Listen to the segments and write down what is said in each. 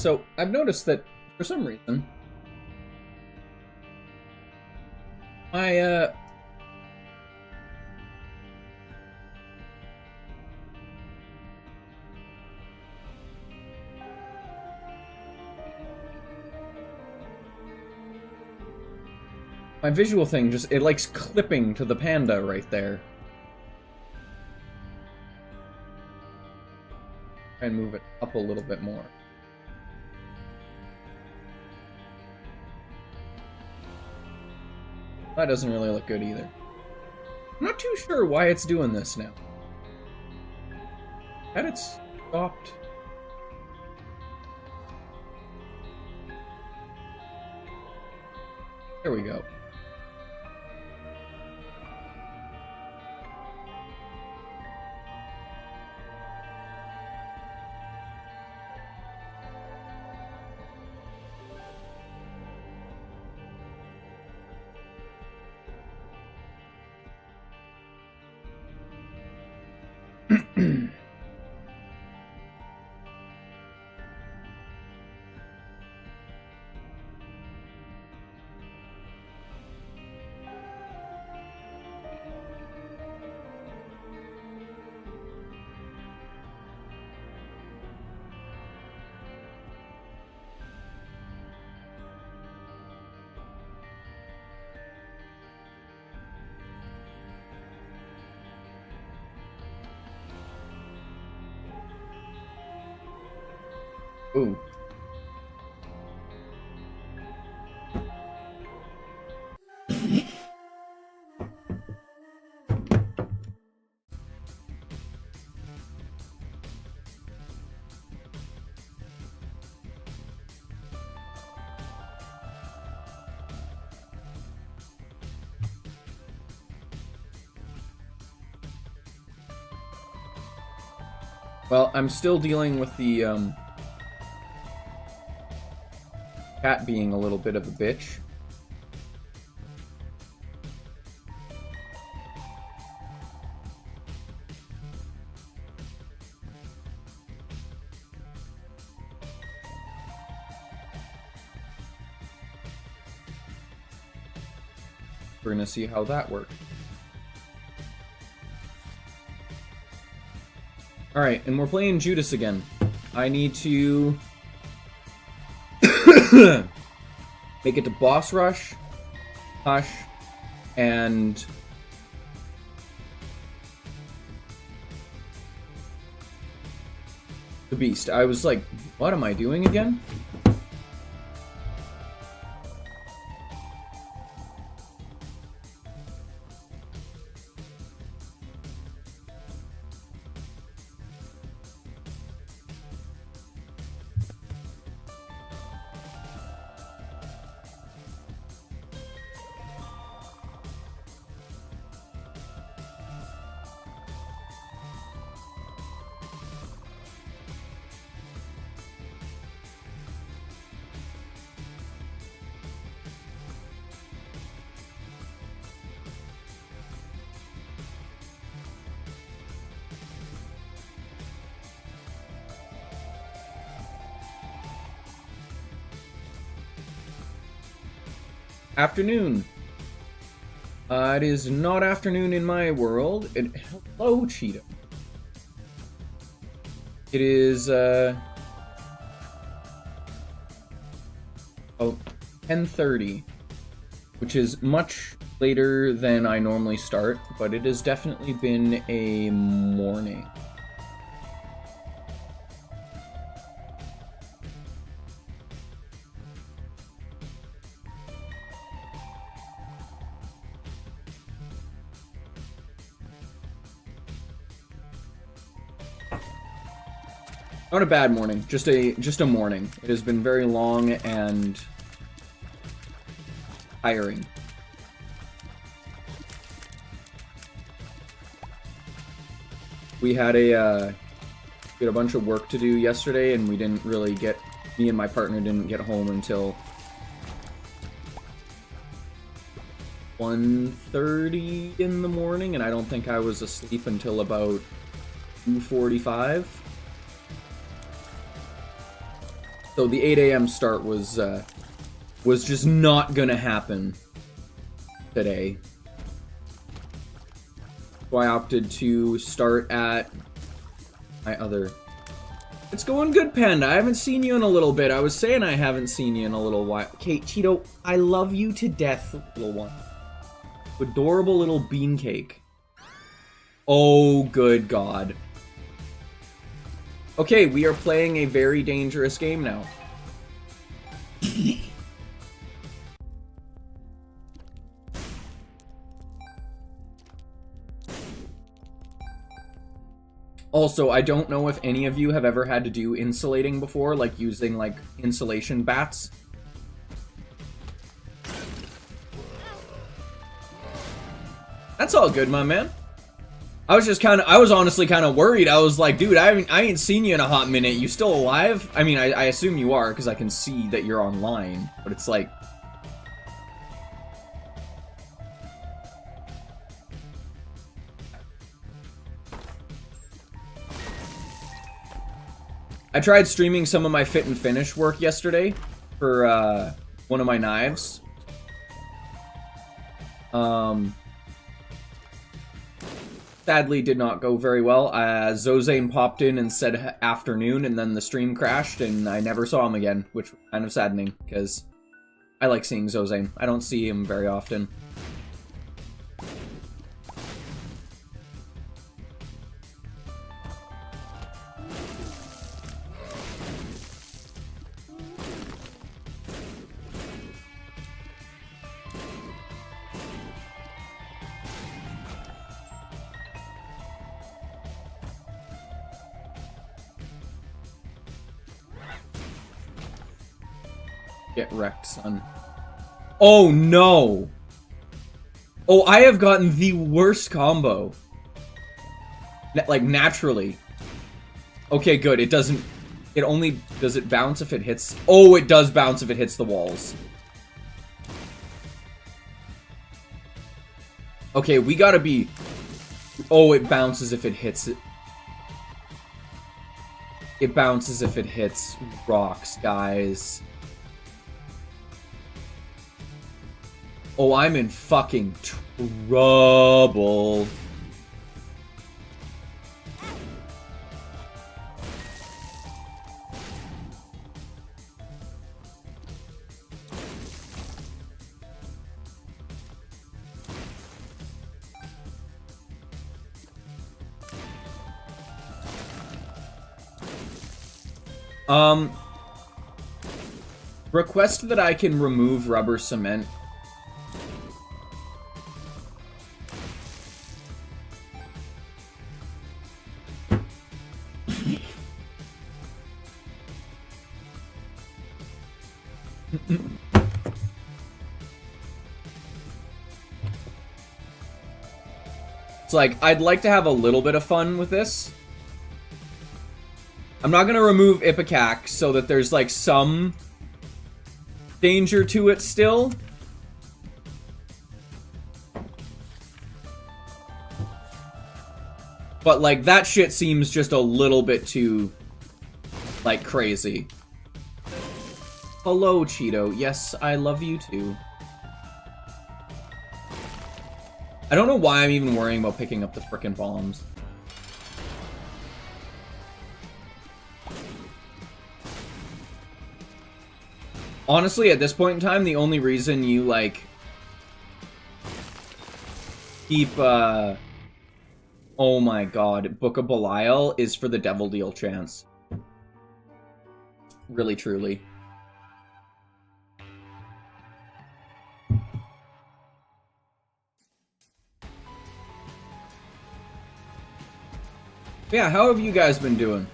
So, I've noticed that, for some reason, my visual thing just, it likes clipping to the panda right there. Try and move it up a little bit more. That doesn't really look good either. I'm not too sure why it's doing this now. Had it stopped? There we go. Ooh. Well, I'm still dealing with the, cat being a little bit of a bitch. We're gonna see how that works. Alright, and we're playing Judas again. I need to make it to boss rush, hush, and the beast. I was like, what am I doing again? Afternoon. It is not afternoon in my world. Hello, Cheetah. It is, 10:30, which is much later than I normally start, but it has definitely been a morning. Not a bad morning, just a morning. It has been very long and tiring. We had a bunch of work to do yesterday, and we didn't really get. Me and my partner didn't get home until 1:30 in the morning, and I don't think I was asleep until about 2:45. So the 8 a.m. start was just not gonna happen today. So I opted to start at my other... It's going good, Panda. I haven't seen you in a little bit. I was saying I haven't seen you in a little while. Okay, Cheeto, I love you to death, little one. Adorable little bean cake. Oh, good God. Okay, we are playing a very dangerous game now. Also, I don't know if any of you have ever had to do insulating before, like using, like, insulation bats. That's all good, my man. I was honestly kind of worried. I was like, dude, I ain't seen you in a hot minute. You still alive? I mean, I assume you are, because I can see that you're online, but it's like... I tried streaming some of my fit and finish work yesterday for one of my knives. Sadly did not go very well. Zozane popped in and said afternoon, and then the stream crashed, and I never saw him again, which was kind of saddening, because I like seeing Zozane. I don't see him very often. Get wrecked, son. Oh, no! Oh, I have gotten the worst combo. Like, naturally. Okay, good. It doesn't... It only... Does it bounce if it hits... Oh, it does bounce if it hits the walls. Okay, we gotta be... Oh, it bounces if it hits it. It bounces if it hits rocks, guys. Oh, I'm in fucking trouble. Request that I can remove rubber cement. It's like, I'd like to have a little bit of fun with this. I'm not gonna remove Ipecac so that there's like some danger to it still. But like, that shit seems just a little bit too, like, crazy. Hello, Cheeto. Yes, I love you too. I don't know why I'm even worrying about picking up the frickin' bombs. Honestly, at this point in time, the only reason you, like, keep, oh my god, Book of Belial is for the Devil Deal chance. Really, truly. Yeah, how have you guys been doing?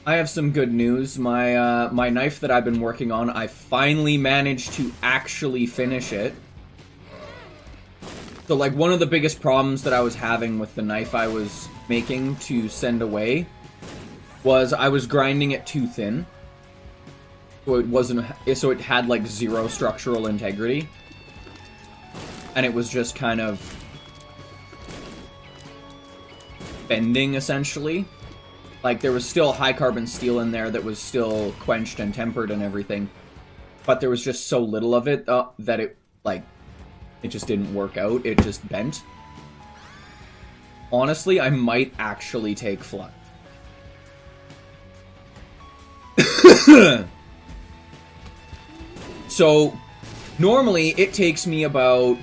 I have some good news. My my knife that I've been working on, I finally managed to actually finish it. So, like, one of the biggest problems that I was having with the knife I was making to send away was I was grinding it too thin. So it wasn't, so it had like zero structural integrity. and it was just kind of bending, essentially. Like, there was still high carbon steel in there that was still quenched and tempered and everything, but there was just so little of it that it, like, it just didn't work out. It just bent. Honestly, I might actually take Flood. So, normally, it takes me about...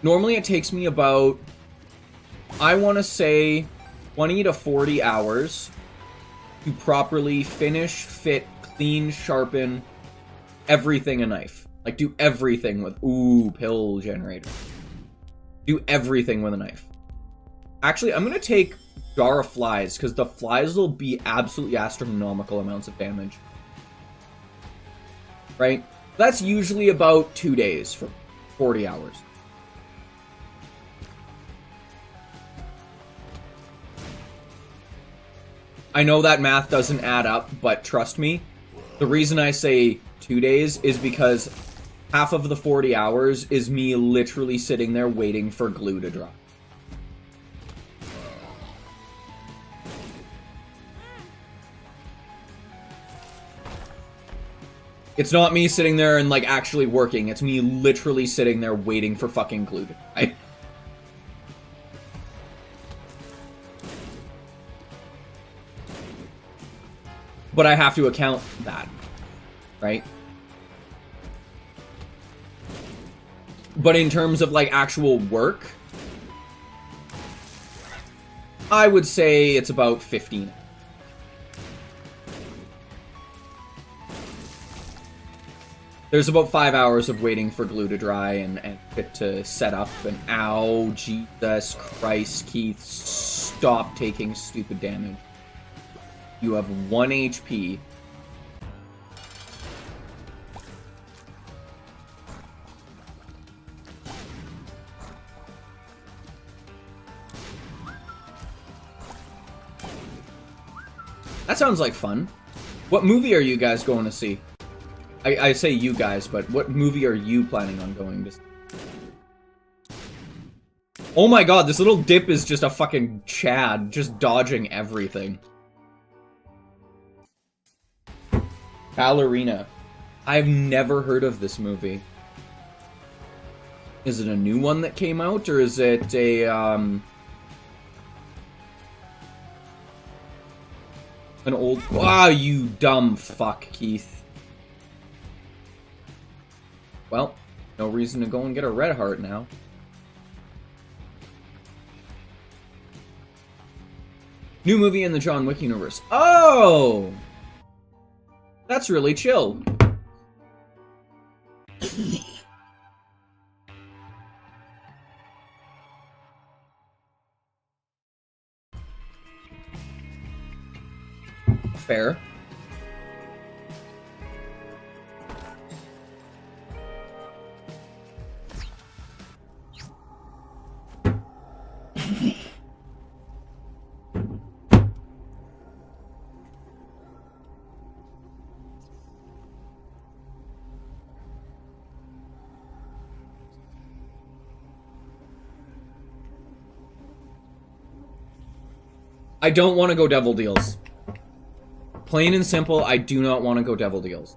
Normally, it takes me about, I want to say, 20 to 40 hours to properly finish, fit, clean, sharpen everything a knife. Like, do everything with... Ooh, pill generator. Do everything with a knife. Actually, I'm going to take Jar of Flies, because the flies will be absolutely astronomical amounts of damage. Right? That's usually about 2 days for 40 hours. I know that math doesn't add up, but trust me, the reason I say 2 days is because half of the 40 hours is me literally sitting there waiting for glue to dry. It's not me sitting there and, like, actually working. It's me literally sitting there waiting for fucking glue to dry. But I have to account that, right? But in terms of, like, actual work, I would say it's about 15. There's about 5 hours of waiting for glue to dry and it to set up, and ow, Jesus Christ, Keith, stop taking stupid damage. You have 1 HP. That sounds like fun. What movie are you guys going to see? I say you guys, but what movie are you planning on going to see? Oh my god, this little dip is just a fucking Chad, just dodging everything. Ballerina. I've never heard of this movie. Is it a new one that came out, or is it a, an old... Wow, you dumb fuck, Keith. Well, no reason to go and get a red heart now. New movie in the John Wick universe. Oh! That's really chill. Fair. I don't want to go Devil Deals. Plain and simple, I do not want to go Devil Deals.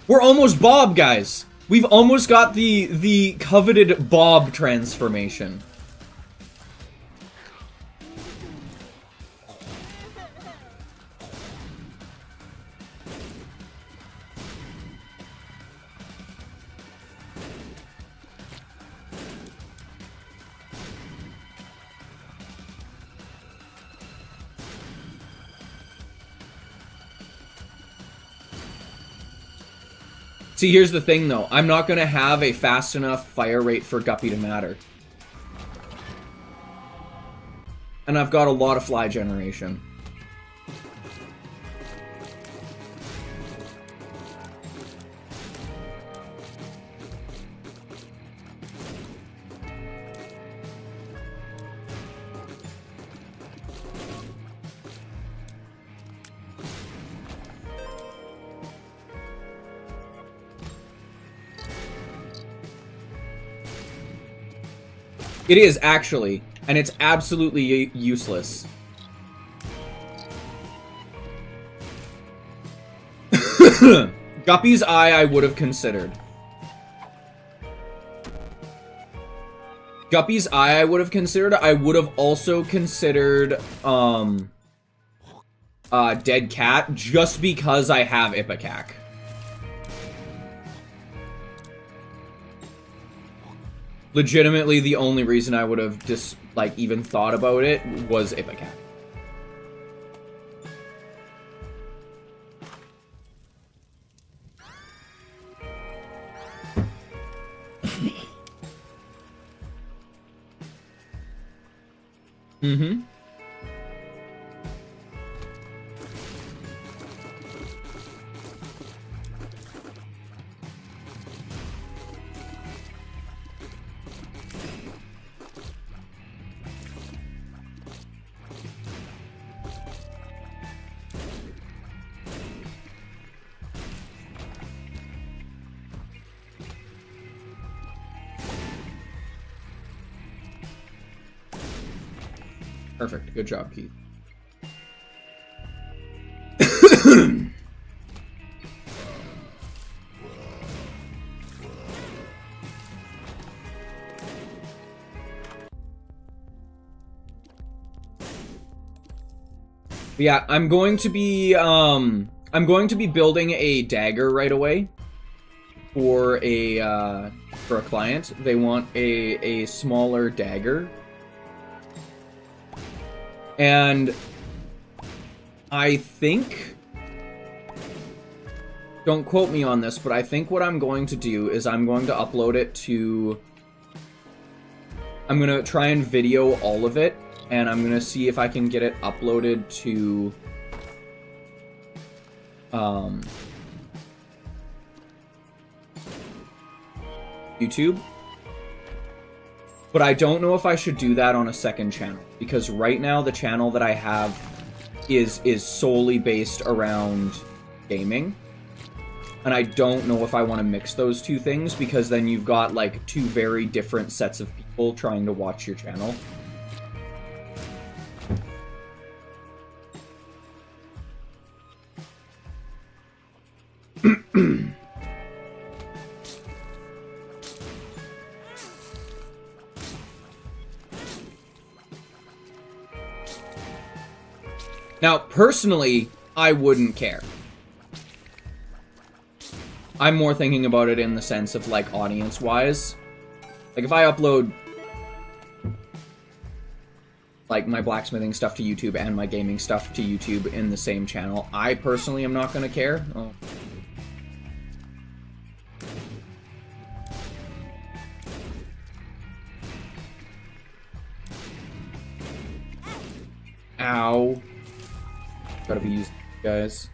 We're almost Bob, guys. We've almost got the coveted Bob transformation. See, here's the thing, though. I'm not going to have a fast enough fire rate for Guppy to matter. And I've got a lot of fly generation. It is, actually. And it's absolutely useless. Guppy's Eye I would have considered. Guppy's Eye I would have considered. I would have also considered, Dead Cat, just because I have Ipecac. Legitimately, the only reason I would have just, like, even thought about it was Ipecac. Mm-hmm. Perfect. Good job, Keith. Yeah, I'm going to be building a dagger right away for a client. They want a smaller dagger. And I think, don't quote me on this, but I think what I'm going to do is I'm going to upload it to, I'm going to try and video all of it, and I'm going to see if I can get it uploaded to, YouTube. But I don't know if I should do that on a second channel, because right now the channel that I have is solely based around gaming. And I don't know if I want to mix those two things, because then you've got, like, two very different sets of people trying to watch your channel. Now, personally, I wouldn't care. I'm more thinking about it in the sense of, like, audience-wise. Like, if I upload, like, my blacksmithing stuff to YouTube and my gaming stuff to YouTube in the same channel, I personally am not gonna care. Oh. Ow. Gotta be used, guys.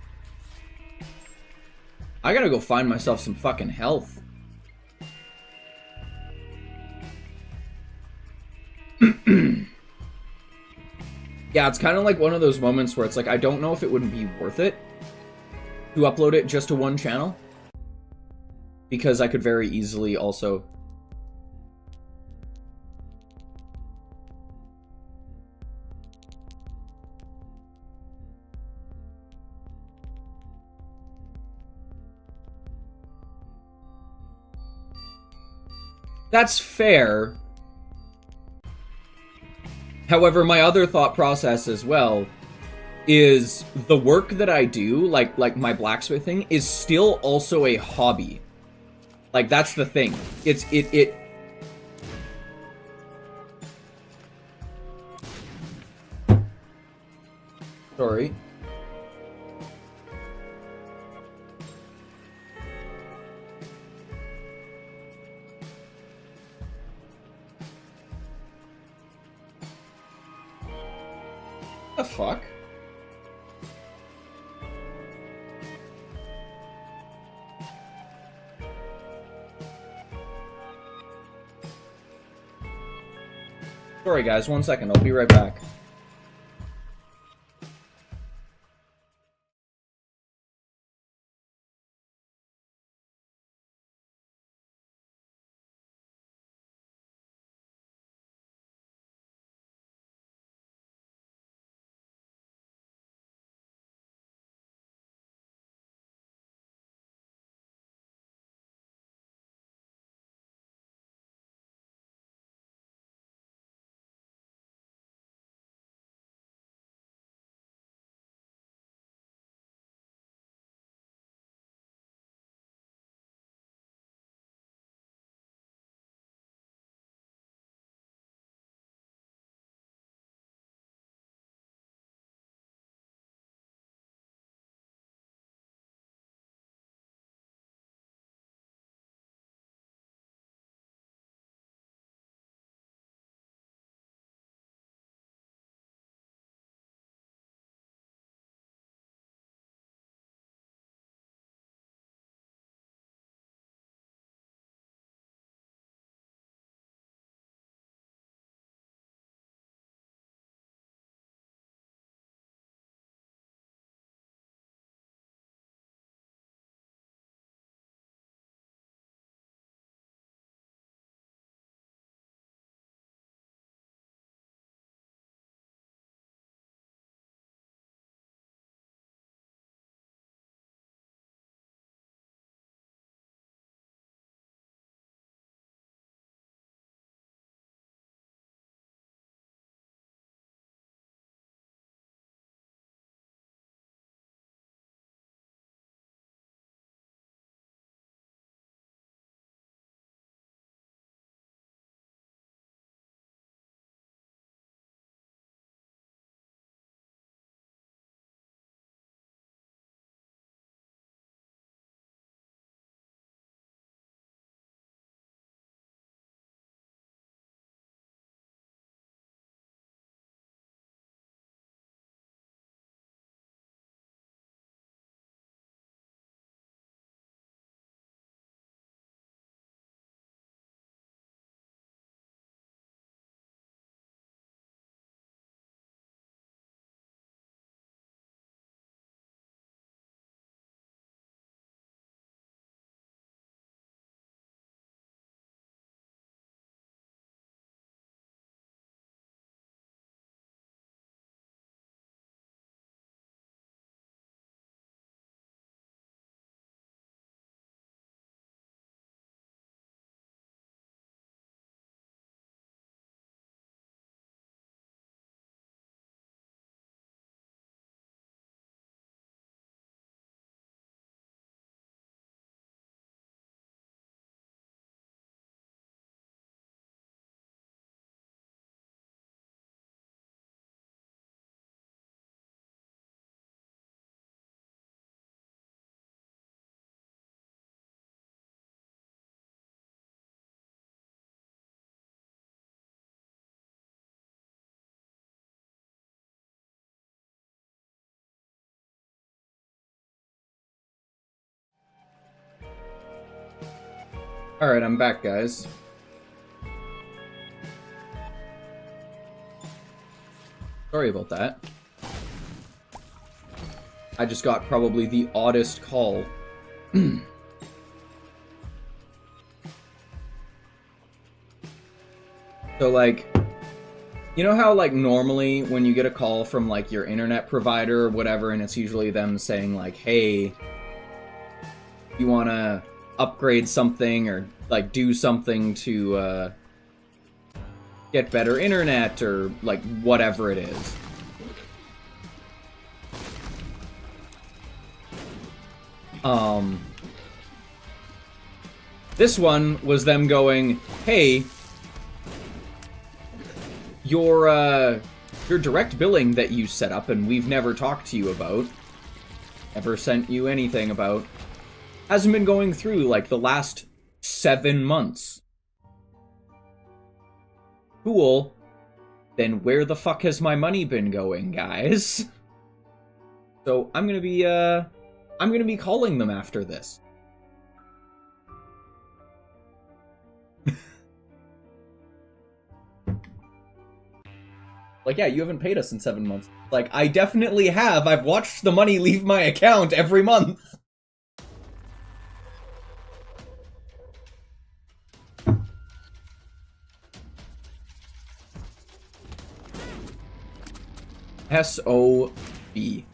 I gotta go find myself some fucking health. Yeah, it's kind of like one of those moments where it's like, I don't know if it wouldn't be worth it to upload it just to one channel. Because I could very easily also... That's fair. However, my other thought process as well is the work that I do, like my blacksmithing, is still also a hobby. Like, that's the thing. It Sorry. The fuck? Sorry guys, 1 second, I'll be right back. Alright, I'm back, guys. Sorry about that. I just got probably the oddest call. So, like, you know how, like, normally when you get a call from, like, your internet provider or whatever, and it's usually them saying, like, hey, you want to upgrade something or, like, do something to, get better internet or, like, whatever it is. This one was them going, hey, your direct billing that you set up and we've never talked to you about, never sent you anything about, hasn't been going through, like, the last 7 months. Cool. Then where the fuck has my money been going, guys? So I'm gonna be calling them after this. Like, yeah, you haven't paid us in 7 months. Like, I definitely have. I've watched the money leave my account every month. S-O-B.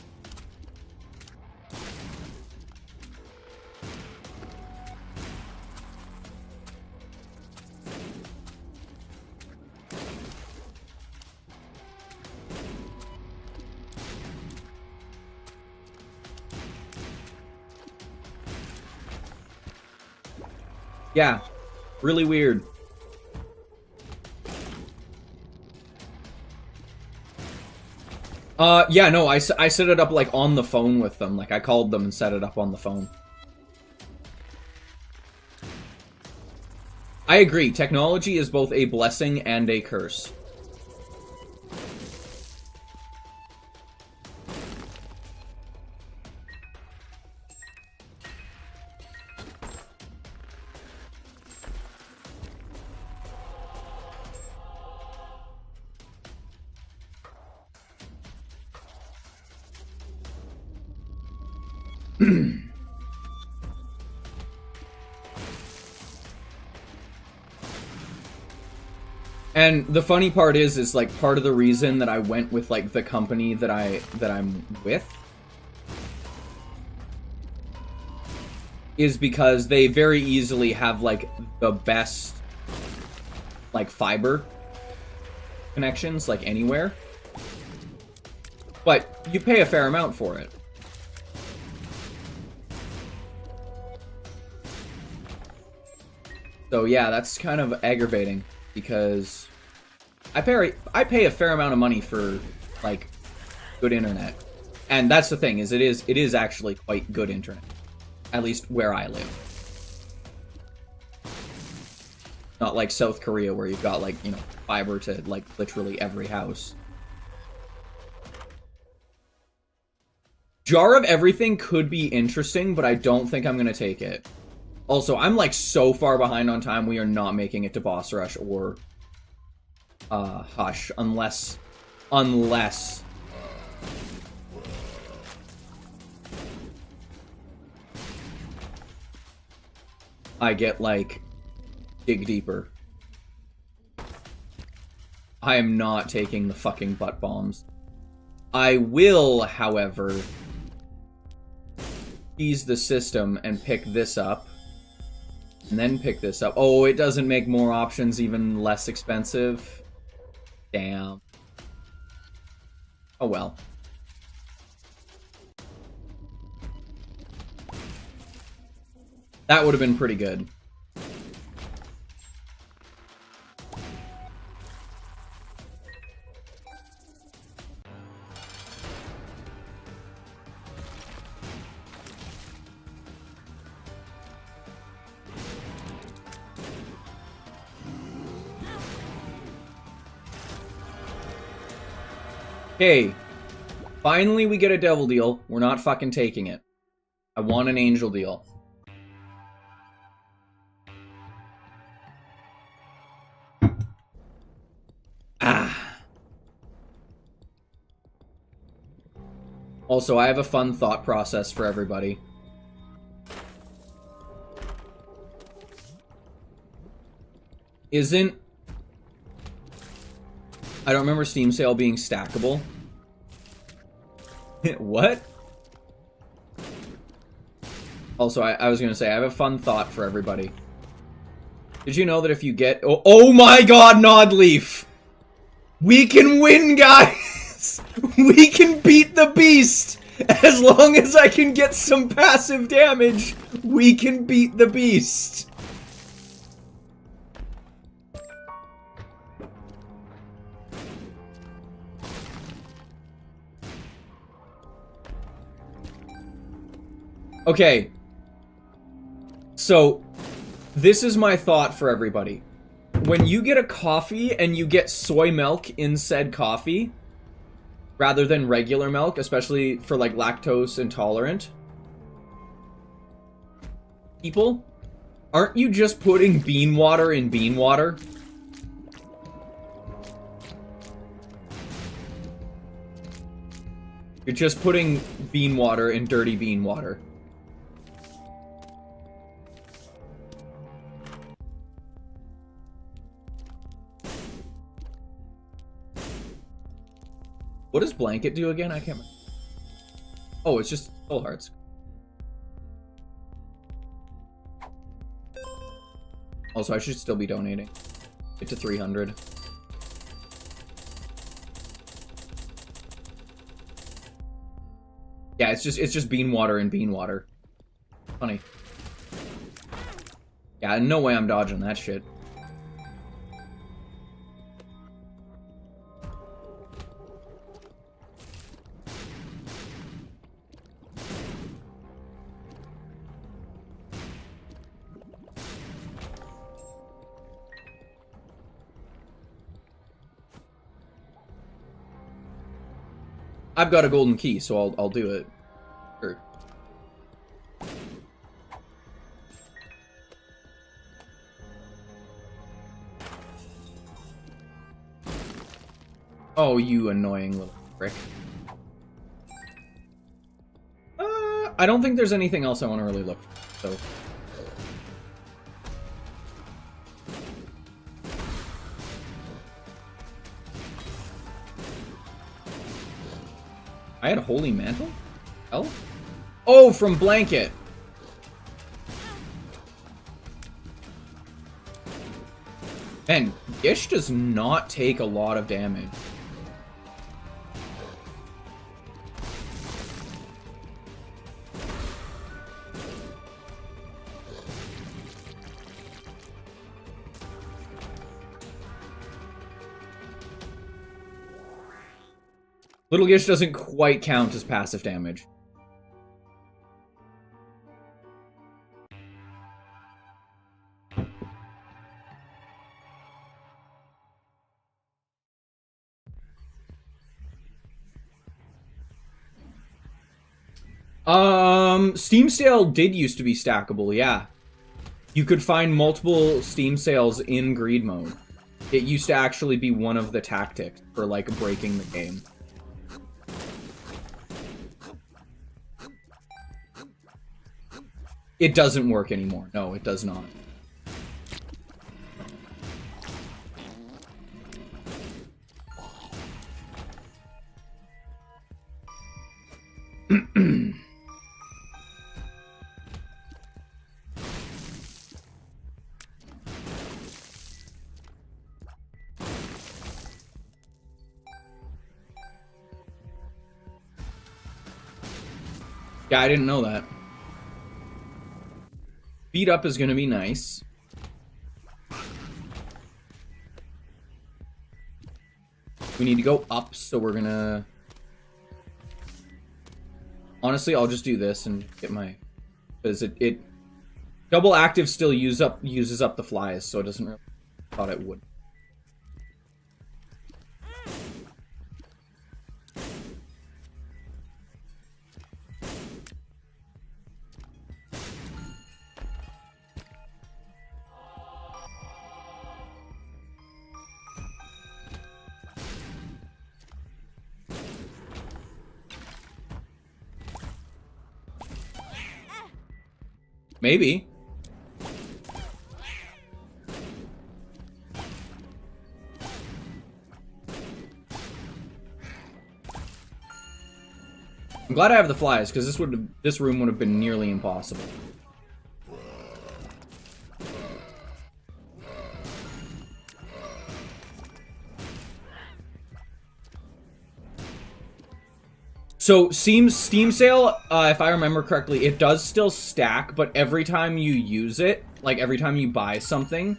Yeah, really weird. Yeah, no, I set it up, like, on the phone with them. Like, I called them and set it up on the phone. I agree, technology is both a blessing and a curse. And the funny part is like, part of the reason that I went with, like, the company that I'm with is because they very easily have, like, the best, like, fiber connections, like, anywhere. But you pay a fair amount for it. So yeah, that's kind of aggravating, because I pay a fair amount of money for, like, good internet. And that's the thing, is it is actually quite good internet. At least where I live. Not like South Korea where you've got, like, you know, fiber to, like, literally every house. Jar of Everything could be interesting, but I don't think I'm gonna take it. Also, I'm, like, so far behind on time, we are not making it to Boss Rush or Hush, unless I get, like, dig deeper. I am not taking the fucking butt bombs. I will, however, ease the system and pick this up. And then pick this up. Oh, it doesn't make more options even less expensive. Damn. Oh well. That would have been pretty good. Okay, finally we get a devil deal. We're not fucking taking it. I want an angel deal. Also, I have a fun thought process for everybody. I don't remember Steam Sale being stackable. What? Also, I was gonna say, I have a fun thought for everybody. Did you know that if you get... Oh my god, Nodleaf! We can win, guys! We can beat the beast! As long as I can get some passive damage, we can beat the beast! Okay. So, this is my thought for everybody. When you get a coffee and you get soy milk in said coffee, rather than regular milk, especially for like lactose intolerant people, aren't you just putting bean water in bean water? You're just putting bean water in dirty bean water. What does blanket do again? I can't remember. Oh, it's just soul hearts. Also, I should still be donating. Get to 300. Yeah, it's just bean water and bean water. Funny. Yeah, no way I'm dodging that shit. I've got a golden key, so I'll do it. Sure. Oh, you annoying little prick. I don't think there's anything else I want to really look for, so... I had a holy mantle? Oh? Oh, from blanket! Man, Gish does not take a lot of damage. Little Gish doesn't quite count as passive damage. Steam Sale did used to be stackable, yeah. You could find multiple Steam Sales in greed mode. It used to actually be one of the tactics for, like, breaking the game. It doesn't work anymore. No, it does not. Yeah, I didn't know that. Beat up is gonna be nice. We need to go up, so we're gonna... Honestly, I'll just do this and get my... Because it... Double active still uses up the flies, so it doesn't really... Thought it would. Maybe. I'm glad I have the flies, because this room would have been nearly impossible. So, Steam Sale, if I remember correctly, it does still stack, but every time you use it, like every time you buy something,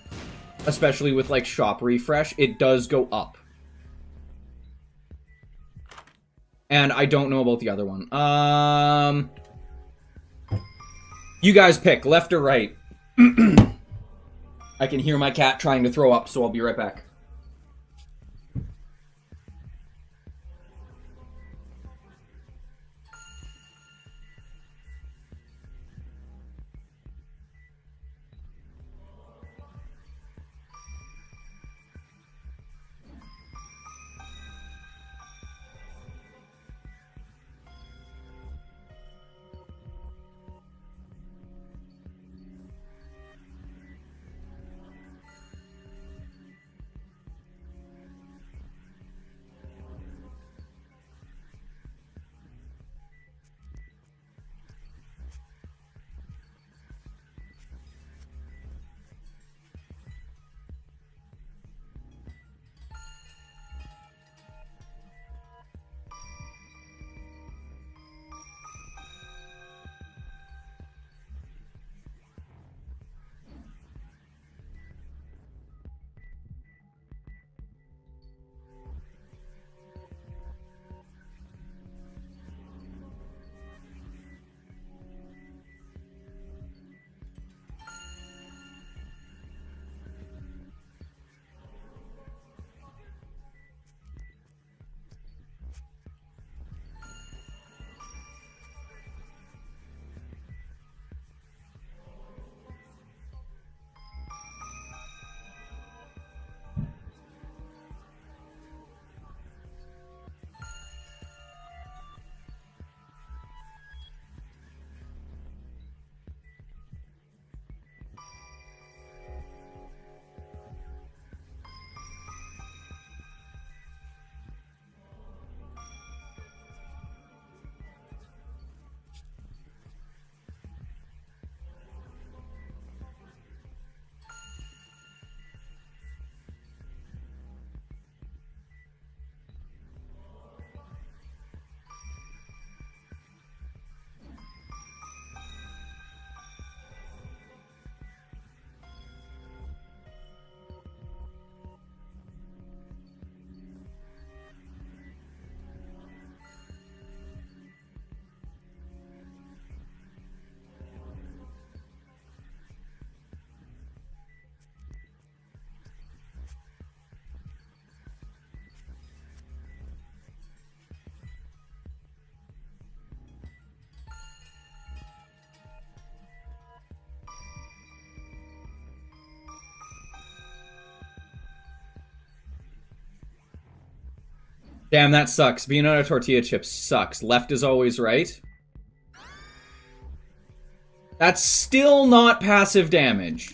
especially with like shop refresh, it does go up. And I don't know about the other one. You guys pick, left or right. I can hear my cat trying to throw up, so I'll be right back. Damn, that sucks. Being out of tortilla chips sucks. Left is always right. That's still not passive damage.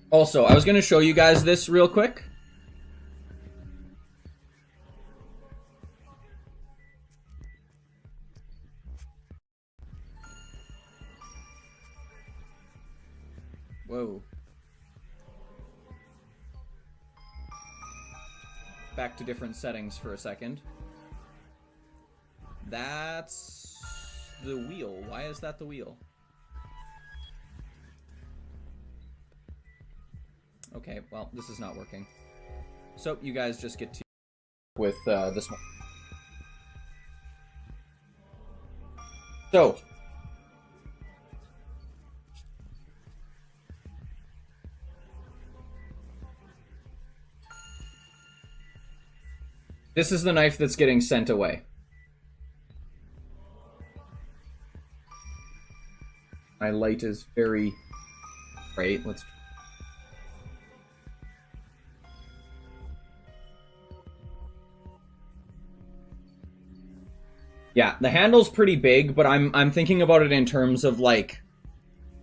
Also, I was going to show you guys this real quick. Whoa. Back to different settings for a second. That's the wheel. Why is that the wheel? Okay, well, this is not working. So, you guys just get to with this one. So, this is the knife that's getting sent away. My light is very bright. Let's. Yeah, the handle's pretty big, but I'm thinking about it in terms of, like,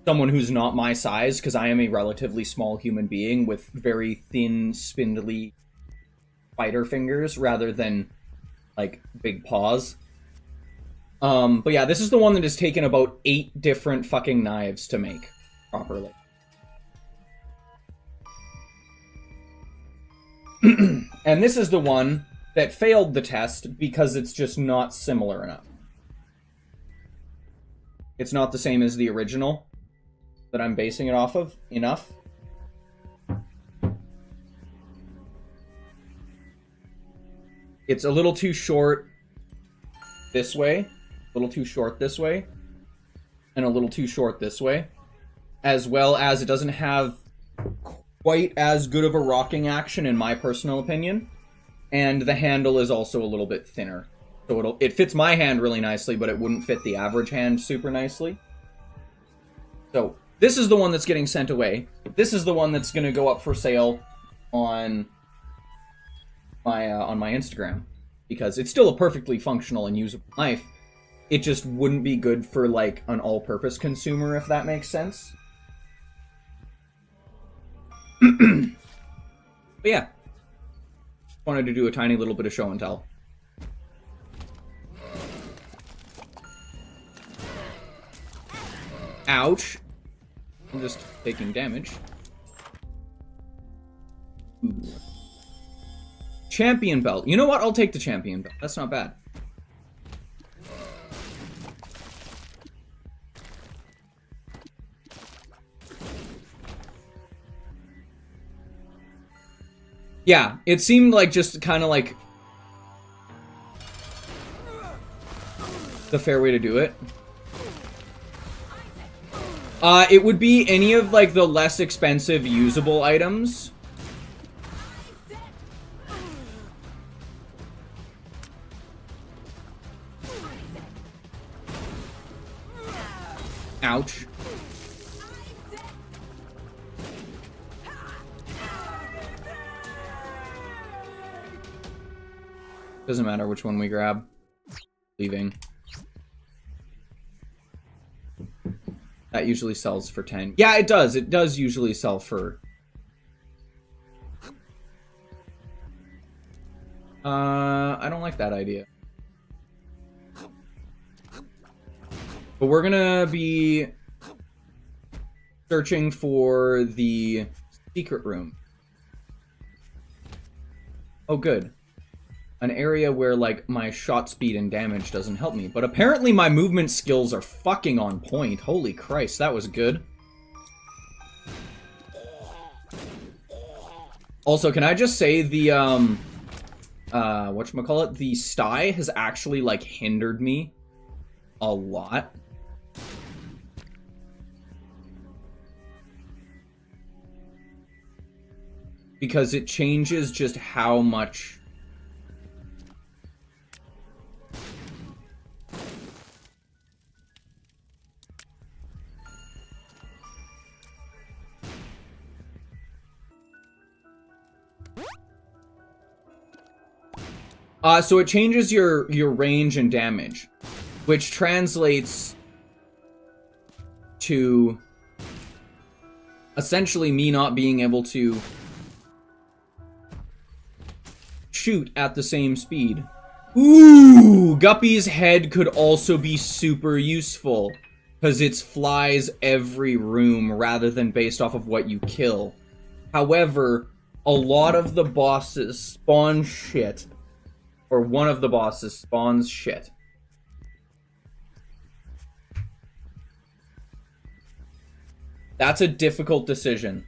someone who's not my size, because I am a relatively small human being with very thin, spindly spider fingers rather than, like, big paws. But yeah, this is the one that has taken about 8 different fucking knives to make properly. And this is the one that failed the test because it's just not similar enough. It's not the same as the original that I'm basing it off of enough. It's a little too short this way, a little too short this way, and a little too short this way, as well as it doesn't have quite as good of a rocking action in my personal opinion, and the handle is also a little bit thinner. So it fits my hand really nicely, but it wouldn't fit the average hand super nicely. So this is the one that's getting sent away. This is the one that's going to go up for sale on my Instagram, because it's still a perfectly functional and usable knife. It just wouldn't be good for, like, an all-purpose consumer, if that makes sense. But yeah, wanted to do a tiny little bit of show and tell. Ouch. I'm just taking damage. Ooh. Champion belt. You know what? I'll take the champion belt. That's not bad. Yeah, it seemed like just kind of like the fair way to do it. It would be any of, like, the less expensive usable items. Ouch. Doesn't matter which one we grab. Leaving. That usually sells for 10. Yeah, it does. It does usually sell for... I don't like that idea. But we're gonna be searching for the secret room. Oh, good. An area where, like, my shot speed and damage doesn't help me. But apparently my movement skills are fucking on point. Holy Christ, that was good. Also, can I just say the, whatchamacallit? The sty has actually, like, hindered me a lot. Because it changes just how much... so it changes your range and damage, which translates to essentially me not being able to shoot at the same speed. Ooh, Guppy's head could also be super useful, because it flies every room rather than based off of what you kill. However, a lot of the bosses spawn shit. Or one of the bosses spawns shit. That's a difficult decision.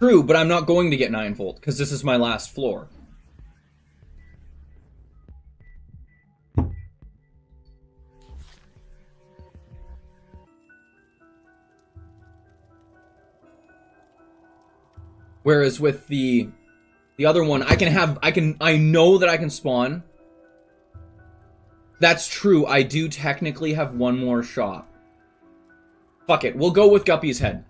True, but I'm not going to get 9-volt, because this is my last floor. Whereas with the other one, I know that I can spawn. That's true, I do technically have one more shot. Fuck it, we'll go with Guppy's head.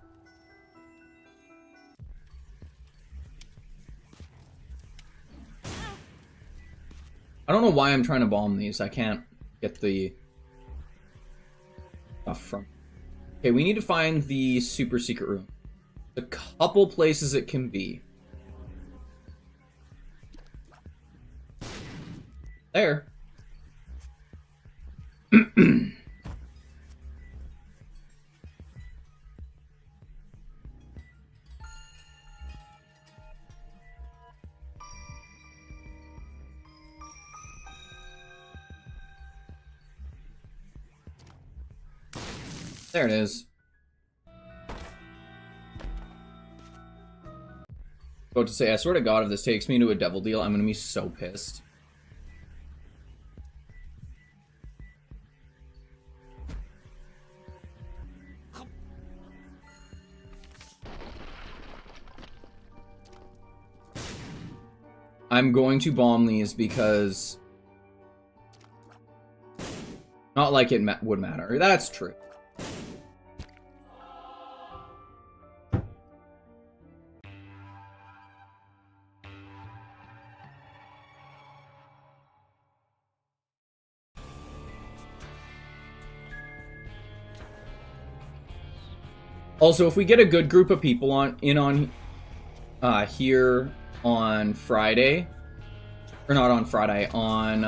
I don't know why I'm trying to bomb these. I can't get the stuff from. Okay, we need to find the super secret room. A couple places it can be. There. There it is. About to say, I swear to God, if this takes me to a devil deal, I'm gonna be so pissed. I'm going to bomb these because... Not like it would matter. That's true. Also, if we get a good group of people on here on Friday, or not on Friday, on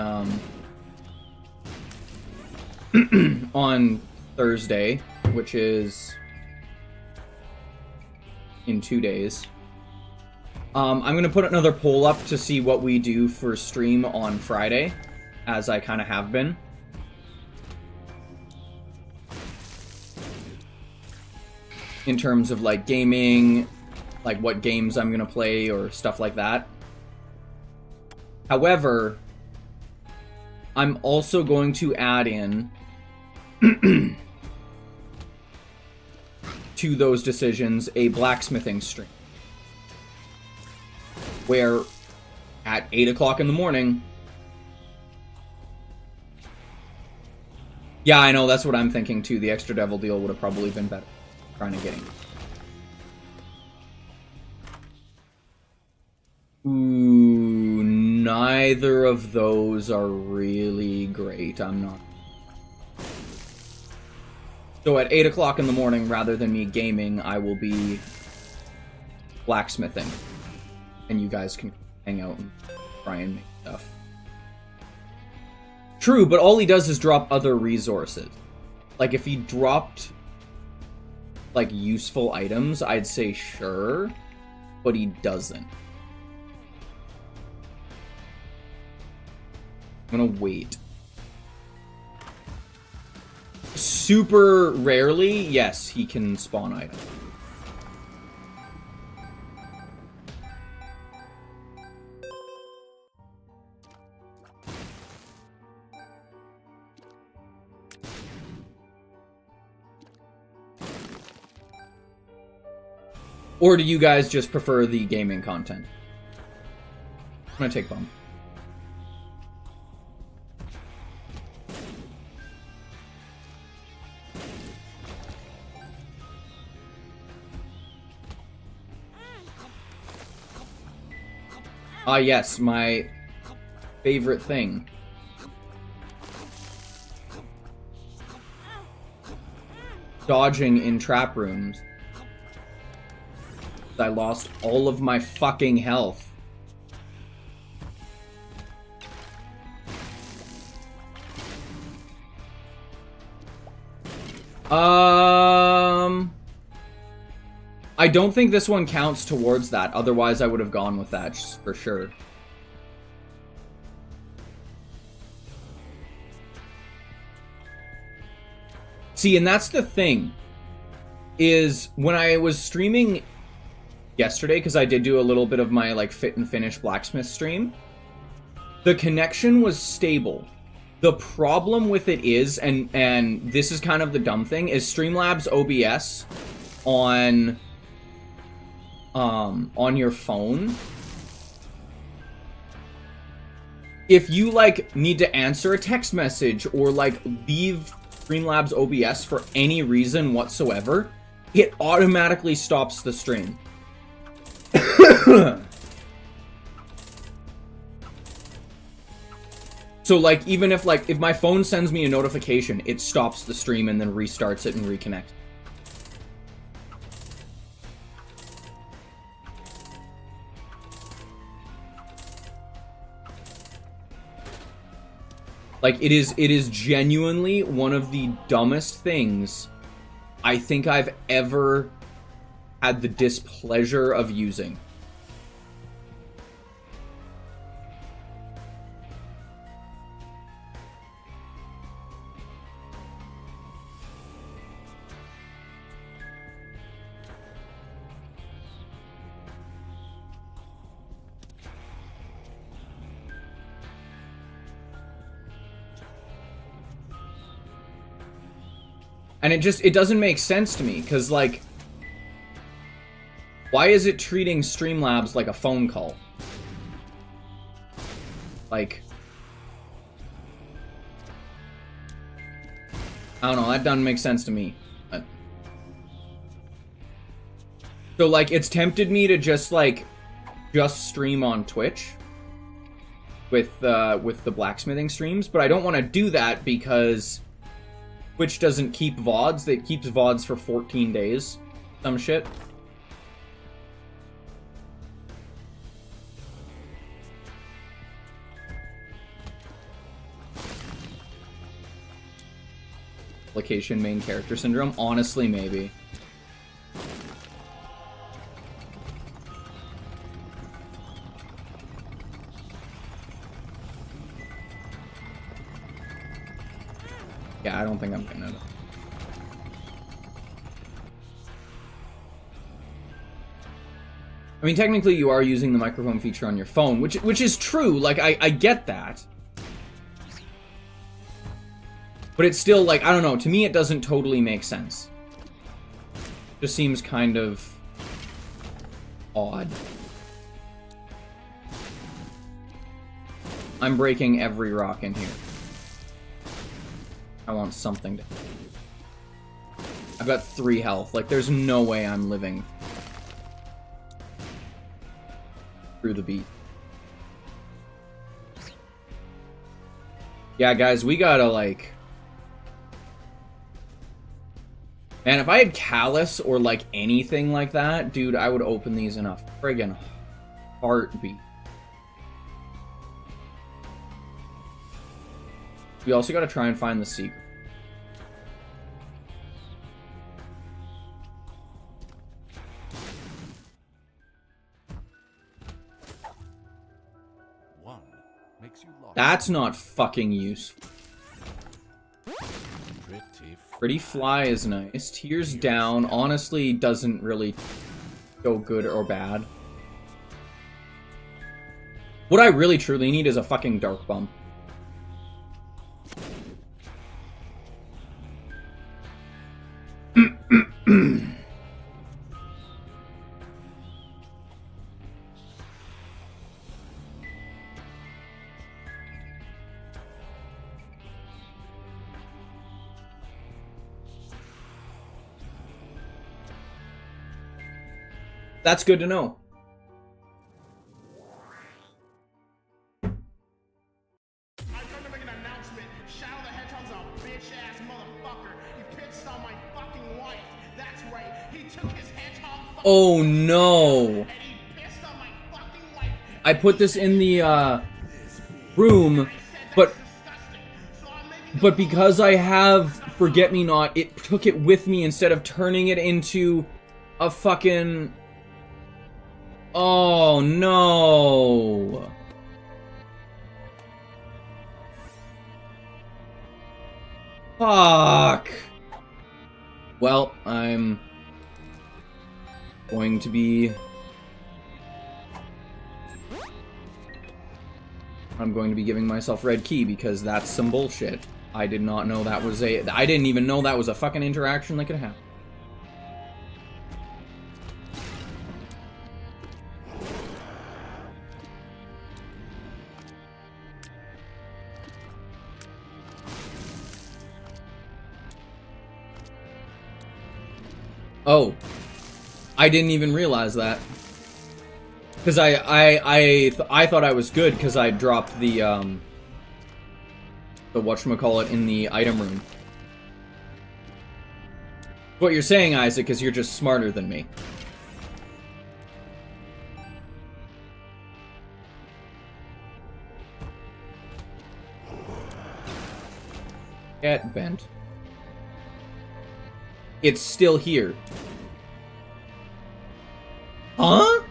on Thursday, which is in 2 days, I'm gonna put another poll up to see what we do for stream on Friday, as I kind of have been. In terms of, like, gaming, like, what games I'm gonna play, or stuff like that. However, I'm also going to add in to those decisions a blacksmithing stream. Where, at 8 o'clock in the morning... Yeah, I know, that's what I'm thinking, too. The extra devil deal would have probably been better. Trying to get him. Ooh, neither of those are really great. I'm not. So at 8 o'clock in the morning, rather than me gaming, I will be blacksmithing. And you guys can hang out and try and make stuff. True, but all he does is drop other resources. Like, if he dropped... like, useful items, I'd say sure, but he doesn't. I'm gonna wait. Super rarely, yes, he can spawn items. Or do you guys just prefer the gaming content? I'm gonna take bomb. Ah, yes, my favorite thing. Dodging in trap rooms. I lost all of my fucking health. I don't think this one counts towards that. Otherwise, I would have gone with that for sure. See, and that's the thing. Is when I was streaming yesterday, because I did do a little bit of my like fit and finish blacksmith stream, the connection was stable. The problem with it is, and this is kind of the dumb thing, is Streamlabs OBS on your phone. If you like need to answer a text message or like leave Streamlabs OBS for any reason whatsoever, it automatically stops the stream. So, like, even if, like, if my phone sends me a notification, it stops the stream and then restarts it and reconnects. Like, it is genuinely one of the dumbest things I think I've ever had the displeasure of using. And it doesn't make sense to me, because, like, why is it treating Streamlabs like a phone call? Like, I don't know, that doesn't make sense to me. So, like, it's tempted me to just stream on Twitch with the blacksmithing streams, but I don't want to do that because Twitch doesn't keep VODs. It keeps VODs for 14 days. Some shit. Application main character syndrome? Honestly, maybe. Yeah, I don't think I'm gonna. I mean, technically you are using the microphone feature on your phone, which is true, like, I get that. But it's still, like, I don't know, to me it doesn't totally make sense. Just seems kind of odd. I'm breaking every rock in here. I want something to... I've got 3 health. Like, there's no way I'm living through the beat. Yeah, guys, we gotta, like... Man, if I had Callus or, like, anything like that, dude, I would open these in a friggin' heartbeat. We also gotta try and find the secret. One makes you lost. That's not fucking useful. Pretty Fly is nice. Tears Down honestly doesn't really go good or bad. What I really truly need is a fucking Dark Bump. That's good to know. I'm trying to make an announcement. Shadow the Hedgehog's a bitch-ass motherfucker. He pissed on my fucking wife. That's right. He took his hedgehog. Oh no! And he pissed on my fucking wife. I put this in the room, but because I have Forget-Me-Not, it took it with me instead of turning it into a fucking... Oh no! Fuck! Well, I'm going to be... giving myself red key because that's some bullshit. I did not know that was a... I didn't even know that was a fucking interaction that could happen. Oh, I didn't even realize that. Because I thought I was good because I dropped the the whatchamacallit in the item room. What you're saying, Isaac, is you're just smarter than me. Get bent. It's still here. Huh?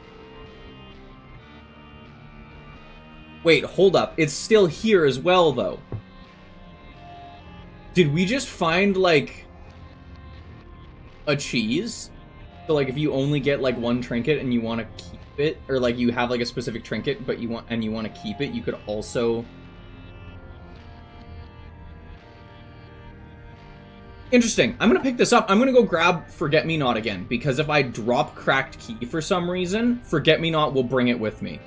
Wait, hold up. It's still here as well, though. Did we just find, like, a cheese? So, like, if you only get, like, one trinket and you want to keep it, or, like, you have, like, a specific trinket, but you want to keep it, you could also... Interesting. I'm gonna pick this up. I'm gonna go grab Forget-Me-Not again, because if I drop Cracked Key for some reason, Forget-Me-Not will bring it with me.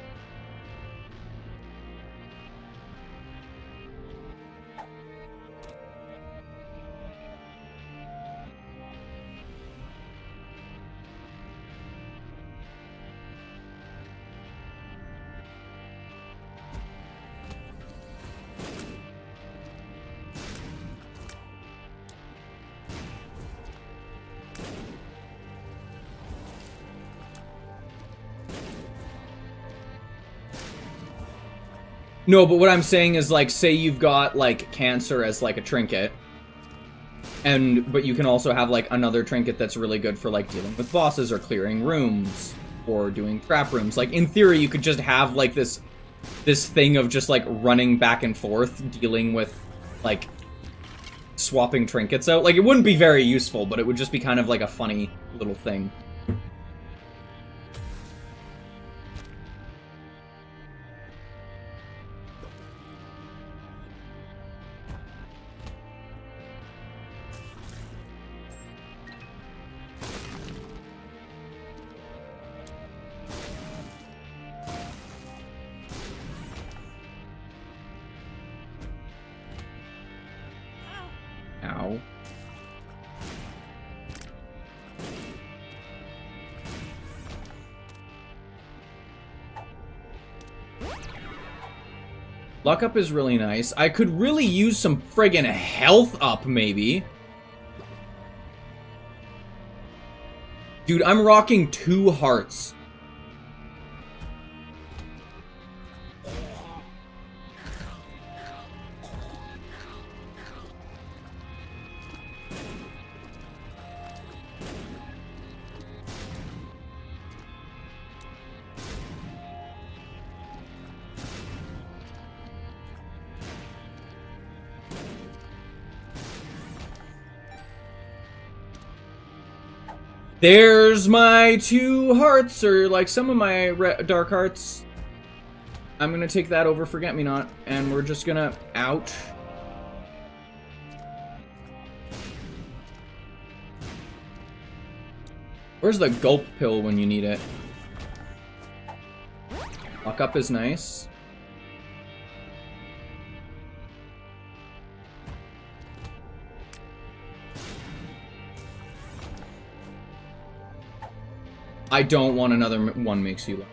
No, but what I'm saying is, like, say you've got, like, cancer as, like, a trinket. But you can also have, like, another trinket that's really good for, like, dealing with bosses or clearing rooms or doing trap rooms. Like, in theory, you could just have, like, this thing of just, like, running back and forth, dealing with, like, swapping trinkets out. Like, it wouldn't be very useful, but it would just be kind of, like, a funny little thing. Ow. Luck up is really nice. I could really use some friggin' health up, maybe. Dude, I'm rocking 2 hearts. There's my 2 hearts, or like some of my dark hearts. I'm gonna take that over Forget-Me-Not, and we're just gonna... Ouch. Where's the gulp pill when you need it? Lock up is nice. I don't want another one makes you laugh.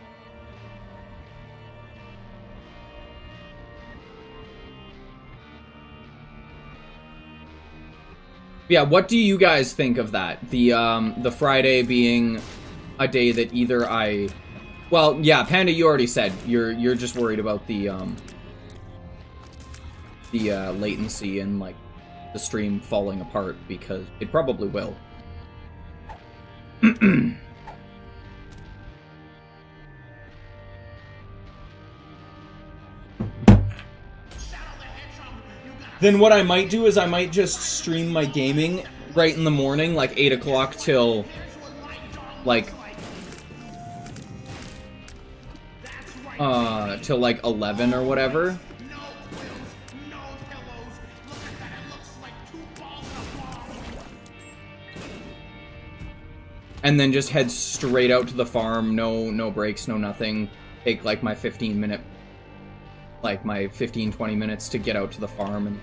Yeah, what do you guys think of that? The Friday being a day that either I... Well, yeah, Panda, you already said you're just worried about the latency and, like, the stream falling apart, because it probably will. Then what I might do is I might just stream my gaming right in the morning, like 8 o'clock till, like, till like 11 or whatever. And then just head straight out to the farm, no breaks, no nothing. Take like my 15-minute, like my 15-20 minutes to get out to the farm and...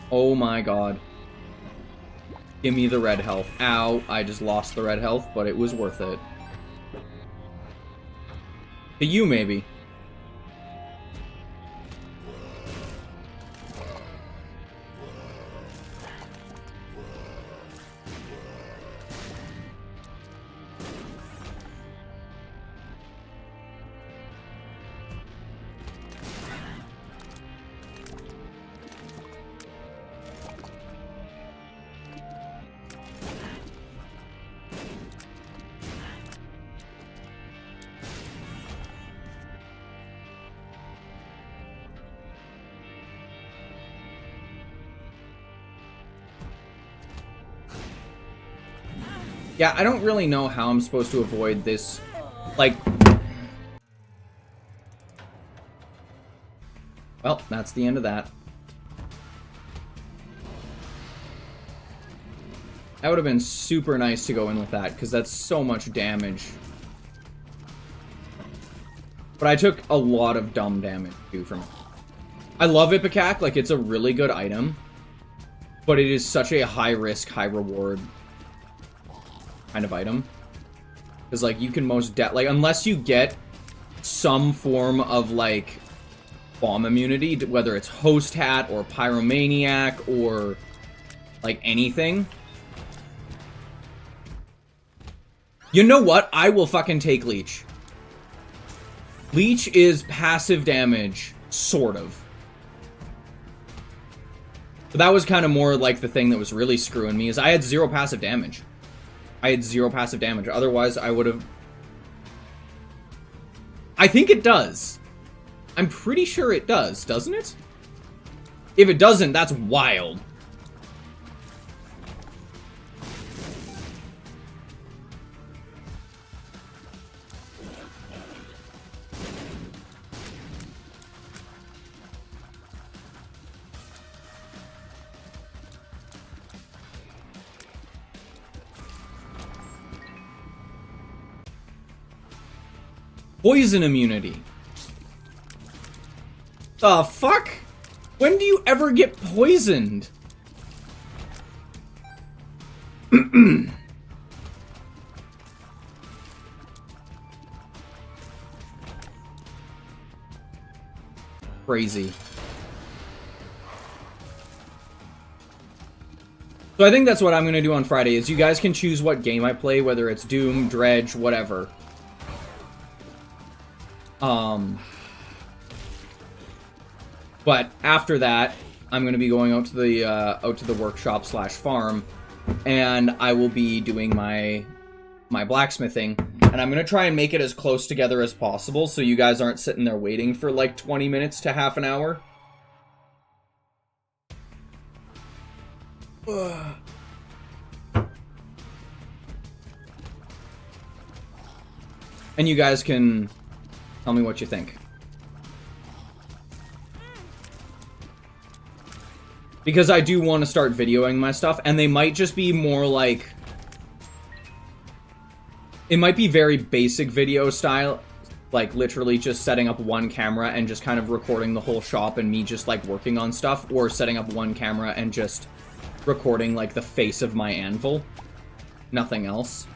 Oh my god. Give me the red health. Ow, I just lost the red health, but it was worth it. To you, maybe. Yeah, I don't really know how I'm supposed to avoid this, like... Well, that's the end of that. That would have been super nice to go in with that, because that's so much damage. But I took a lot of dumb damage, too, from it. I love Ipecac, like, it's a really good item. But it is such a high-risk, high-reward kind of item. Because, like, you can most... like, unless you get some form of, like, bomb immunity, whether it's Host Hat or Pyromaniac or, like, anything. You know what? I will fucking take Leech. Leech is passive damage, sort of. But that was kind of more like the thing that was really screwing me, is I had 0 passive damage. I had 0 passive damage. Otherwise, I would have... I think it does. I'm pretty sure it does, doesn't it? If it doesn't, that's wild. Poison immunity. The fuck? When do you ever get poisoned? Crazy. So I think that's what I'm going to do on Friday, is you guys can choose what game I play, whether it's Doom, Dredge, whatever. But after that, I'm going to be going out to the workshop / farm, and I will be doing my blacksmithing, and I'm going to try and make it as close together as possible, so you guys aren't sitting there waiting for like 20 minutes to half an hour. And you guys can tell me what you think. Because I do want to start videoing my stuff, and they might just be more like... It might be very basic video style, like literally just setting up one camera and just kind of recording the whole shop and me just like working on stuff, or setting up one camera and just recording like the face of my anvil. Nothing else.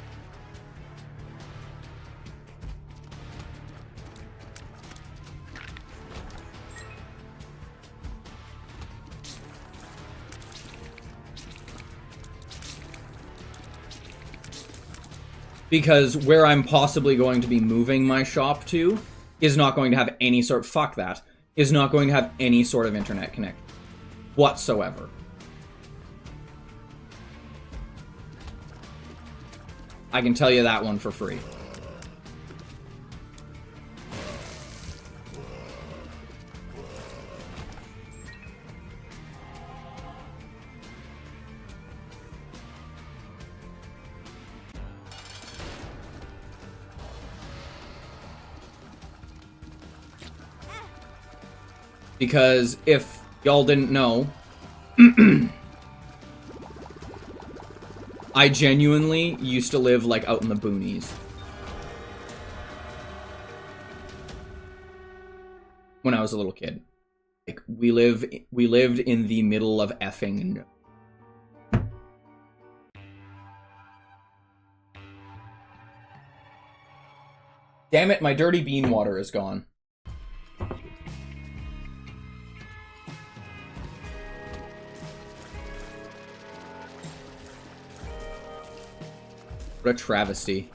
Because where I'm possibly going to be moving my shop to is not going to have any sort... Fuck that. Is not going to have any sort of internet connect whatsoever. I can tell you that one for free. Because if y'all didn't know, I genuinely used to live like out in the boonies. When I was a little kid. Like we lived in the middle of effing. Damn it, my dirty bean water is gone. What a travesty.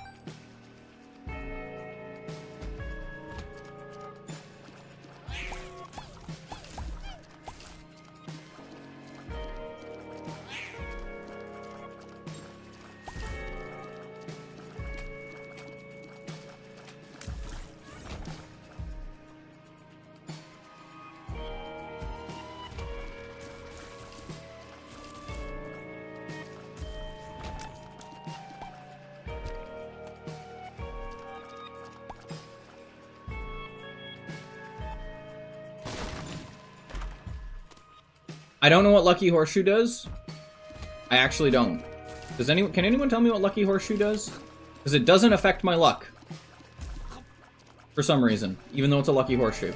I don't know what Lucky Horseshoe does. I actually don't. Can anyone tell me what Lucky Horseshoe does? Because it doesn't affect my luck. For some reason, even though it's a Lucky Horseshoe.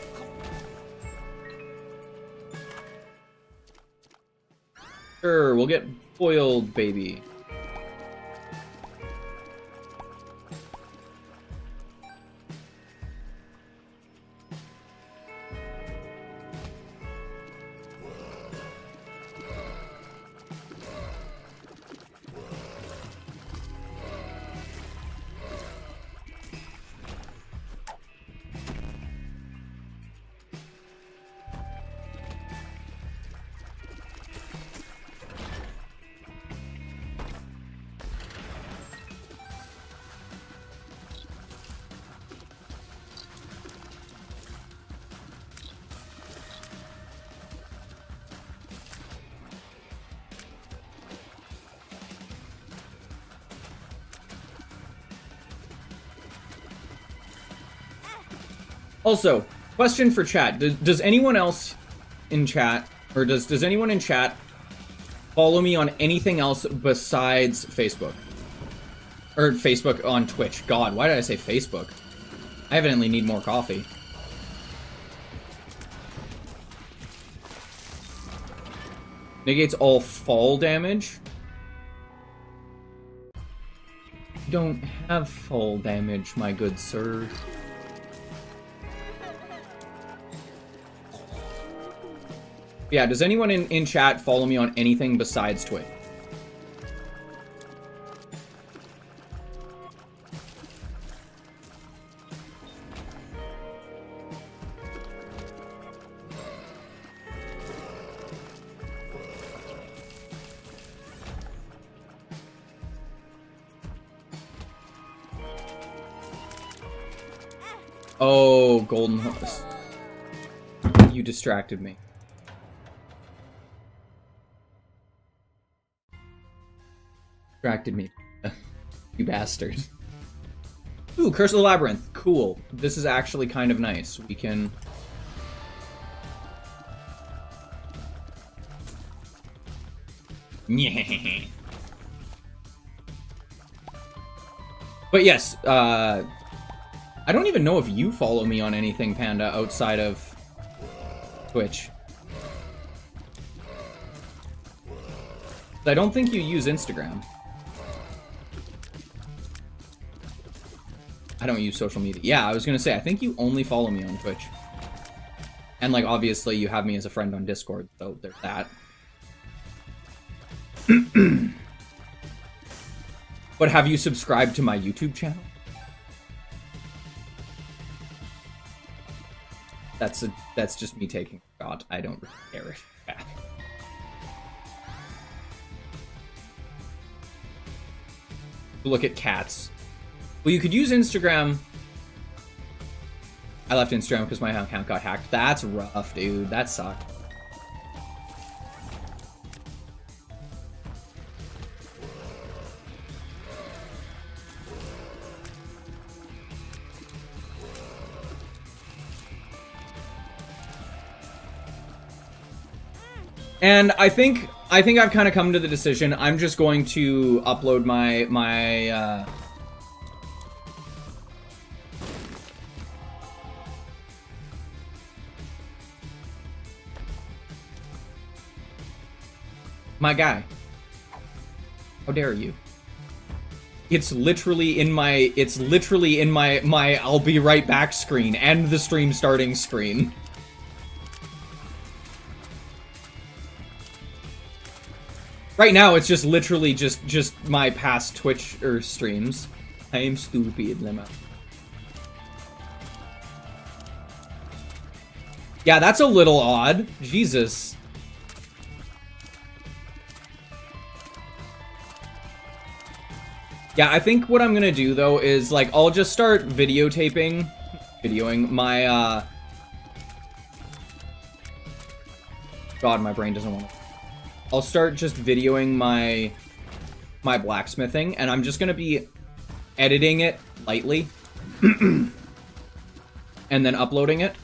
Sure, we'll get boiled, baby. Also, question for chat. Does anyone else in chat, or does anyone in chat follow me on anything else besides Facebook? Or Facebook on Twitch. God, why did I say Facebook? I evidently need more coffee. Negates all fall damage. You don't have fall damage, my good sir. Yeah, does anyone in chat follow me on anything besides Twitch? Oh, golden horse. You distracted me. Distracted me. You bastard. Ooh, Curse of the Labyrinth. Cool. This is actually kind of nice. We can... But yes, I don't even know if you follow me on anything, Panda, outside of Twitch. I don't think you use Instagram. I don't use social media. Yeah, I was gonna say, I think you only follow me on Twitch. And, like, obviously you have me as a friend on Discord, so there's that. But have you subscribed to my YouTube channel? That's just me taking a shot. I don't really care if you have. Look at cats. Well, you could use Instagram. I left Instagram because my account got hacked. That's rough, dude. That sucked. And I think I've kind of come to the decision. I'm just going to upload my guy. How dare you? It's literally in my I'll be right back screen and the stream starting screen. Right now, it's just literally just my past Twitch streams. I am stupid, Lemma. Yeah, that's a little odd. Jesus. Yeah, I think what I'm gonna do, though, is, like, I'll just start videoing my, God, my brain doesn't want to... I'll start just videoing my blacksmithing, and I'm just gonna be editing it lightly, and then uploading it.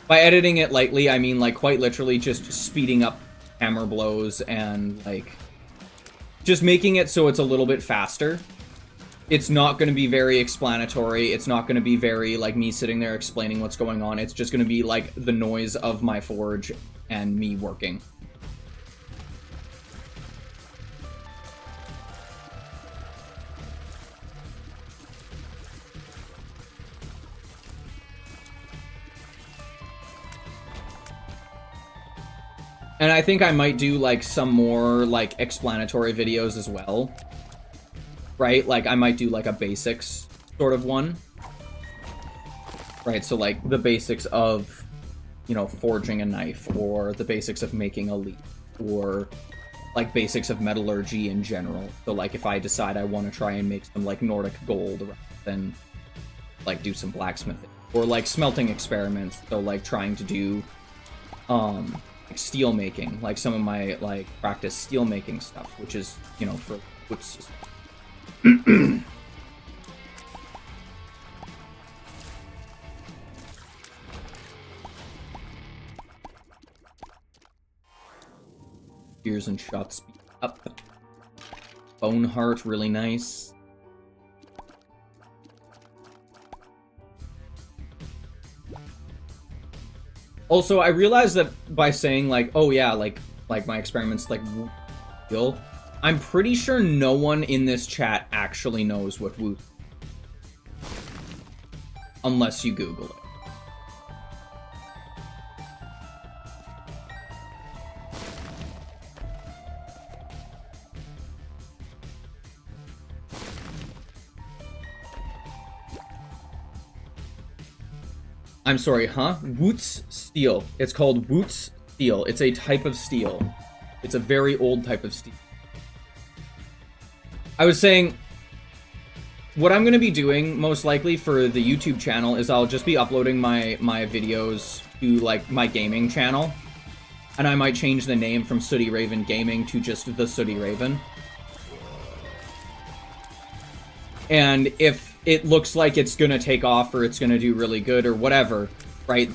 By editing it lightly, I mean, like, quite literally just speeding up hammer blows and, like, just making it so it's a little bit faster. It's not going to be very explanatory. It's not going to be very, like, me sitting there explaining what's going on. It's just going to be, like, the noise of my forge and me working. And I think I might do, like, some more, like, explanatory videos as well. Right? Like, I might do, like, a basics sort of one. Right, so, like, the basics of, you know, forging a knife, or the basics of making a leaf, or, like, basics of metallurgy in general. So, like, if I decide I want to try and make some, like, Nordic gold, then, like, do some blacksmithing. Or, like, smelting experiments, so, like, trying to do, steel making, like some of my, like, practice steel making stuff, which is, you know, for what's Gears and shot speed up. Bone heart, really nice. Also, I realized that by saying, like, oh yeah, like my experiments, like, skill, I'm pretty sure no one in this chat actually knows what woo. Unless you Google it. I'm sorry, huh? Woots steel. It's called Woots steel. It's a type of steel. It's a very old type of steel. I was saying, what I'm going to be doing, most likely, for the YouTube channel is I'll just be uploading my videos to, like, my gaming channel. And I might change the name from Sooty Raven Gaming to just The Sooty Raven. And if it looks like it's gonna take off or it's gonna do really good or whatever, right?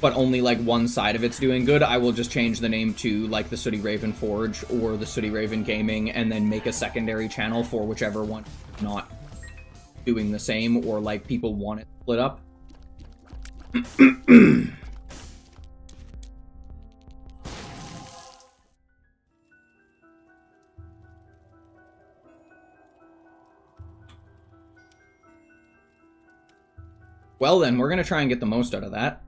But only, like, one side of it's doing good, I will just change the name to, like, the Sooty Raven Forge or the Sooty Raven Gaming, and then make a secondary channel for whichever one not doing the same, or, like, people want it split up. Well then, we're gonna try and get the most out of that.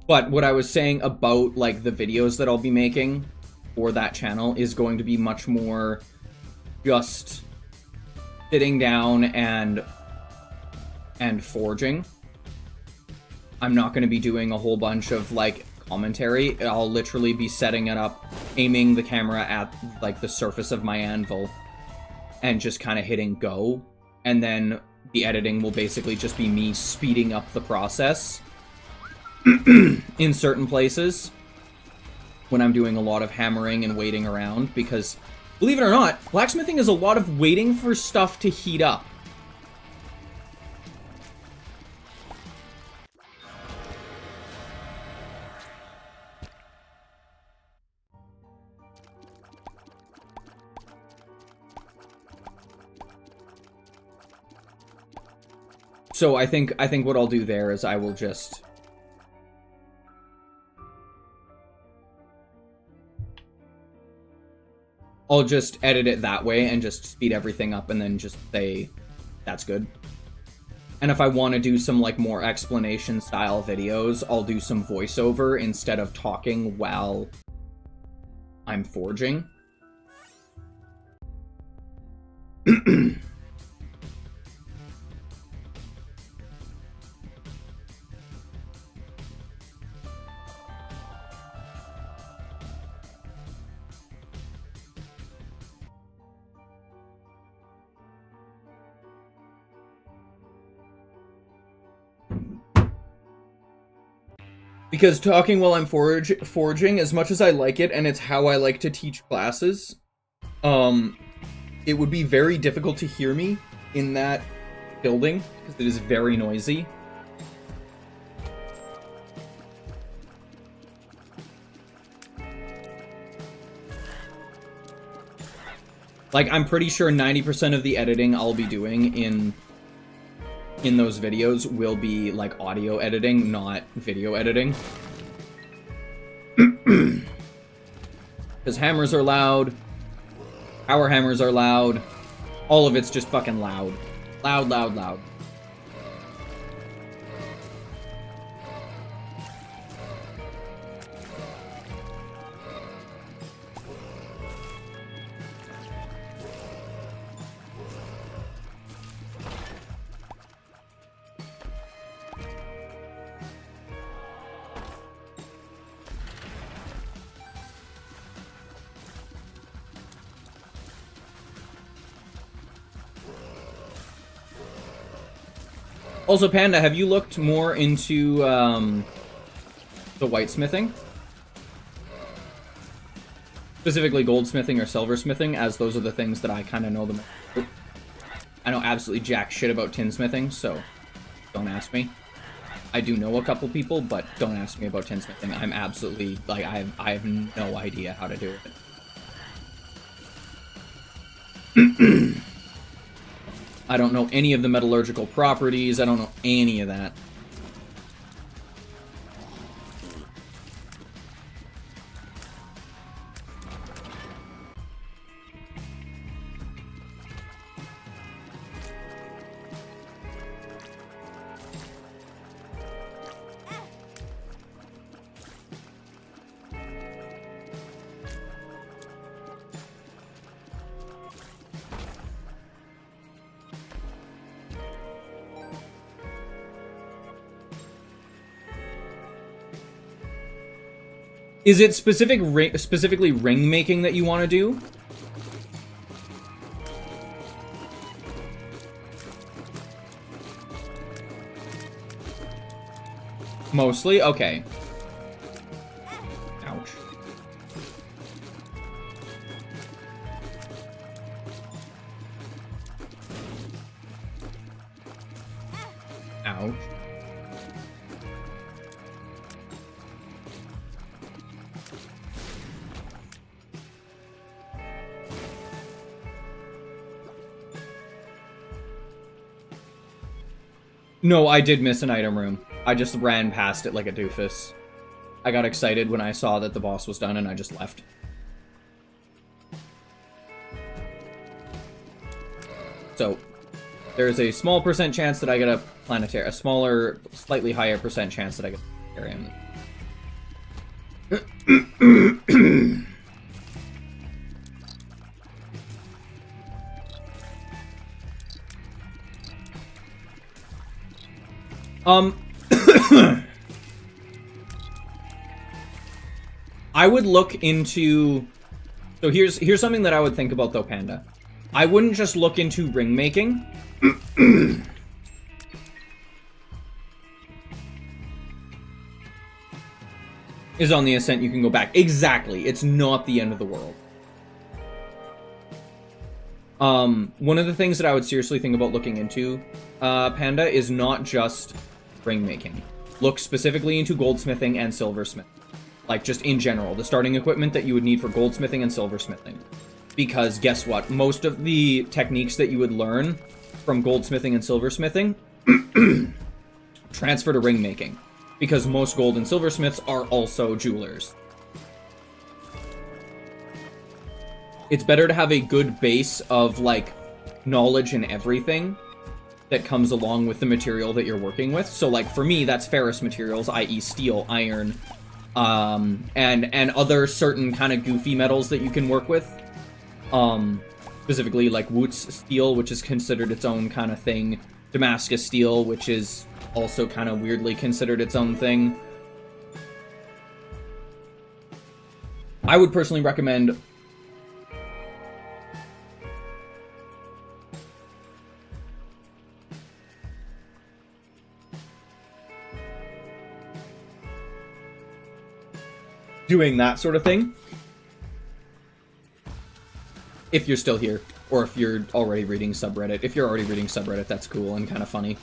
But what I was saying about, like, the videos that I'll be making for that channel is going to be much more just sitting down and forging. I'm not going to be doing a whole bunch of, like, commentary. I'll literally be setting it up, aiming the camera at, like, the surface of my anvil, and just kind of hitting go. And then the editing will basically just be me speeding up the process in certain places when I'm doing a lot of hammering and waiting around, because, believe it or not, blacksmithing is a lot of waiting for stuff to heat up. So I think what I'll do there is I will just I'll just edit it that way and just speed everything up and then just say, that's good. And if I want to do some, like, more explanation-style videos, I'll do some voiceover instead of talking while I'm forging. Because talking while I'm forging, as much as I like it, and it's how I like to teach classes, it would be very difficult to hear me in that building, because it is very noisy. Like, I'm pretty sure 90% of the editing I'll be doing in those videos will be, like, audio editing, not video editing. Because hammers are loud, power hammers are loud, all of it's just fucking loud. Loud, loud, loud. Also, Panda, have you looked more into the whitesmithing? Specifically goldsmithing or silversmithing, as those are the things that I kind of know the most. I know absolutely jack shit about tinsmithing, so don't ask me. I do know a couple people, but don't ask me about tinsmithing. I'm absolutely, like, I have no idea how to do it. I don't know any of the metallurgical properties. I don't know any of that. Is it specifically ring making that you want to do? Mostly? Okay. Ouch. Ouch. No, I did miss an item room. I just ran past it like a doofus. I got excited when I saw that the boss was done and I just left. So, there's a small percent chance that I get a planetary, a smaller, slightly higher percent chance that I get a planetarium. I would look into... So here's something that I would think about, though, Panda. I wouldn't just look into ring making. Is on the Ascent, you can go back. Exactly. It's not the end of the world. One of the things that I would seriously think about looking into, Panda, is not just ring making. Look specifically into goldsmithing and silversmithing. Like, just in general, the starting equipment that you would need for goldsmithing and silversmithing. Because guess what? Most of the techniques that you would learn from goldsmithing and silversmithing transfer to ring making. Because most gold and silversmiths are also jewelers. it's better to have a good base of, like, knowledge in everything that comes along with the material that you're working with. So, like, for me, that's ferrous materials, i.e. steel, iron, and other certain kind of goofy metals that you can work with. Specifically, like, Wootz steel, which is considered its own kind of thing. Damascus steel, which is also kind of weirdly considered its own thing. I would personally recommend doing that sort of thing if you're still here, or if you're already reading subreddit. If you're already reading subreddit, that's cool and kind of funny.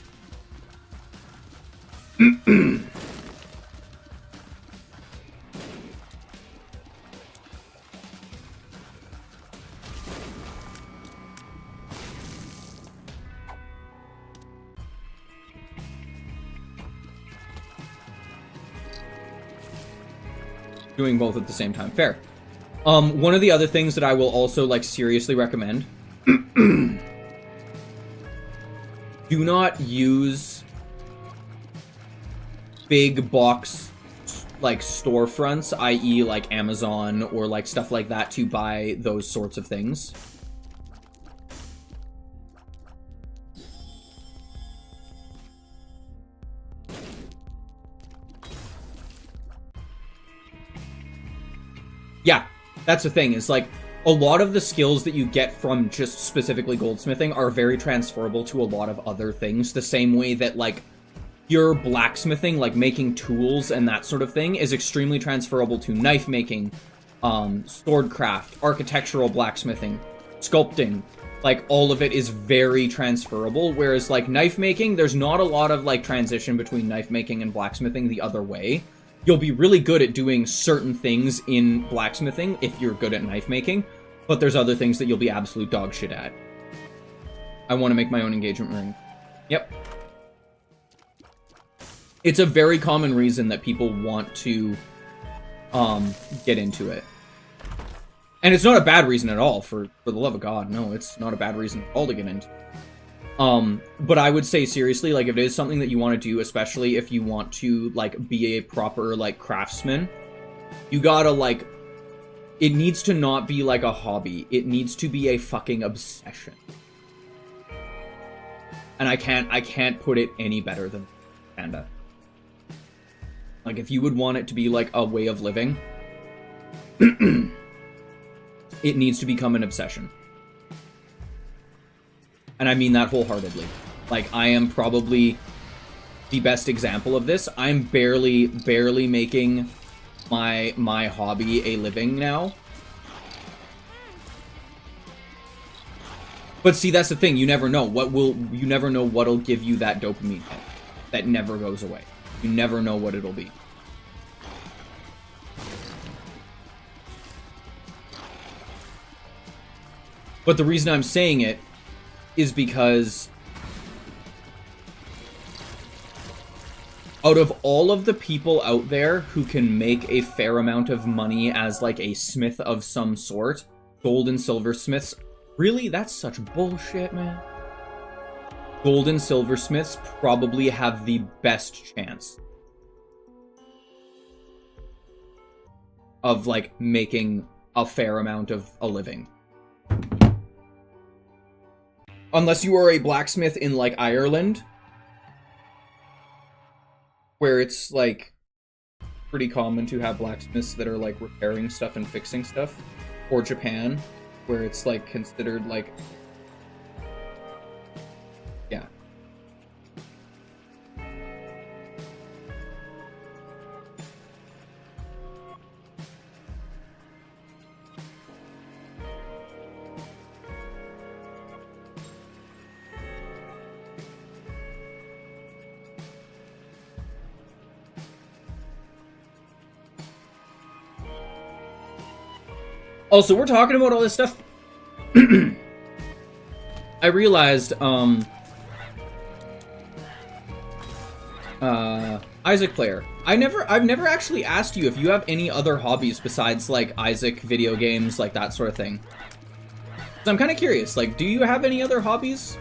Doing both at the same time. Fair. One of the other things that I will also, like, seriously recommend, do not use big box, like, storefronts, i.e. like Amazon or, like, stuff like that to buy those sorts of things. Yeah, that's the thing, is like, a lot of the skills that you get from just specifically goldsmithing are very transferable to a lot of other things, the same way that, like, pure blacksmithing, like making tools and that sort of thing, is extremely transferable to knife making, sword craft, architectural blacksmithing, sculpting. Like, all of it is very transferable, whereas, like, knife making, there's not a lot of, like, transition between knife making and blacksmithing the other way. You'll be really good at doing certain things in blacksmithing if you're good at knife making, but there's other things that you'll be absolute dog shit at. I want to make my own engagement ring. Yep. It's a very common reason that people want to get into it. And it's not a bad reason at all, for the love of God. No, it's not a bad reason at all to get into it. But I would say seriously, like, if it is something that you want to do, especially if you want to, like, be a proper, like, craftsman, you gotta, like, it needs to not be, like, a hobby. It needs to be a fucking obsession. And I can't put it any better than Panda. Like, if you would want it to be, like, a way of living, it needs to become an obsession. And I mean that wholeheartedly. Like, I am probably the best example of this. I'm barely making my hobby a living now. But see, that's the thing. You never know. You never know what'll give you that dopamine hit that never goes away. You never know what it'll be. But the reason I'm saying it is because out of all of the people out there who can make a fair amount of money as, like, a smith of some sort, gold and silversmiths, really, that's such bullshit, man. Gold and silversmiths probably have the best chance of, like, making a fair amount of a living. Unless you are a blacksmith in, like, Ireland, where it's, like, pretty common to have blacksmiths that are, like, repairing stuff and fixing stuff. Or Japan, where it's, like, considered, like... Yeah. Also, we're talking about all this stuff. I realized, Isaac Player. I've never actually asked you if you have any other hobbies besides, like, Isaac video games, like that sort of thing. So I'm kind of curious, like, do you have any other hobbies?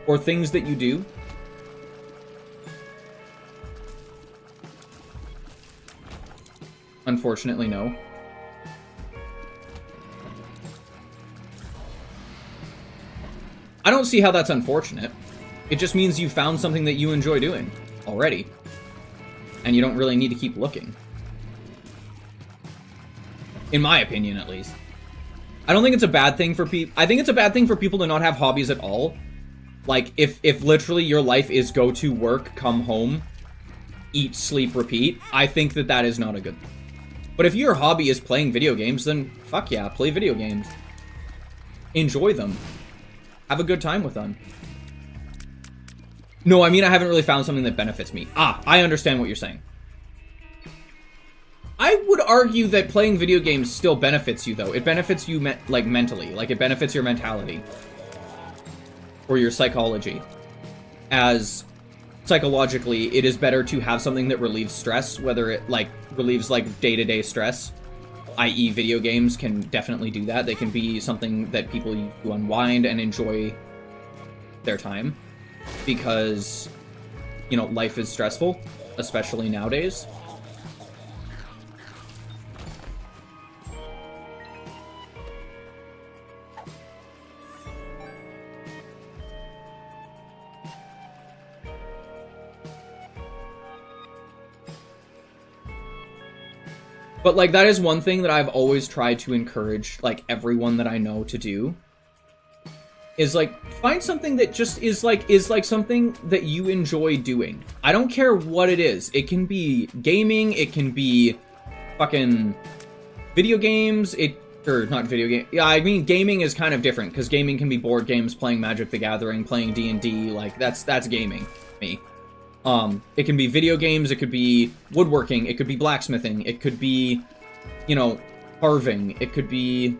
Or things that you do? Unfortunately, no. I don't see how that's unfortunate. It just means you found something that you enjoy doing already. And you don't really need to keep looking. In my opinion, at least. I don't think it's a bad thing for people. I think it's a bad thing for people to not have hobbies at all. Like, if literally your life is go to work, come home, eat, sleep, repeat, I think that that is not a good thing. But if your hobby is playing video games, then fuck yeah, play video games. Enjoy them. Have a good time with them. No, I mean, I haven't really found something that benefits me. Ah, I understand what you're saying. I would argue that playing video games still benefits you, though. It benefits you, like, mentally. Like, it benefits your mentality. Or your psychology. As, psychologically, it is better to have something that relieves stress, whether it, like, relieves, like, day-to-day stress. I.e. video games can definitely do that. They can be something that people use to unwind and enjoy their time. Because, you know, life is stressful, especially nowadays. But, like, that is one thing that I've always tried to encourage, like, everyone that I know to do. Is, like, find something that just is like something that you enjoy doing. I don't care what it is. It can be gaming, it can be fucking video games, or not video game. Yeah, I mean, gaming is kind of different, because gaming can be board games, playing Magic the Gathering, playing D&D, like, that's gaming, me. It can be video games, it could be woodworking, it could be blacksmithing, it could be, you know, carving, it could be,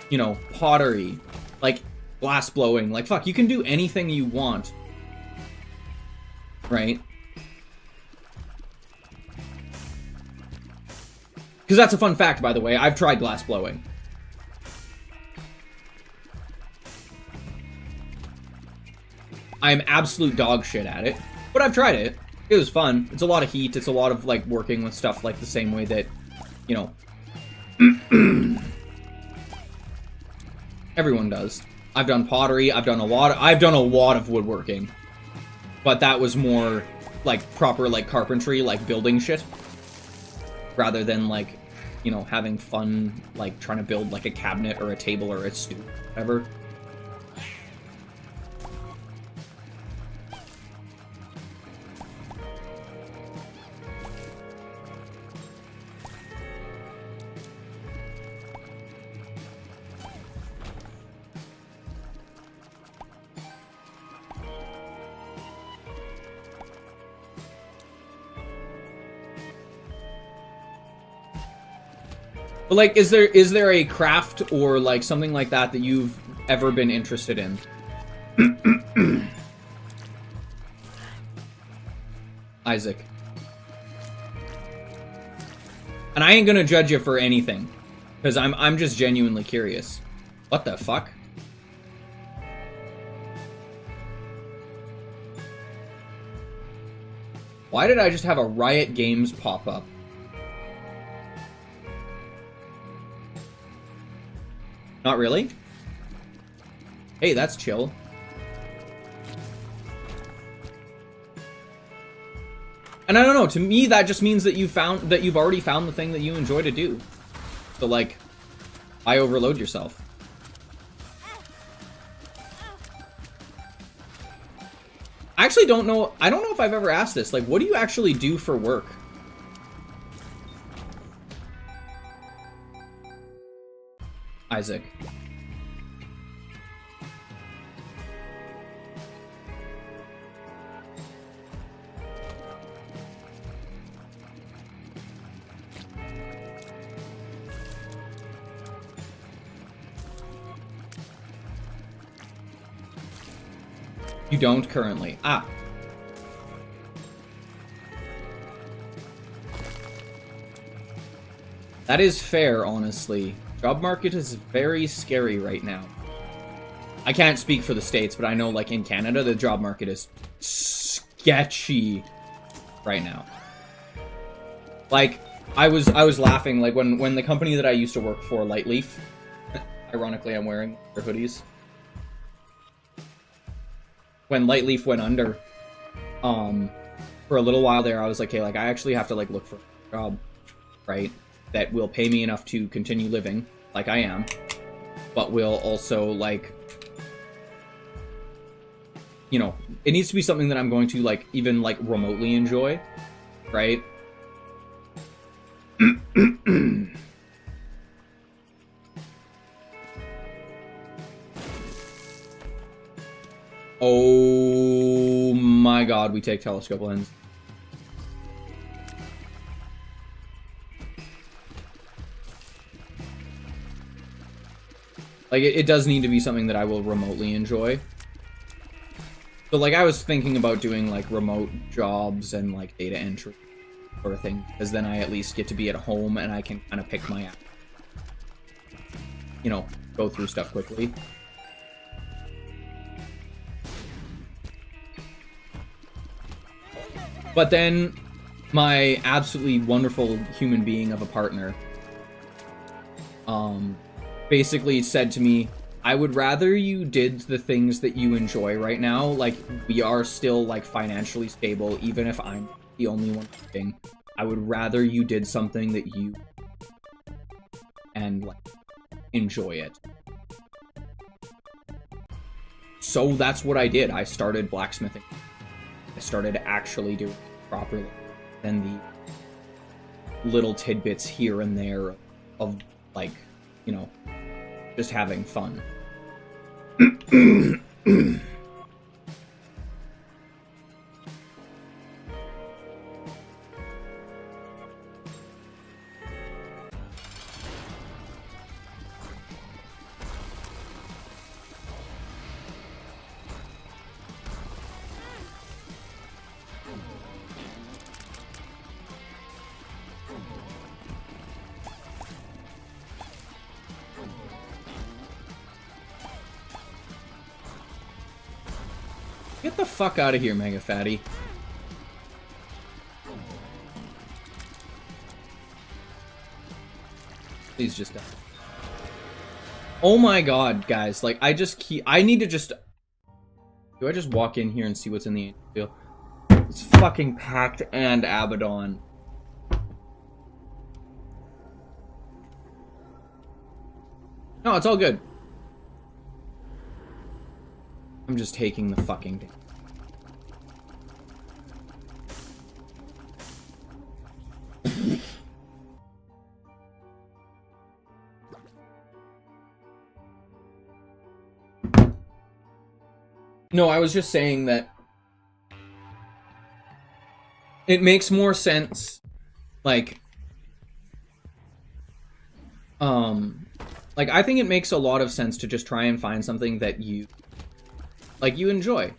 you know, pottery, like, glass blowing, like, fuck, you can do anything you want. Right? Because that's a fun fact, by the way, I've tried glass blowing. I'm absolute dog shit at it, but I've tried it. It was fun. It's a lot of heat. It's a lot of, like, working with stuff, like, the same way that, you know, everyone does. I've done pottery. I've done a lot of woodworking, but that was more, like, proper, like, carpentry, like, building shit, rather than, like, you know, having fun, like, trying to build, like, a cabinet or a table or a stool, whatever. But, like, is there a craft or, like, something like that that you've ever been interested in? Isaac. And I ain't gonna judge you for anything, because I'm just genuinely curious. What the fuck? Why did I just have a Riot Games pop up? Not really? Hey, that's chill. And I don't know, to me that just means that you've already found the thing that you enjoy to do. So, like, why overload yourself? I actually don't know, I don't know if I've ever asked this, like, what do you actually do for work? Isaac. You don't currently. Ah. That is fair, honestly. Job market is very scary right now. I can't speak for the States, but I know, like, in Canada, the job market is sketchy right now. Like, I was laughing, like, when the company that I used to work for, Lightleaf, ironically, I'm wearing their hoodies. When Lightleaf went under, for a little while there, I was like, hey, like, I actually have to, like, look for a job, right? That will pay me enough to continue living, like I am, but will also, like, you know, it needs to be something that I'm going to, like, even, like, remotely enjoy, right? Oh my god, we take telescope lens. Like, it does need to be something that I will remotely enjoy. So, like, I was thinking about doing, like, remote jobs and, like, data entry sort of thing, because then I at least get to be at home and I can kind of pick my app. You know, go through stuff quickly. But then, my absolutely wonderful human being of a partner, basically said to me, I would rather you did the things that you enjoy right now. Like, we are still, like, financially stable, even if I'm the only one working. I would rather you did something that you and, like, enjoy it. So that's what I did. I started blacksmithing. I started actually doing it properly. Then the little tidbits here and there of, like, you know, just having fun. Get the fuck out of here, Mega Fatty. Please just die. Oh my god, guys. Like, I need to just... Do I just walk in here and see what's in the field? It's fucking packed and Abaddon. No, it's all good. I'm just taking the fucking thing. No, I was just saying that it makes more sense, like, I think it makes a lot of sense to just try and find something that you, like, you enjoy.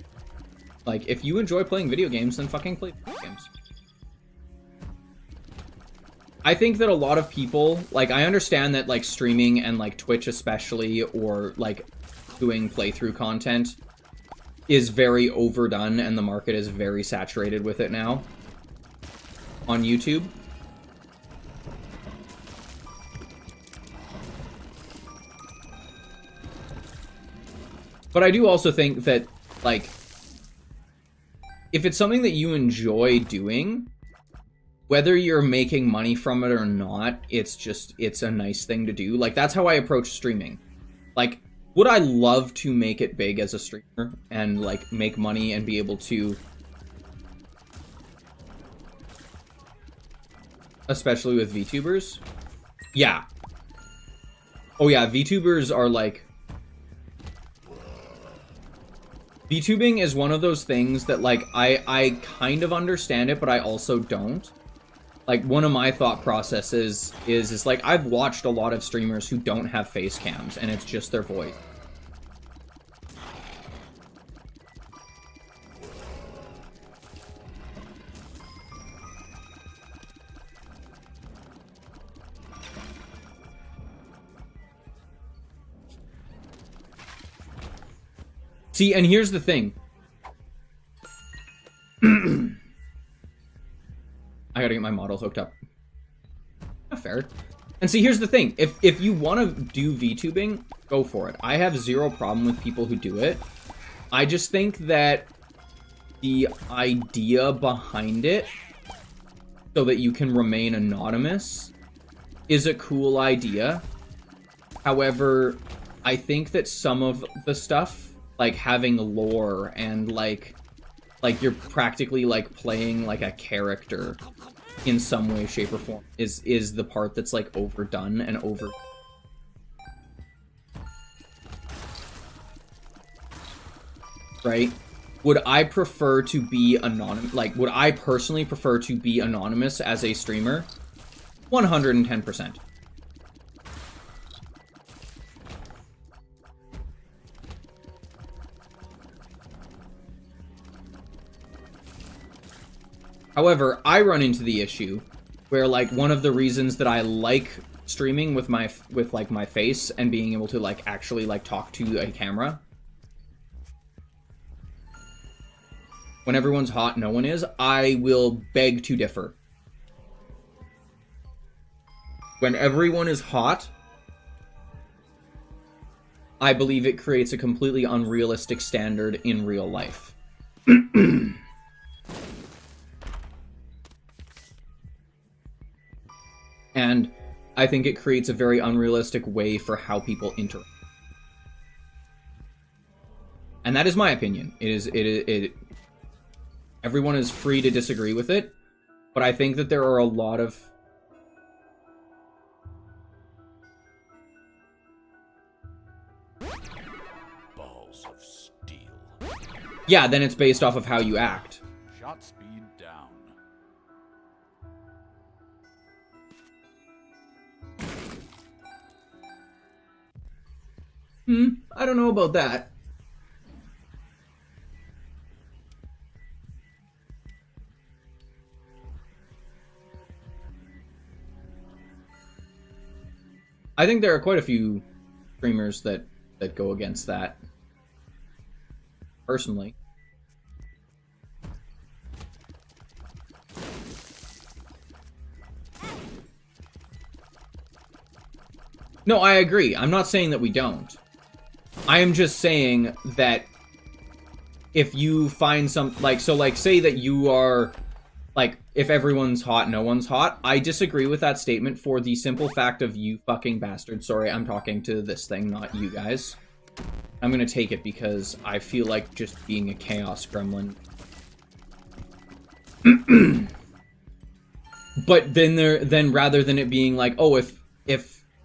Like, if you enjoy playing video games, then fucking play video games. I think that a lot of people, like, I understand that, like, streaming and, like, Twitch especially, or, like, doing playthrough content is very overdone and the market is very saturated with it now on YouTube. But I do also think that, like, if it's something that you enjoy doing, whether you're making money from it or not, it's a nice thing to do. Like, that's how I approach streaming. Like, would I love to make it big as a streamer and, like, make money and be able to... Especially with VTubers? Yeah. Oh yeah, VTubers are, like... VTubing is one of those things that, like, I kind of understand it, but I also don't. Like, one of my thought processes is like, I've watched a lot of streamers who don't have face cams, and it's just their voice. See, and here's the thing. I gotta get my model hooked up. Not fair. And see, here's the thing. If you want to do VTubing, go for it. I have zero problem with people who do it. I just think that the idea behind it, so that you can remain anonymous, is a cool idea. However, I think that some of the stuff, like having lore and like you're practically like playing like a character in some way, shape, or form, is the part that's like overdone and over. Right? Would I prefer to be anonymous? Like, would I personally prefer to be anonymous as a streamer? 110%. However, I run into the issue where, like, one of the reasons that I like streaming with my face and being able to like actually like talk to a camera. When everyone's hot, no one is. I will beg to differ. When everyone is hot, I believe it creates a completely unrealistic standard in real life. And I think it creates a very unrealistic way for how people interact. And that is my opinion. Everyone is free to disagree with it, but I think that there are a lot of Balls of steel. yeah, then it's based off of how you act. Shot speed down. I don't know about that. I think there are quite a few streamers that go against that. Personally. No, I agree. I'm not saying that we don't. I am just saying that if you find some, like, so, like, say that you are, like, if everyone's hot, no one's hot. I disagree with that statement for the simple fact of you fucking bastard. Sorry, I'm talking to this thing, not you guys. I'm gonna take it because I feel like just being a chaos gremlin. But then rather than it being like, oh, if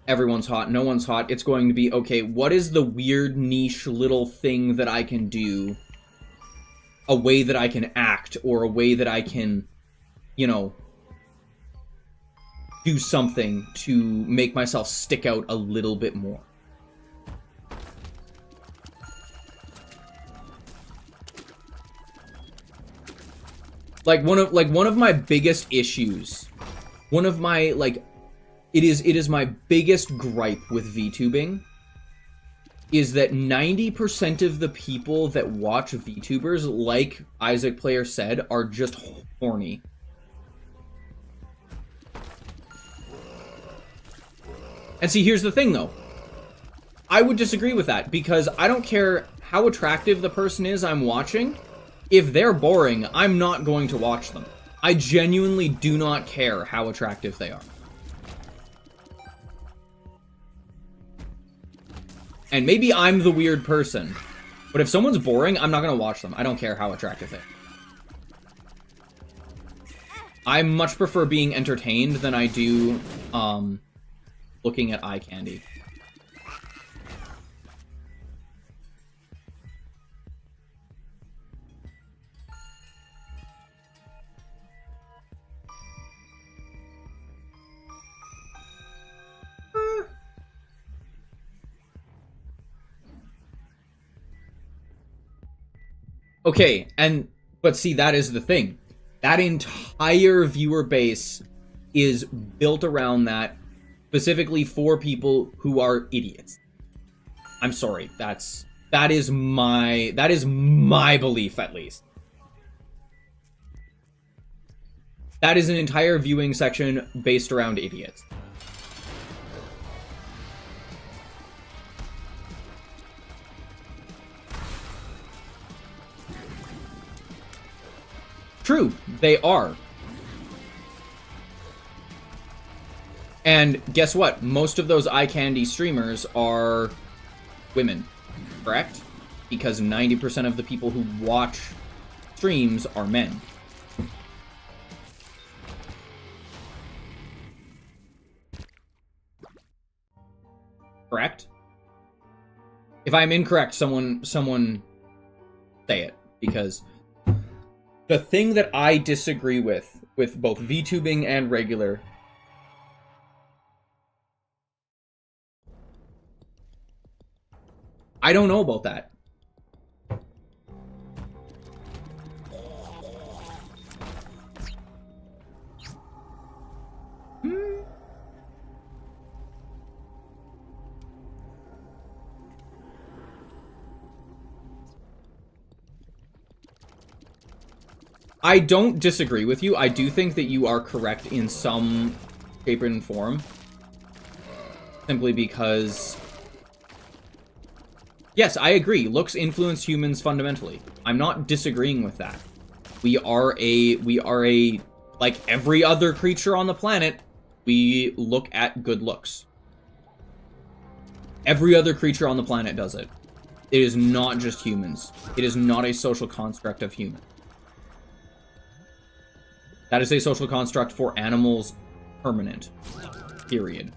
everyone's hot, no one's hot, it's going to be, okay, what is the weird niche little thing that I can do? A way that I can act, or a way that I can, you know, do something to make myself stick out a little bit more. Like one of my biggest issues, one of my, like, it is my biggest gripe with VTubing is that 90% of the people that watch VTubers, like Isaac Player said, are just horny. And see, here's the thing though. I would disagree with that because I don't care how attractive the person is I'm watching. If they're boring, I'm not going to watch them. I genuinely do not care how attractive they are. And maybe I'm the weird person, but if someone's boring, I'm not going to watch them. I don't care how attractive they are. I much prefer being entertained than I do looking at eye candy. Okay, but see, that is the thing. That entire viewer base is built around that, specifically for people who are idiots. I'm sorry, that's That is my belief, at least. That is an entire viewing section based around idiots. True, they are. And guess what? Most of those eye candy streamers are women, correct? Because 90% of the people who watch streams are men. Correct? If I'm incorrect, someone say it, because the thing that I disagree with both VTubing and regular, I don't know about that. I don't disagree with you. I do think that you are correct in some shape and form. Simply because... Yes, I agree. Looks influence humans fundamentally. I'm not disagreeing with that. We are a... Like every other creature on the planet, we look at good looks. Every other creature on the planet does it. It is not just humans. It is not a social construct of humans. That is a social construct for animals, permanent. Period.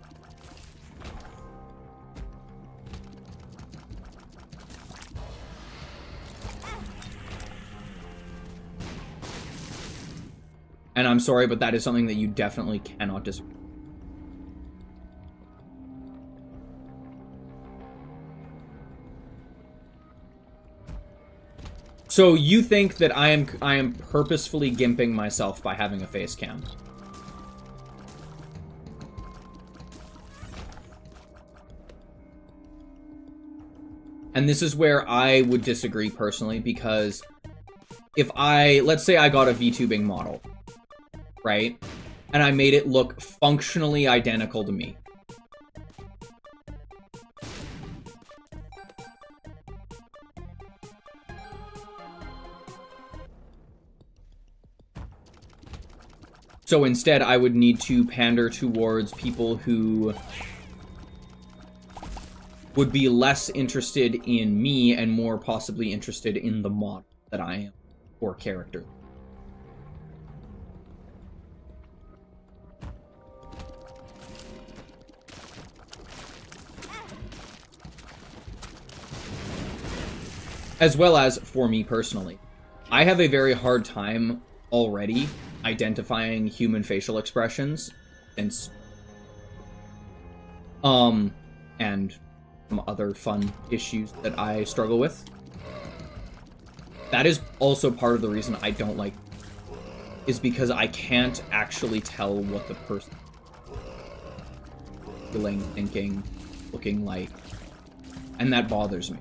And I'm sorry, but that is something that you definitely cannot disagree. So you think that I am purposefully gimping myself by having a face cam? And this is where I would disagree personally, because if let's say I got a VTubing model, right? And I made it look functionally identical to me. So instead, I would need to pander towards people who would be less interested in me and more possibly interested in the model that I am, or character. As well as for me personally. I have a very hard time already identifying human facial expressions, since and some other fun issues that I struggle with. That is also part of the reason I don't like, is because I can't actually tell what the person feeling, thinking, looking like, and that bothers me.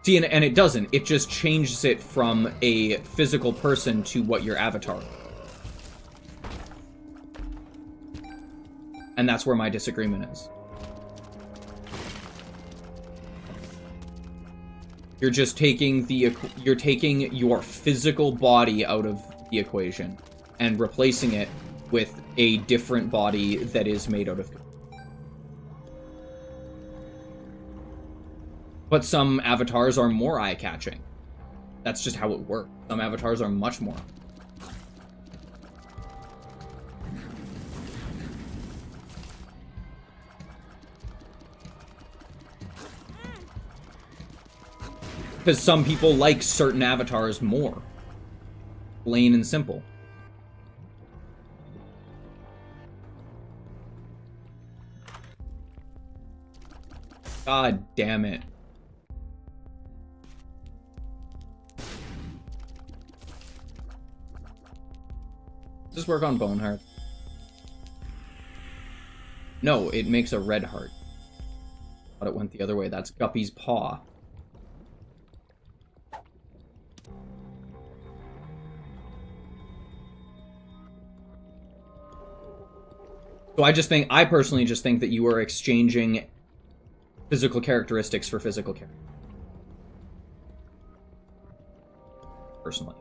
See, and it doesn't. It just changes it from a physical person to what your avatar is. And that's where my disagreement is. You're just taking you're taking your physical body out of the equation and replacing it with a different body that is made out of. But some avatars are more eye-catching. That's just how it works. Some avatars are much more. Because some people like certain avatars more. Plain and simple. God damn it. Just this work on bone heart? No, it makes a red heart. Thought it went the other way. That's Guppy's paw. So I personally just think that you are exchanging physical characteristics for physical characteristics. Personally.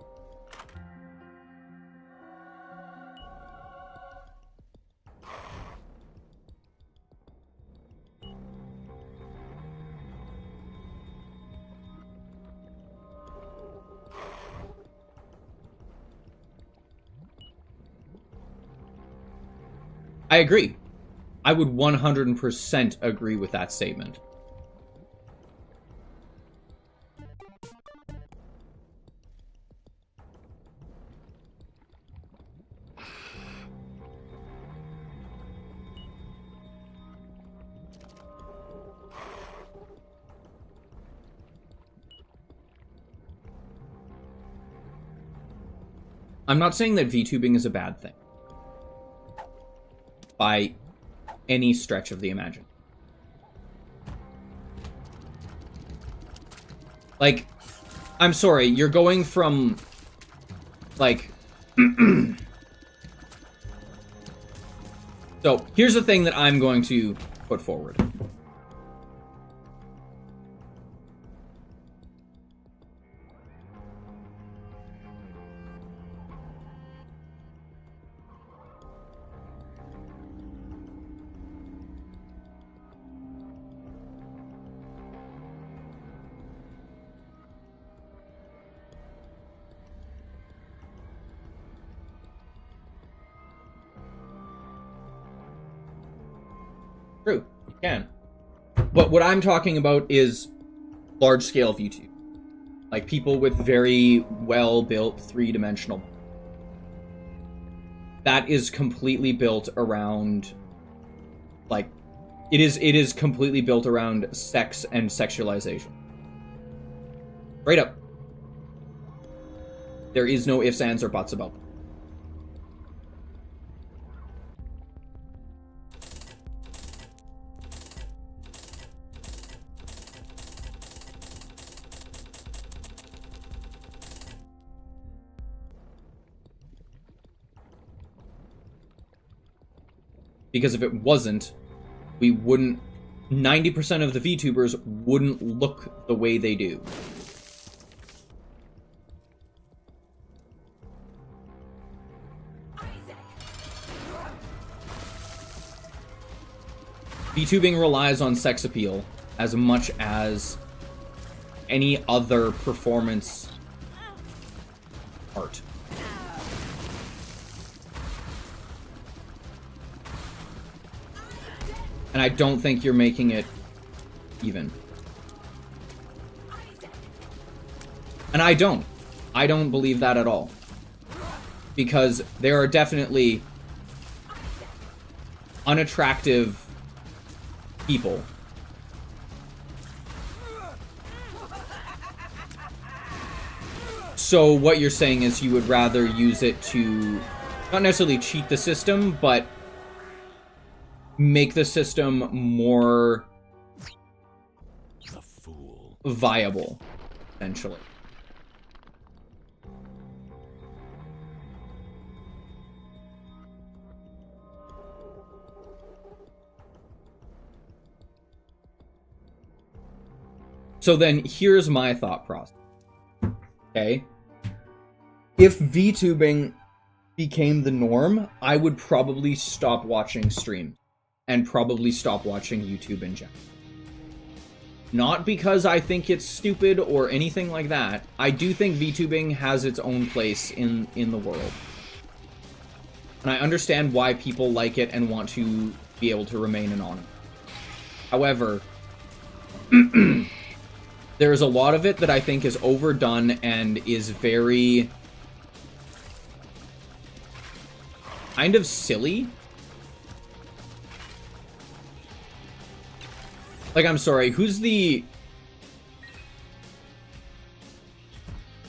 I agree. I would 100% agree with that statement. I'm not saying that VTubing is a bad thing. By any stretch of the imagination. Like, I'm sorry, you're going from, like... So, here's the thing that I'm going to put forward. True, you can. But what I'm talking about is large-scale YouTube. Like, people with very well-built three-dimensional... That is completely built around... Like, it is completely built around sex and sexualization. Straight up. There is no ifs, ands, or buts about them. Because if it wasn't, we wouldn't... 90% of the VTubers wouldn't look the way they do. VTubing relies on sex appeal as much as any other performance art. And I don't think you're making it even. And I don't. I don't believe that at all. Because there are definitely unattractive people. So what you're saying is you would rather use it to not necessarily cheat the system, but make the system more viable, essentially. So then, here's my thought process. Okay? If VTubing became the norm, I would probably stop watching streams. And probably stop watching YouTube in general. Not because I think it's stupid or anything like that. I do think VTubing has its own place in the world. And I understand why people like it and want to be able to remain anonymous. However, there is a lot of it that I think is overdone and is very... kind of silly. Like, I'm sorry, who's the...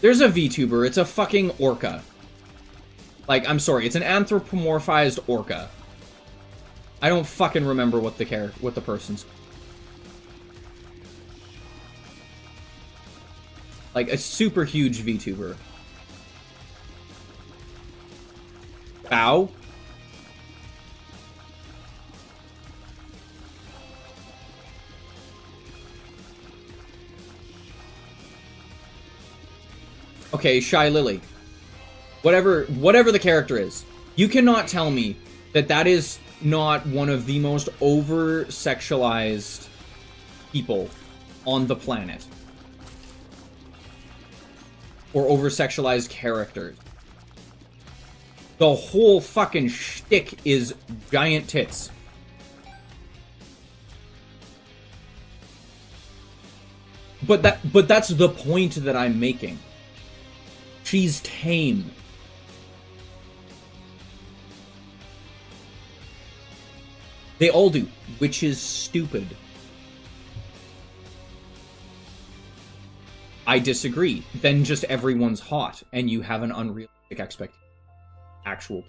There's a VTuber, it's a fucking orca. Like, I'm sorry, it's an anthropomorphized orca. I don't fucking remember what the person's. Like, a super huge VTuber. Bow? Okay, Shy Lily. Whatever the character is. You cannot tell me that that is not one of the most over-sexualized people on the planet. Or over-sexualized characters. The whole fucking shtick is giant tits. But that's the point that I'm making. She's tame. They all do, which is stupid. I disagree. Then just everyone's hot, and you have an unrealistic expectation. Actual.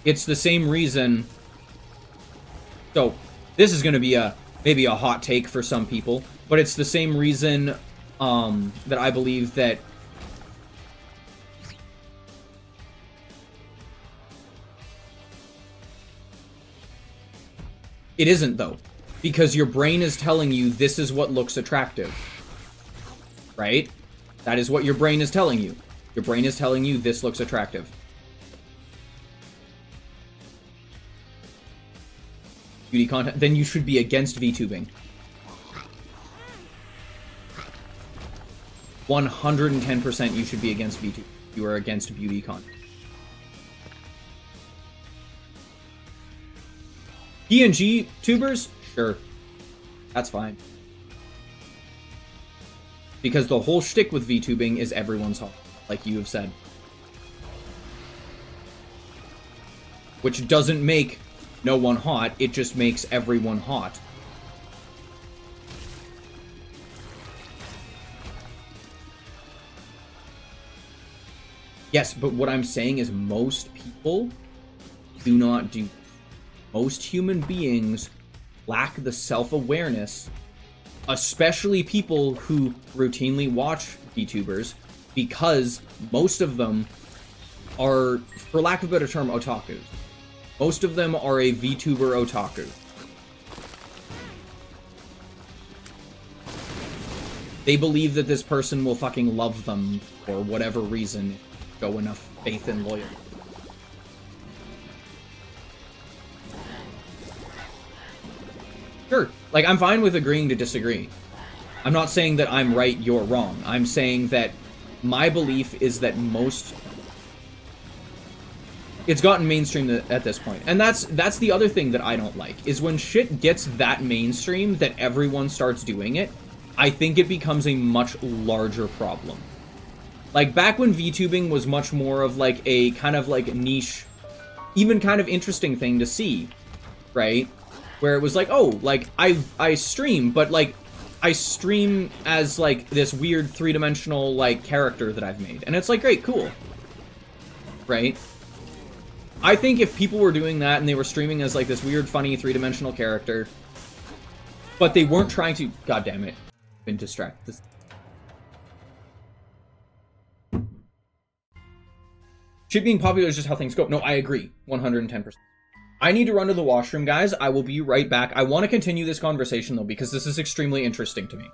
It's the same reason. So, this is going to be maybe a hot take for some people, but it's the same reason that I believe that it isn't, though, because your brain is telling you this is what looks attractive, right? That is what your brain is telling you. Your brain is telling you this looks attractive. Beauty content, then you should be against VTubing. 110% you should be against VTubing. You are against beauty content. PNG tubers? Sure. That's fine. Because the whole shtick with VTubing is everyone's hot, like you have said. Which doesn't make no one hot, it just makes everyone hot. Yes, but what I'm saying is most people do not do. Most human beings lack the self-awareness, especially people who routinely watch VTubers, because most of them are, for lack of a better term, otakus. Most of them are a VTuber otaku. They believe that this person will fucking love them for whatever reason, show enough faith and loyalty. Sure, like, I'm fine with agreeing to disagree. I'm not saying that I'm right, you're wrong. I'm saying that my belief is that most... It's gotten mainstream at this point. And that's the other thing that I don't like, is when shit gets that mainstream that everyone starts doing it, I think it becomes a much larger problem. Like, back when VTubing was much more of, like, a kind of, like, niche, even kind of interesting thing to see, right? Where it was like, oh, like, I stream, but, like, I stream as, like, this weird three-dimensional, like, character that I've made. And it's like, great, cool. Right? I think if people were doing that and they were streaming as, like, this weird, funny, three-dimensional character, but they weren't trying to... God damn it. I've been distracted. Shit being popular is just how things go. No, I agree. 110%. I need to run to the washroom, guys. I will be right back. I want to continue this conversation, though, because this is extremely interesting to me.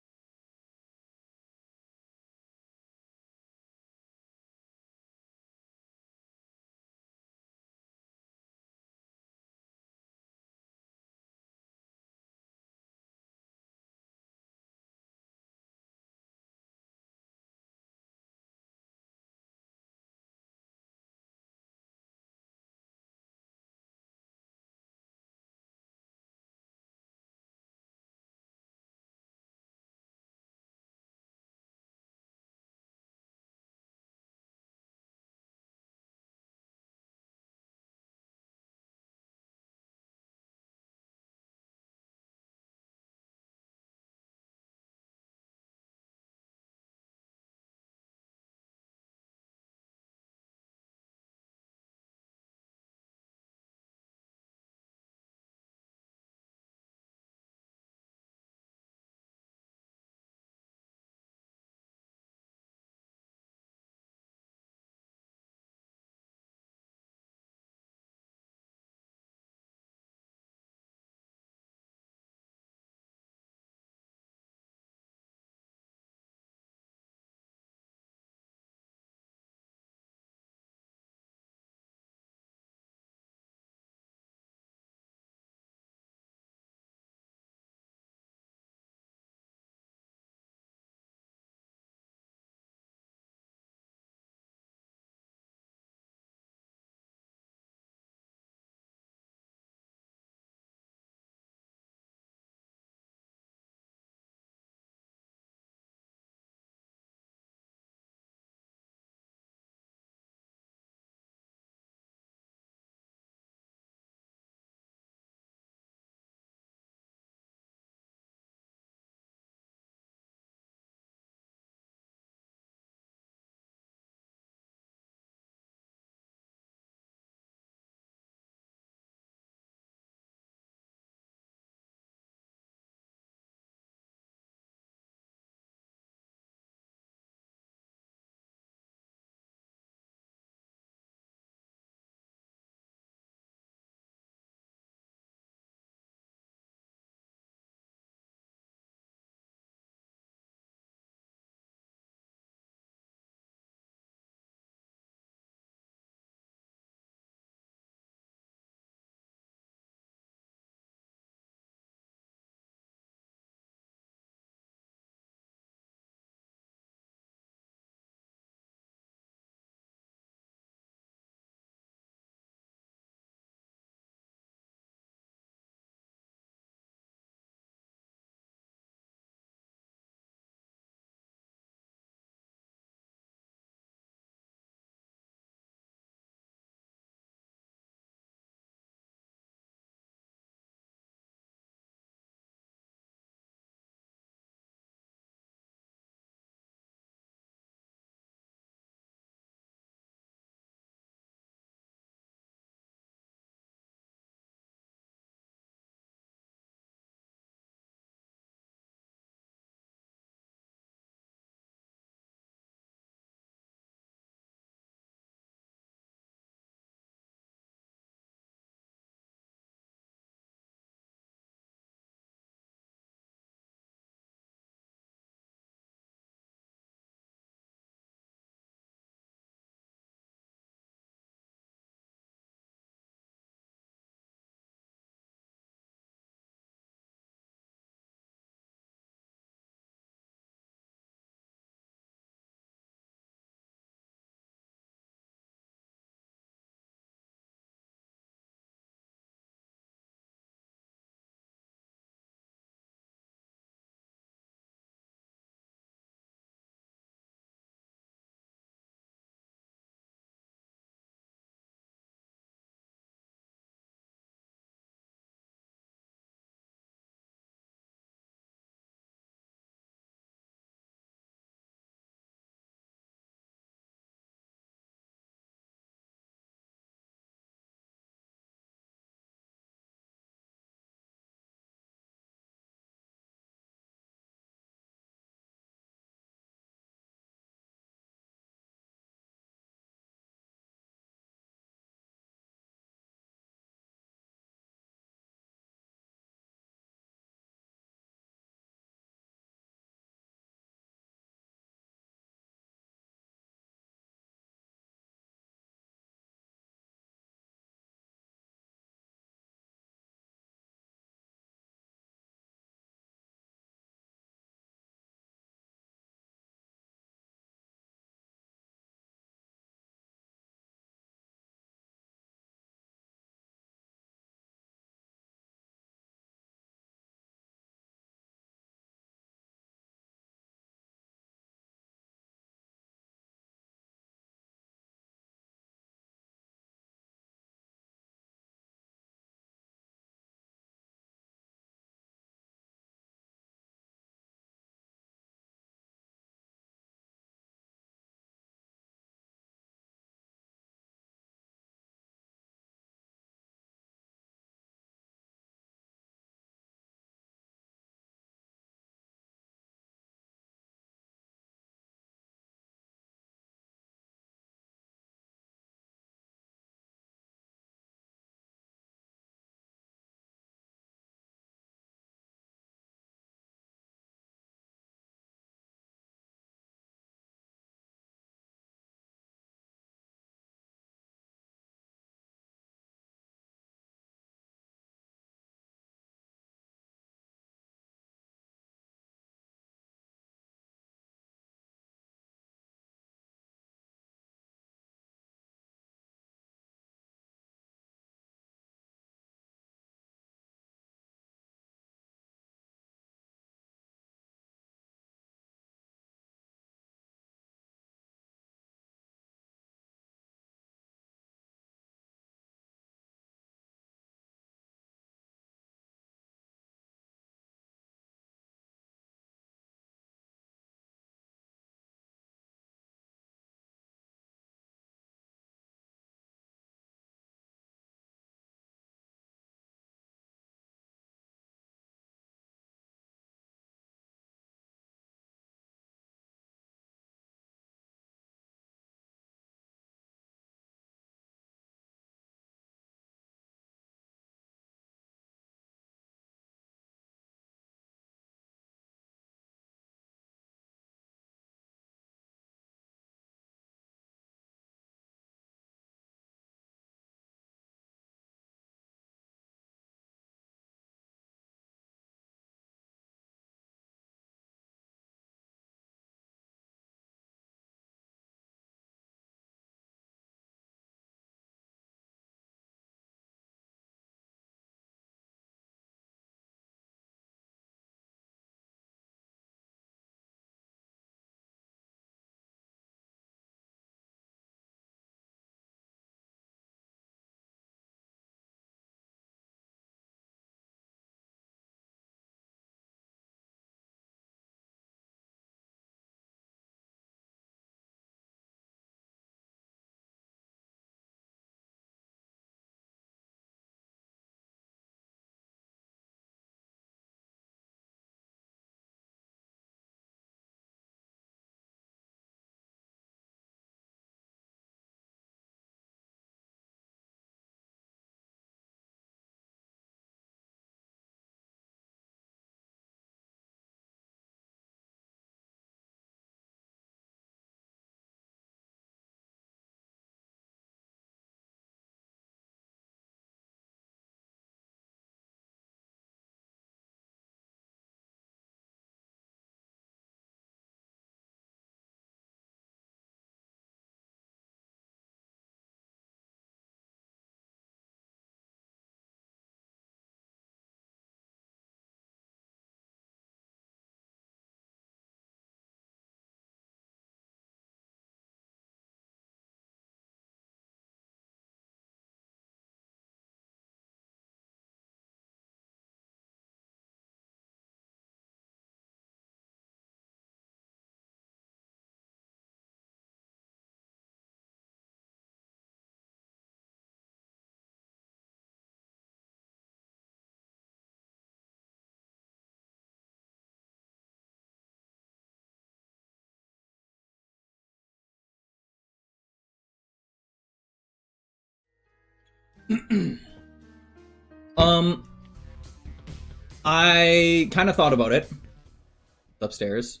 I kind of thought about it. It's upstairs.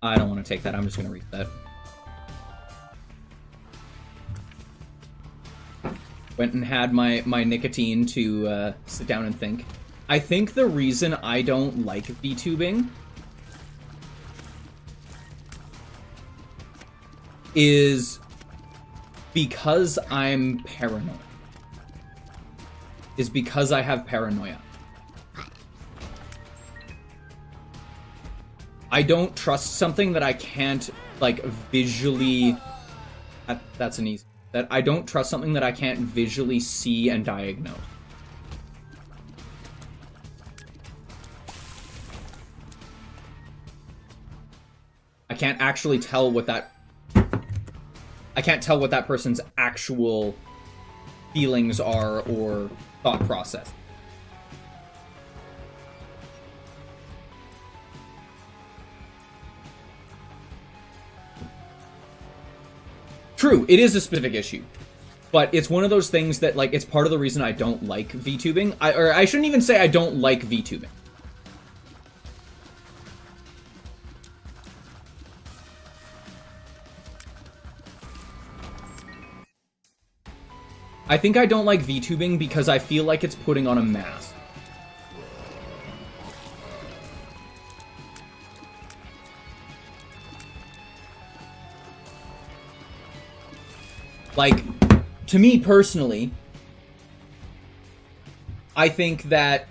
I don't want to take that. I'm just going to reset. Went and had my nicotine to sit down and think. I think the reason I don't like VTubing is because I'm paranoid. Is because I have paranoia. I don't trust something that I can't, like, visually... That's an easy... That I don't trust something that I can't visually see and diagnose. I can't actually tell what that... I can't tell what that person's actual feelings are or thought process. True, it is a specific issue. But it's one of those things that, like, it's part of the reason I don't like VTubing. Or I shouldn't even say I don't like VTubing. I think I don't like VTubing because I feel like it's putting on a mask. Like, to me personally, I think that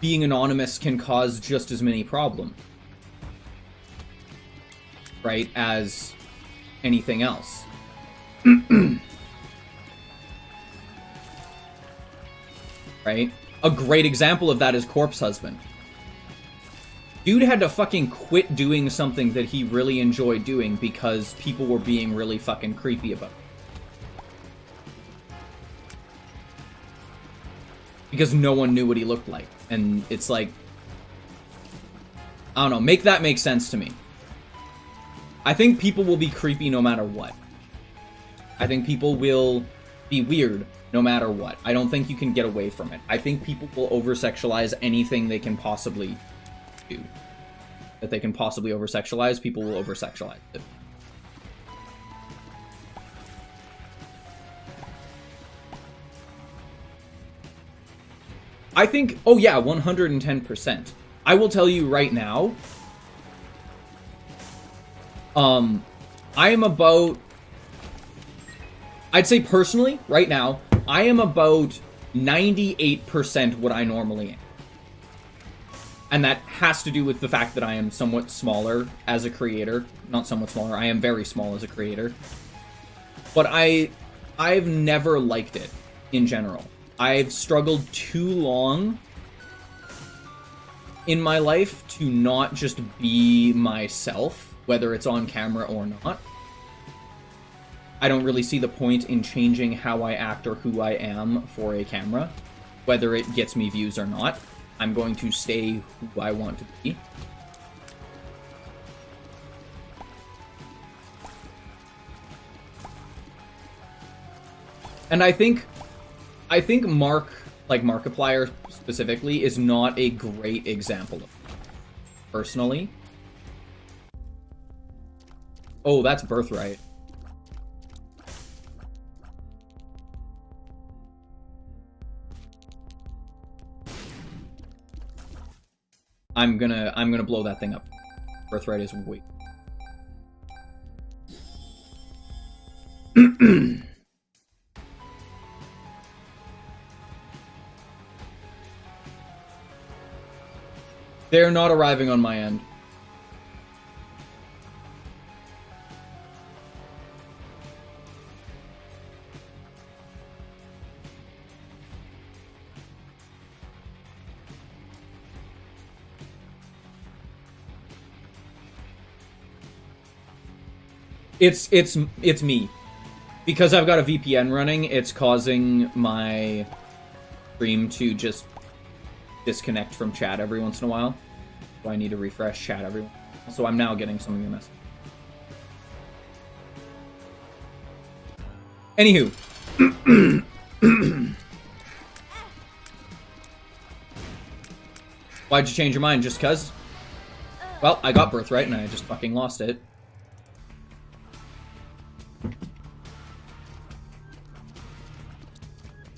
being anonymous can cause just as many problems, right, as anything else. Right? A great example of that is Corpse Husband. Dude had to fucking quit doing something that he really enjoyed doing because people were being really fucking creepy about it. Because no one knew what he looked like. And it's like... I don't know, make that make sense to me. I think people will be creepy no matter what. I think people will be weird no matter what. I don't think you can get away from it. I think people will over-sexualize anything they can possibly do. That they can possibly over-sexualize, people will over-sexualize it. I think, oh yeah, 110%. I will tell you right now, I am about, I'd say personally, right now, I am about 98% what I normally am. And that has to do with the fact that I am somewhat smaller as a creator. Not somewhat smaller, I am very small as a creator. But I've never liked it, in general. I've struggled too long in my life to not just be myself, whether it's on camera or not. I don't really see the point in changing how I act or who I am for a camera, whether it gets me views or not. I'm going to stay who I want to be. And I think Mark, like Markiplier specifically, is not a great example of it, personally. Oh, that's Birthright. I'm gonna blow that thing up. Birthright is weak. They're not arriving on my end. It's me. Because I've got a VPN running, it's causing my stream to just disconnect from chat every once in a while. So I need to refresh chat every once. So I'm now getting some of your messages. Anywho. Why'd you change your mind? Just cuz? Well, I got birthright and I just fucking lost it.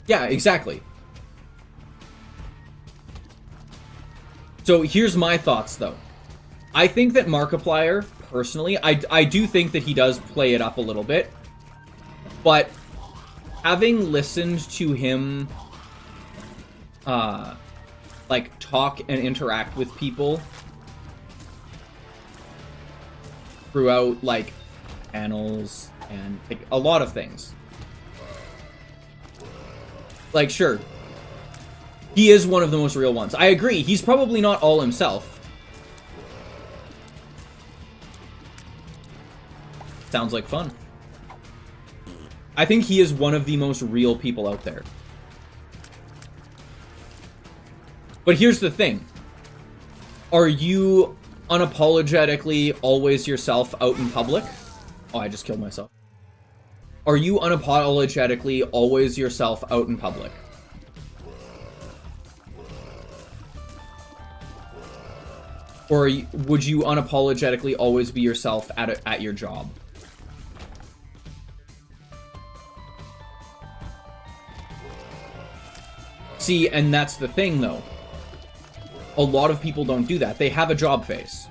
Yeah, exactly. So here's my thoughts, though. I think that Markiplier, personally, I do think that he does play it up a little bit. But having listened to him, like, talk and interact with people throughout, like, panels and like, a lot of things. Like, sure, he is one of the most real ones. I agree, he's probably not all himself. Sounds like fun. I think he is one of the most real people out there. But here's the thing. Are you unapologetically always yourself out in public? Oh, I just killed myself. Are you unapologetically always yourself out in public? Or would you unapologetically always be yourself at your job? See, and that's the thing, though. A lot of people don't do that. They have a job face.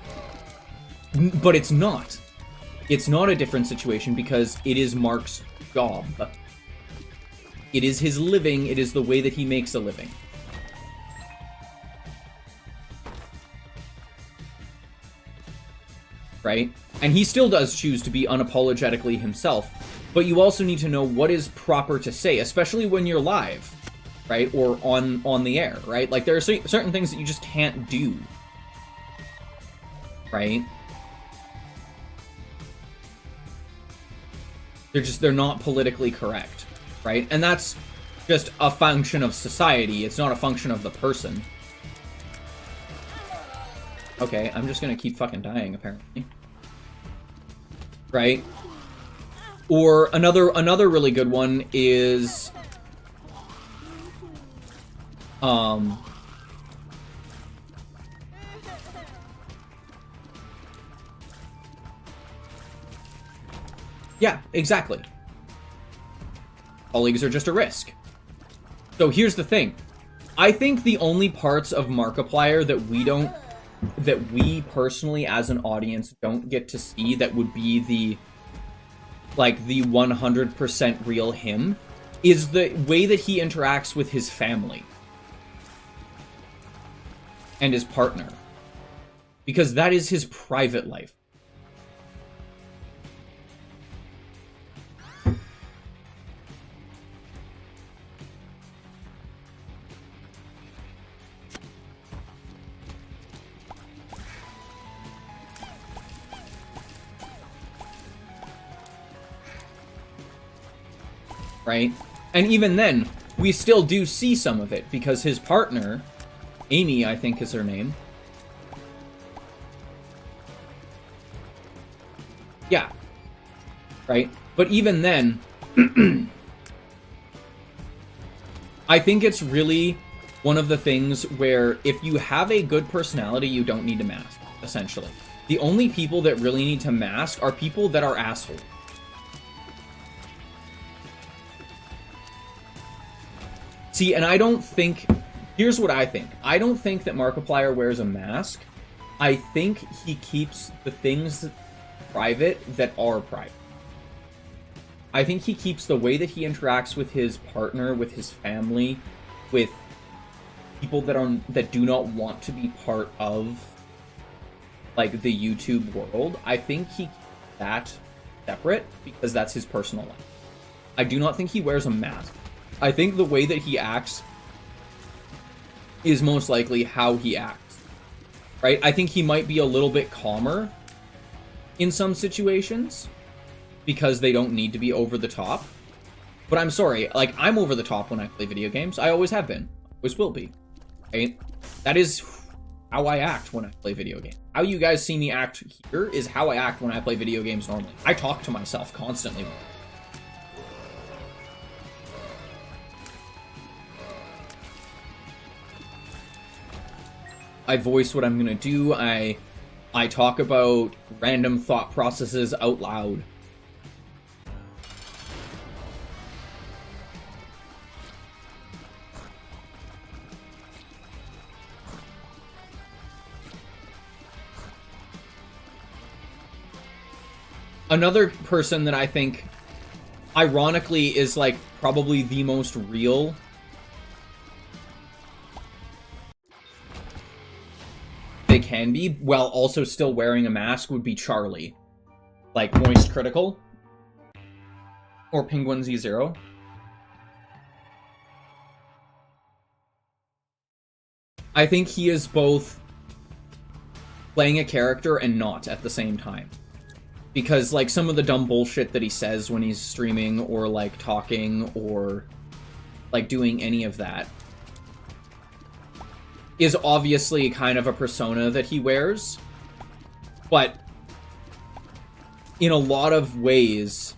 But it's not. It's not a different situation because it is Mark's job. It is his living. It is the way that he makes a living. Right? And he still does choose to be unapologetically himself. But you also need to know what is proper to say, especially when you're live. Right? Or on the air, right? Like, there are certain things that you just can't do. Right? They're not politically correct, right? And that's just a function of society. It's not a function of the person. Okay, I'm just gonna keep fucking dying, apparently. Right? Or another really good one is yeah, exactly. Colleagues are just a risk. So here's the thing. I think the only parts of Markiplier that we personally as an audience don't get to see that would be the 100% real him is the way that he interacts with his family and his partner, because that is his private life. Right? And even then, we still do see some of it, because his partner, Amy, I think is her name. Yeah. Right? But even then, I think it's really one of the things where if you have a good personality, you don't need to mask, essentially. The only people that really need to mask are people that are assholes. See, and I don't think... Here's what I think. I don't think that Markiplier wears a mask. I think he keeps the things private that are private. I think he keeps the way that he interacts with his partner, with his family, with people that do not want to be part of, like, the YouTube world. I think he keeps that separate because that's his personal life. I do not think he wears a mask. I think the way that he acts is most likely how he acts, right? I think he might be a little bit calmer in some situations because they don't need to be over the top. But I'm sorry, like, I'm over the top when I play video games. I always have been. Always will be. Right? That is how I act when I play video games. How you guys see me act here is how I act when I play video games normally. I talk to myself constantly. I voice what I'm gonna do. I talk about random thought processes out loud. Another person that I think, ironically, is, like, probably the most real they can be, while also still wearing a mask, would be Charlie. Like, Moist Critical. Or Penguin Z0. I think he is both playing a character and not at the same time. Because, like, some of the dumb bullshit that he says when he's streaming, or, like, talking, or, like, doing any of that, is obviously kind of a persona that he wears. But, in a lot of ways...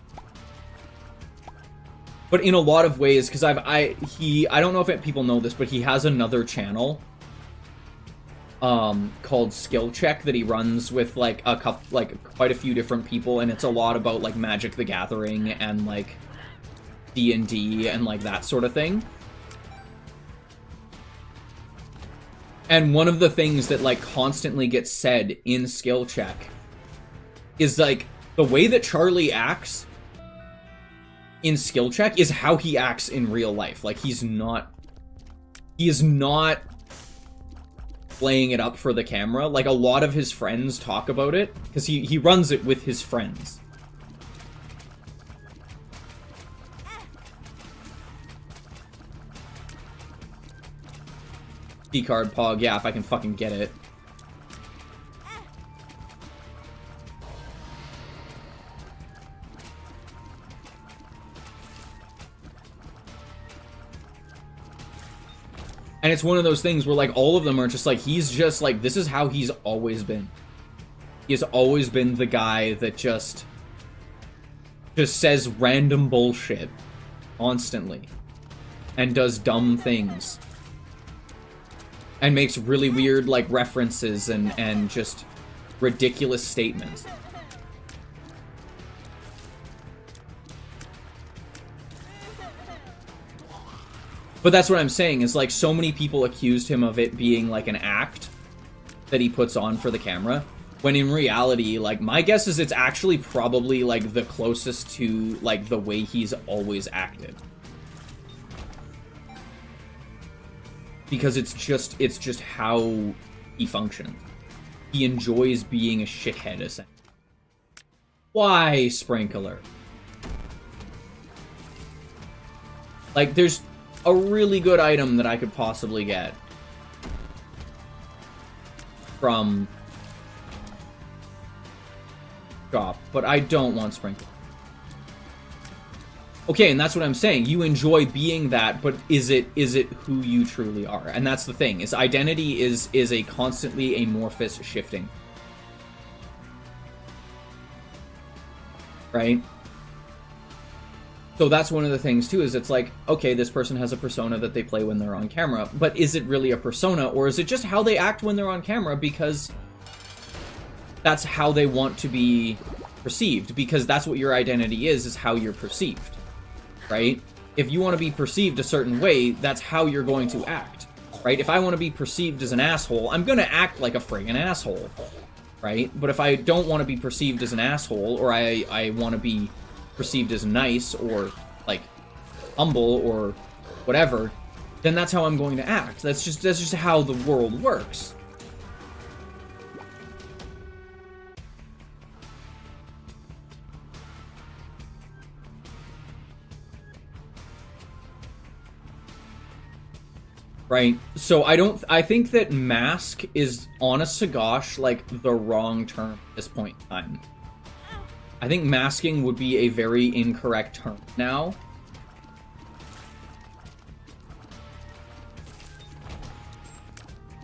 because I don't know if people know this, but he has another channel called Skill Check that he runs with, like, quite a few different people, and it's a lot about, like, Magic the Gathering and, like, D&D and, like, that sort of thing. And one of the things that, like, constantly gets said in Skill Check is, like, the way that Charlie acts in Skill Check is how he acts in real life. Like, he is not playing it up for the camera. Like, a lot of his friends talk about it, because he runs it with his friends. D-card Pog, yeah, if I can fucking get it. And it's one of those things where, like, all of them are just, like, he's just, like, this is how he's always been. He has always been the guy that just says random bullshit constantly. And does dumb things. And makes really weird, like, references and just ridiculous statements. But that's what I'm saying, is, like, so many people accused him of it being, like, an act that he puts on for the camera, when in reality, like, my guess is it's actually probably, like, the closest to, like, the way he's always acted. Because it's just how he functions. He enjoys being a shithead, essentially. Why, Sprinkler? Like, there's a really good item that I could possibly get from shop, but I don't want Sprinkler. Okay, and that's what I'm saying. You enjoy being that, but is it who you truly are? And that's the thing, is identity is a constantly amorphous shifting. Right? So that's one of the things, too, is it's like, okay, this person has a persona that they play when they're on camera, but is it really a persona, or is it just how they act when they're on camera because that's how they want to be perceived? Because that's what your identity is how you're perceived, right? If you want to be perceived a certain way, that's how you're going to act, right? If I want to be perceived as an asshole, I'm going to act like a friggin' asshole, right? But if I don't want to be perceived as an asshole, or I want to be perceived as nice or like humble or whatever, then that's how I'm going to act. That's just how the world works. Right? So I think that mask is, honest to gosh, like the wrong term at this point in time. I think masking would be a very incorrect term now.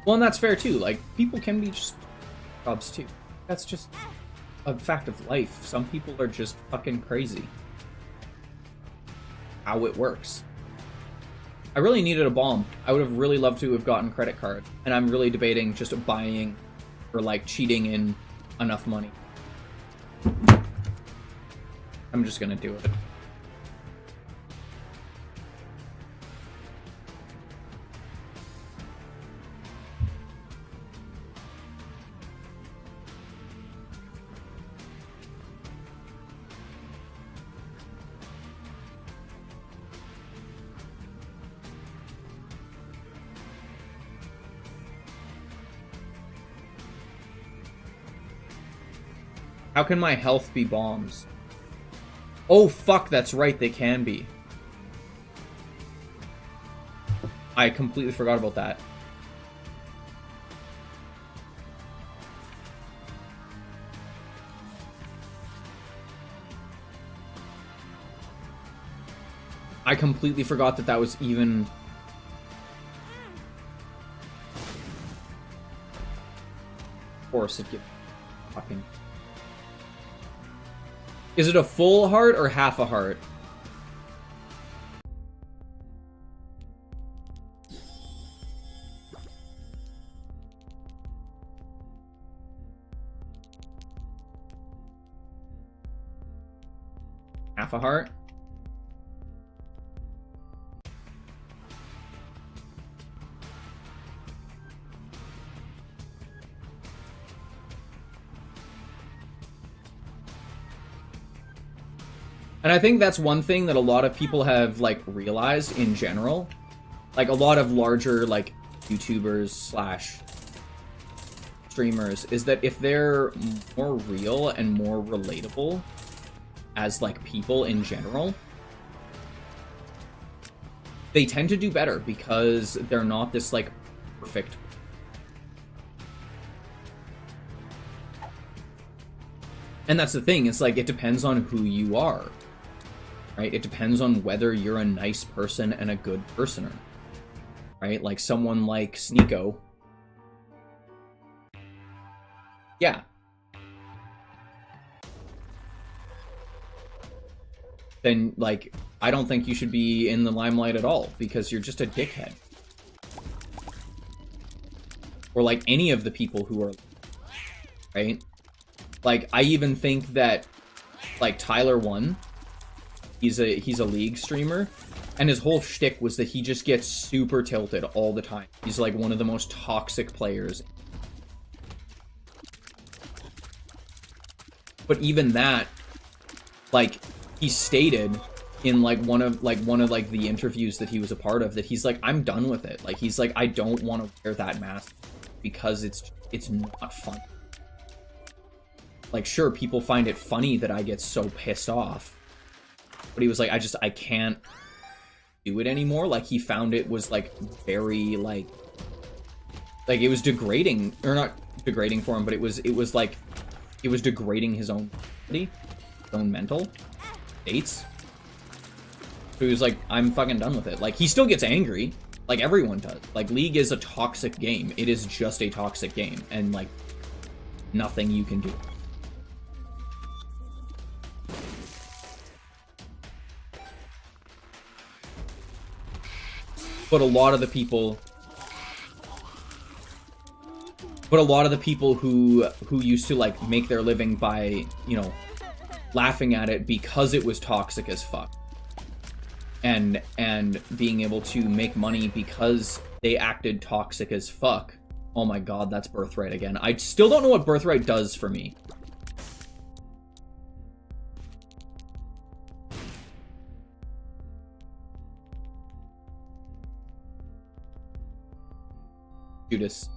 Well, and that's fair too. Like, people can be just jobs too. That's just a fact of life. Some people are just fucking crazy. How it works. I really needed a bomb. I would have really loved to have gotten credit card. And I'm really debating just buying or like cheating in enough money. I'm just gonna do it. How can my health be bombs? Oh, fuck, that's right, they can be. I completely forgot about that. I completely forgot that that was even... Of course it gives fucking... Is it a full heart or half a heart? Half a heart? And I think that's one thing that a lot of people have, like, realized in general. Like, a lot of larger, like, YouTubers slash streamers, is that if they're more real and more relatable as, like, people in general, they tend to do better because they're not this, like, perfect. And that's the thing, it's like, it depends on who you are. Right? It depends on whether you're a nice person and a good personer. Right? Like someone like Sneeko. Yeah. Then, like, I don't think you should be in the limelight at all, because you're just a dickhead. Or like any of the people who are... Right? Like, I even think that, like, Tyler 1... He's a League streamer, and his whole shtick was that he just gets super tilted all the time. He's like one of the most toxic players. But even that, like, he stated in like one of the interviews that he was a part of that he's like, I'm done with it. Like, he's like, I don't want to wear that mask because it's not fun. Like, sure, people find it funny that I get so pissed off. But he was like, I can't do it anymore. Like, he found it was, like, very, like, it was degrading, or not degrading for him, but it was like, it was degrading his own body, his own mental states. So he was like, I'm fucking done with it. Like, he still gets angry, like everyone does. Like, League is a toxic game. It is just a toxic game, and, like, nothing you can do. But a lot of the people who used to, like, make their living by, you know, laughing at it because it was toxic as fuck. And being able to make money because they acted toxic as fuck. Oh my god, that's Birthright again. I still don't know what Birthright does for me. Judas.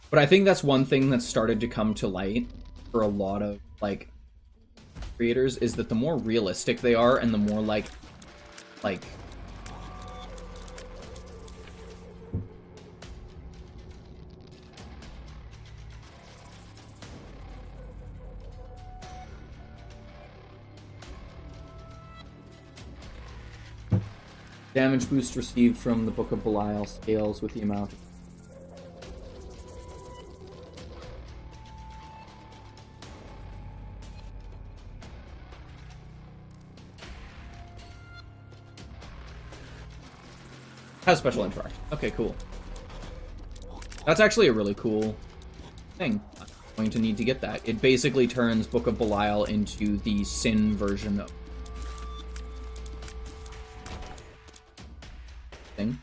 But I think that's one thing that's started to come to light for a lot of, like, creators, is that the more realistic they are and the more like Damage boost received from the Book of Belial scales with the amount. Has special interaction. Okay, cool. That's actually a really cool thing. I'm going to need to get that. It basically turns Book of Belial into the Sin version of thing.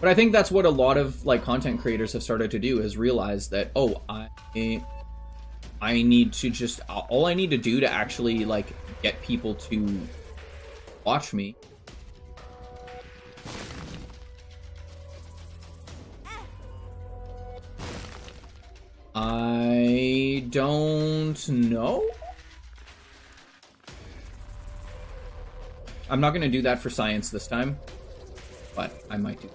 But I think that's what a lot of like content creators have started to do, is realize that, oh, I need to just, all I need to do to actually like get people to watch me I don't know. I'm not going to do that for science this time, but I might do.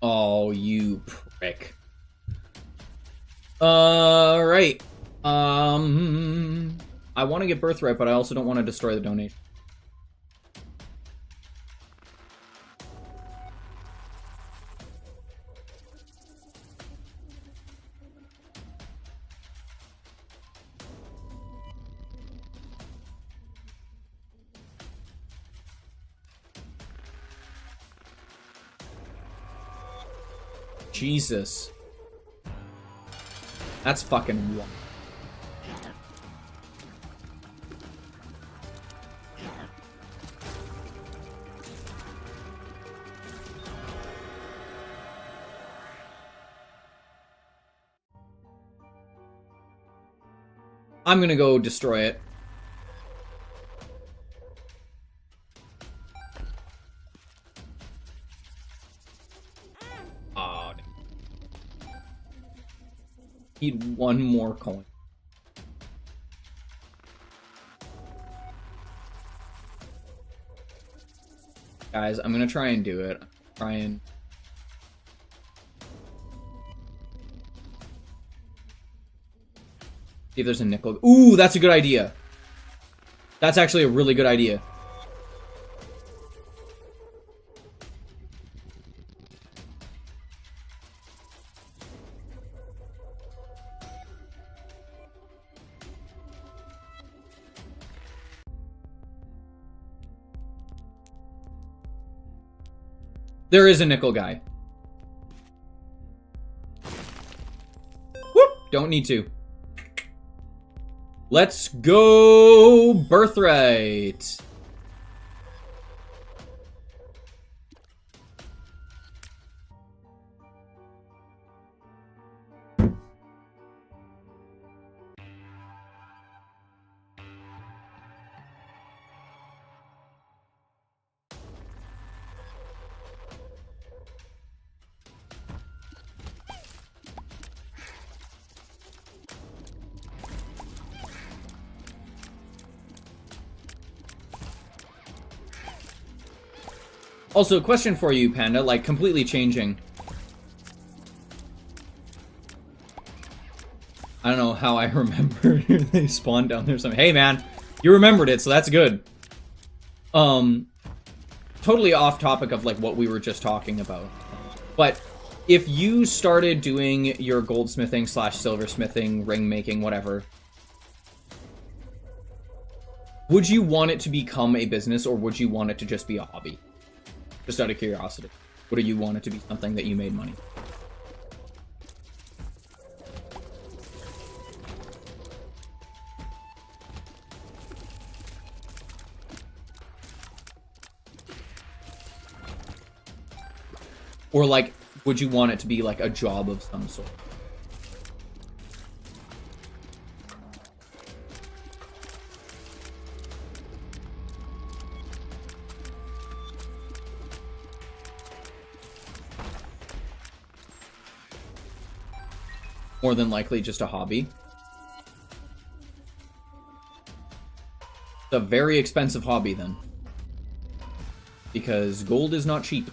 Oh, you prick. Right. I want to get Birthright, but I also don't want to destroy the donation. Jesus. That's fucking wild. I'm gonna go destroy it. Oh, need one more coin. Guys, I'm gonna try and do it. Try and... see if there's a nickel. Ooh, that's a good idea. That's actually a really good idea. There is a nickel guy. Whoop! Don't need to. Let's go Birthright. Also, question for you, Panda, like, completely changing. I don't know how I remember they spawned down there something. Hey, man, you remembered it, so that's good. Totally off topic of, like, what we were just talking about. But if you started doing your goldsmithing / silversmithing, ring making, whatever, would you want it to become a business, or would you want it to just be a hobby? Just out of curiosity. Or do you want it to be something that you made money? Or, like, would you want it to be, like, a job of some sort? More than likely just a hobby. It's a very expensive hobby then. Because gold is not cheap.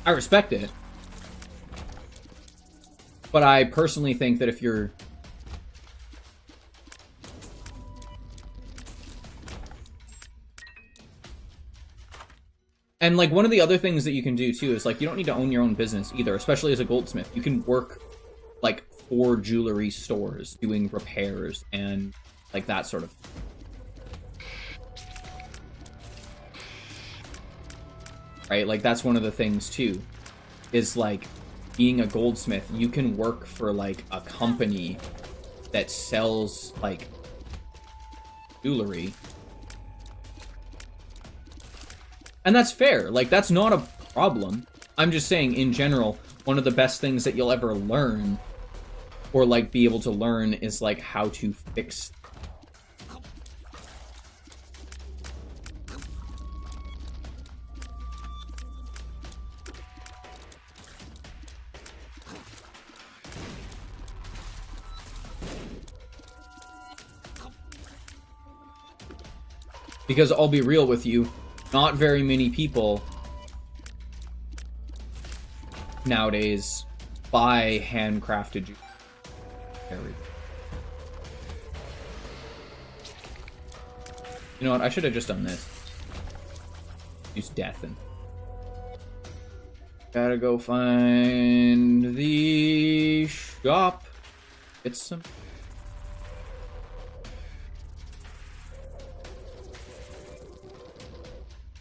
I respect it. But I personally think that if you're... And, like, one of the other things that you can do, too, is, like, you don't need to own your own business, either, especially as a goldsmith. You can work, like, for jewelry stores, doing repairs, and, like, that sort of... Right? Like, that's one of the things, too, is, like, being a goldsmith, you can work for, like, a company that sells, like, jewelry. And that's fair. Like, that's not a problem. I'm just saying, in general, one of the best things that you'll ever learn, or, like, be able to learn, is, like, how to fix... Because I'll be real with you, not very many people nowadays buy handcrafted jewelry. You know what? I should have just done this. Use death and... Gotta go find the shop. Get some...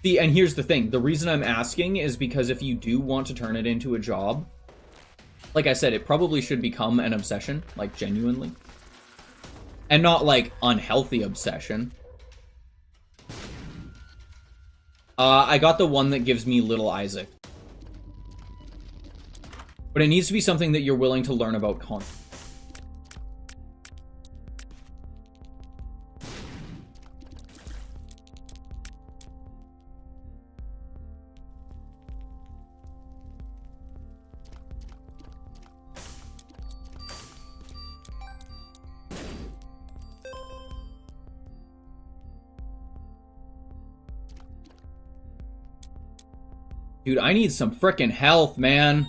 See, and here's the thing. The reason I'm asking is because if you do want to turn it into a job, like I said, it probably should become an obsession, like, genuinely. And not, like, unhealthy obsession. I got the one that gives me Little Isaac. But it needs to be something that you're willing to learn about constantly. Dude, I need some frickin' health, man.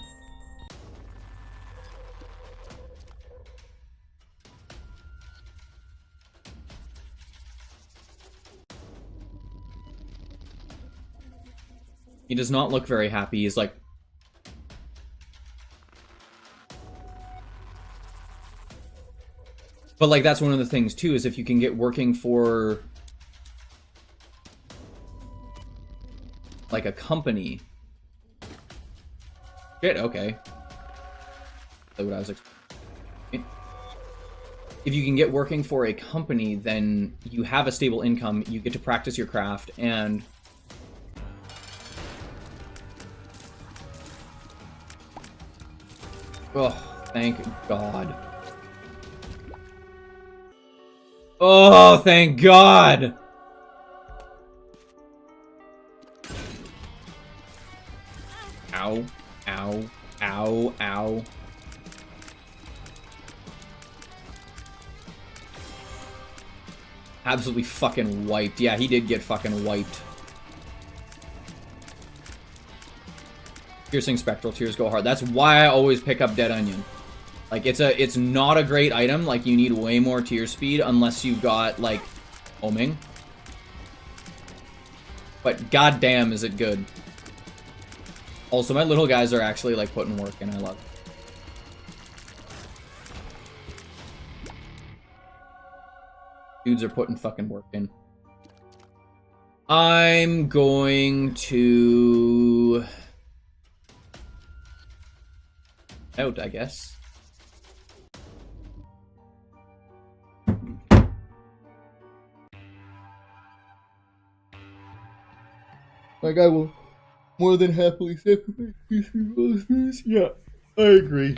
He does not look very happy. He's like... But, like, that's one of the things, too, is if you can get working for... like, a company... Shit, okay. That's what I was expecting. If you can get working for a company, then you have a stable income, you get to practice your craft, and... Oh, thank God. Oh, thank God! Ow. Ow. Ow. Ow. Absolutely fucking wiped. Yeah, he did get fucking wiped. Piercing Spectral Tears go hard. That's why I always pick up Dead Onion. Like, it's not a great item. Like, you need way more tear speed unless you've got, like, homing. But goddamn is it good. Also, my little guys are actually, like, putting work in. I love it. Dudes are putting fucking work in. I'm going to... out, I guess. Like, I will more than happily sacrifice these roses. Yeah, I agree.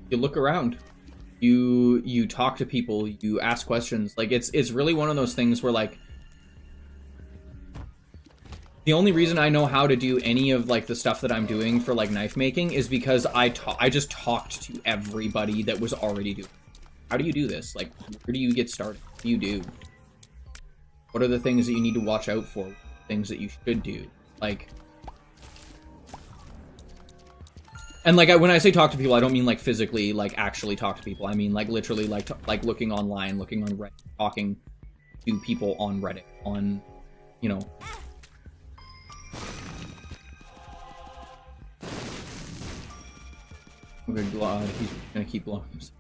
You look around, you talk to people, you ask questions. Like, it's really one of those things where, like, the only reason I know how to do any of, like, the stuff that I'm doing for, like, knife making is because I just talked to everybody that was already doing it. How do you do this? Like, where do you get started? What do you do? What are the things that you need to watch out for? Things that you should do? Like... And, like, when I say talk to people, I don't mean, like, physically, like, actually talk to people. I mean, like, literally, like looking online, looking on Reddit, talking to people on Reddit, on, you know... Oh, good God, he's gonna keep blowing himself.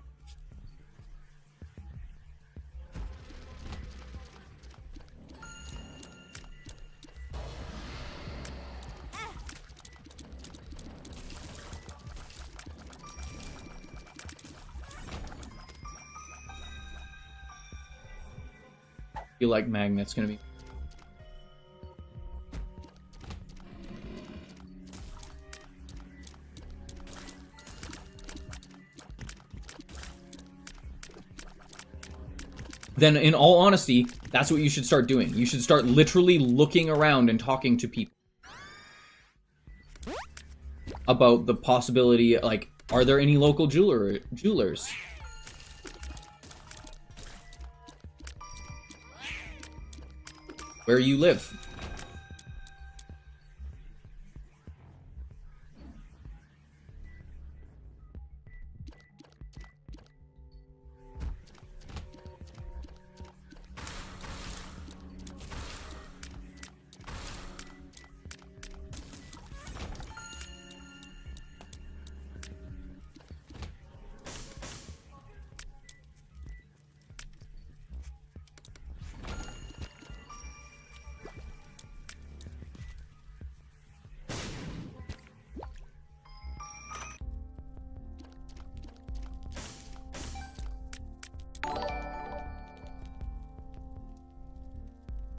Feel like magnet's gonna be... Then, in all honesty, that's what you should start doing. You should start literally looking around and talking to people about the possibility, like, are there any local jewelers? Where you live.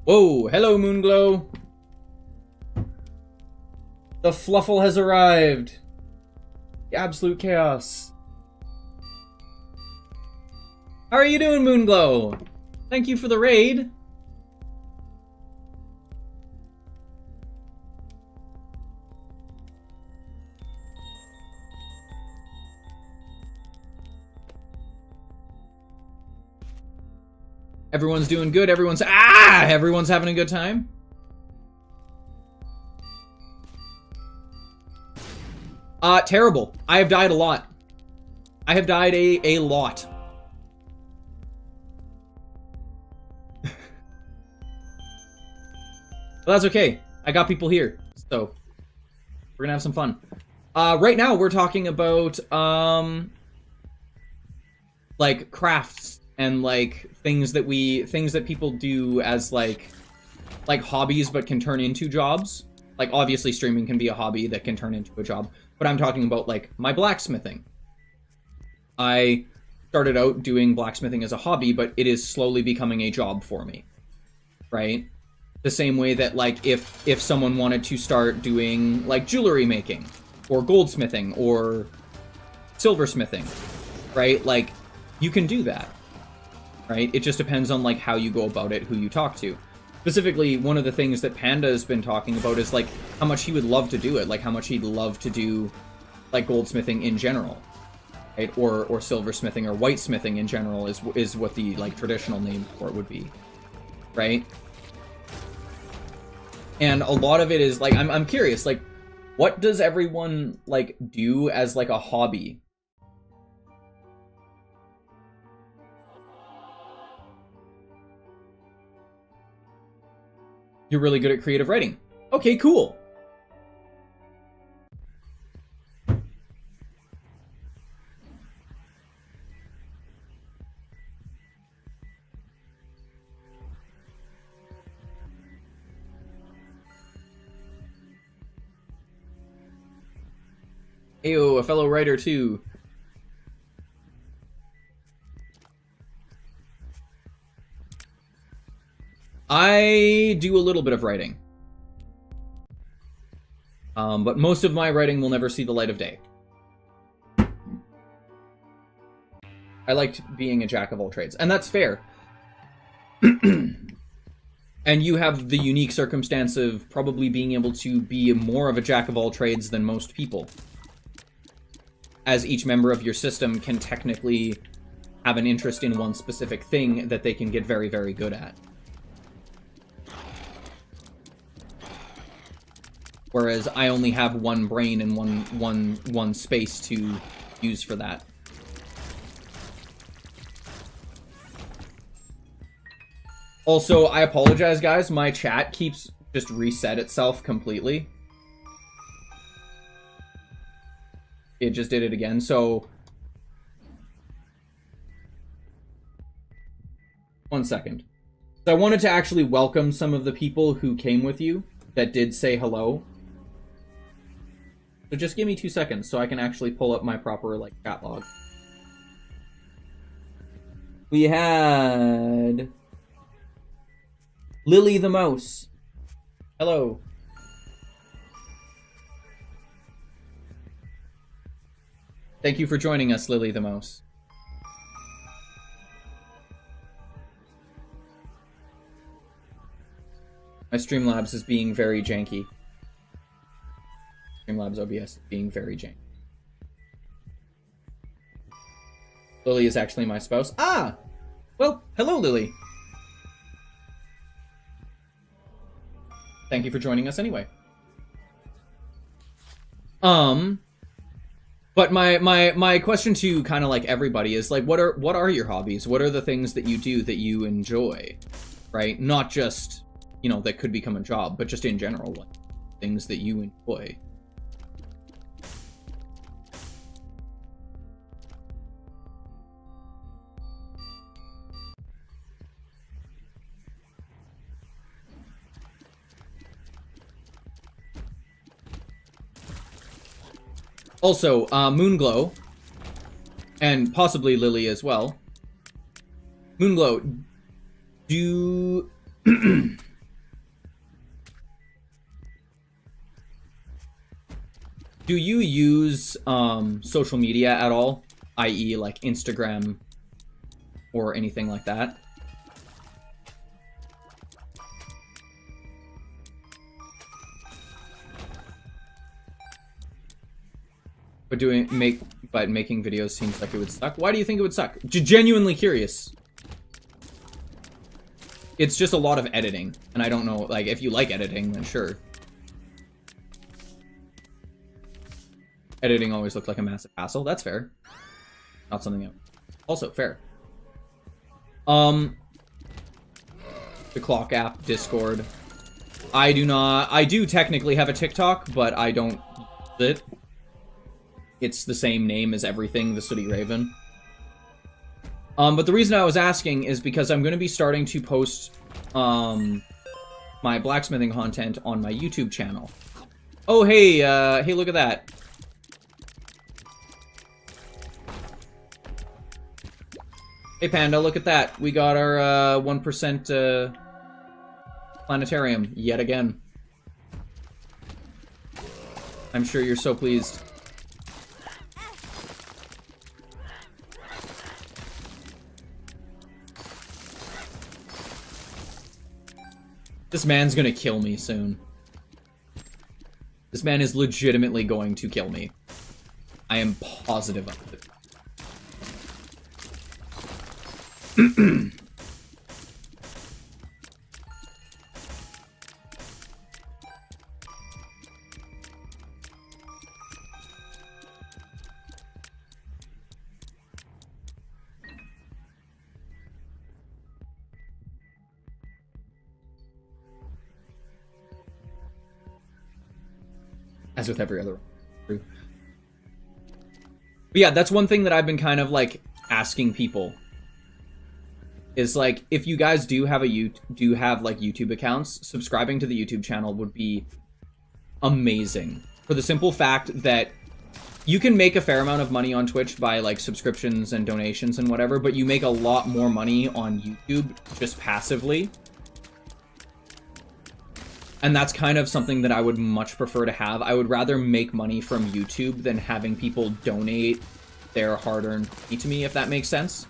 Whoa, hello Moonglow. The Fluffle has arrived. The absolute chaos. How are you doing, Moonglow? Thank you for the raid. Everyone's doing good. Everyone's having a good time. Terrible. I have died a lot. I have died a lot. But that's okay. I got people here, so we're gonna have some fun. Right now we're talking about like crafts and like things that people do as like hobbies but can turn into jobs. Like obviously streaming can be a hobby that can turn into a job, but I'm talking about like my blacksmithing. I started out doing blacksmithing as a hobby, but it is slowly becoming a job for me, right? The same way that like if someone wanted to start doing like jewelry making or goldsmithing or silversmithing, right? Like you can do that, right? It just depends on like how you go about it, who you talk to. Specifically, one of the things that Panda has been talking about is like how much he would love to do it, like how much he'd love to do like goldsmithing in general, right? Or silversmithing or whitesmithing in general is what the like traditional name for it would be, right? And a lot of it is like, I'm curious, like, what does everyone like do as like a hobby? You're really good at creative writing. Okay, cool. Ayo, a fellow writer too. I do a little bit of writing. But most of my writing will never see the light of day. I liked being a jack of all trades, and that's fair. And you have the unique circumstance of probably being able to be more of a jack of all trades than most people, as each member of your system can technically have an interest in one specific thing that they can get very, very good at. Whereas I only have one brain and one space to use for that. Also, I apologize, guys. My chat keeps just reset itself completely. It just did it again, so... 1 second. So I wanted to actually welcome some of the people who came with you that did say hello. So just give me 2 seconds so I can actually pull up my proper, like, chat log. We had... Lily the Mouse. Hello. Thank you for joining us, Lily the Mouse. My Streamlabs is being very janky. Streamlabs OBS is being very janky. Lily is actually my spouse. Ah! Well, hello, Lily. Thank you for joining us anyway. But my question to kind of like everybody is like, what are your hobbies? What are the things that you do that you enjoy, right? Not just, you know, that could become a job, but just in general, like things that you enjoy. Also, Moonglow, and possibly Lily as well. Moonglow, do... do you use social media at all? I.e. like Instagram or anything like that? But making videos seems like it would suck. Why do you think it would suck? Genuinely curious. It's just a lot of editing, and I don't know, like, if you like editing, then sure. Editing always looked like a massive hassle. That's fair. Not something that... Also, fair. The Clock app, Discord. I do technically have a TikTok, but I don't use it. It's the same name as everything, the Sooty Raven. But the reason I was asking is because I'm going to be starting to post my blacksmithing content on my YouTube channel. Oh, hey, hey, look at that. Hey, Panda, look at that. We got our 1% planetarium yet again. I'm sure you're so pleased. This man's gonna kill me soon. This man is legitimately going to kill me. I am positive of it. as with every other. But yeah, that's one thing that I've been kind of like asking people. Is like, if you guys do have like YouTube accounts, subscribing to the YouTube channel would be amazing. For the simple fact that you can make a fair amount of money on Twitch by like subscriptions and donations and whatever, but you make a lot more money on YouTube just passively. And that's kind of something that I would much prefer to have. I would rather make money from YouTube than having people donate their hard-earned money to me, if that makes sense.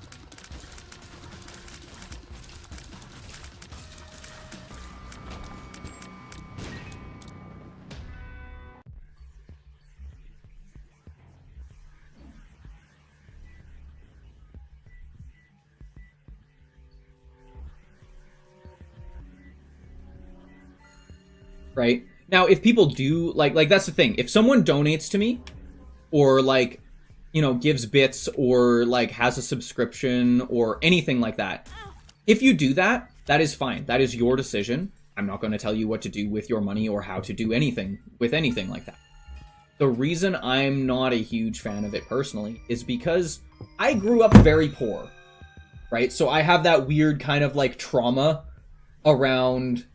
Right? Now, if people do, like that's the thing. If someone donates to me, or, like, you know, gives bits, or, like, has a subscription, or anything like that, if you do that, that is fine. That is your decision. I'm not going to tell you what to do with your money, or how to do anything with anything like that. The reason I'm not a huge fan of it personally is because I grew up very poor, right? So I have that weird kind of, like, trauma around...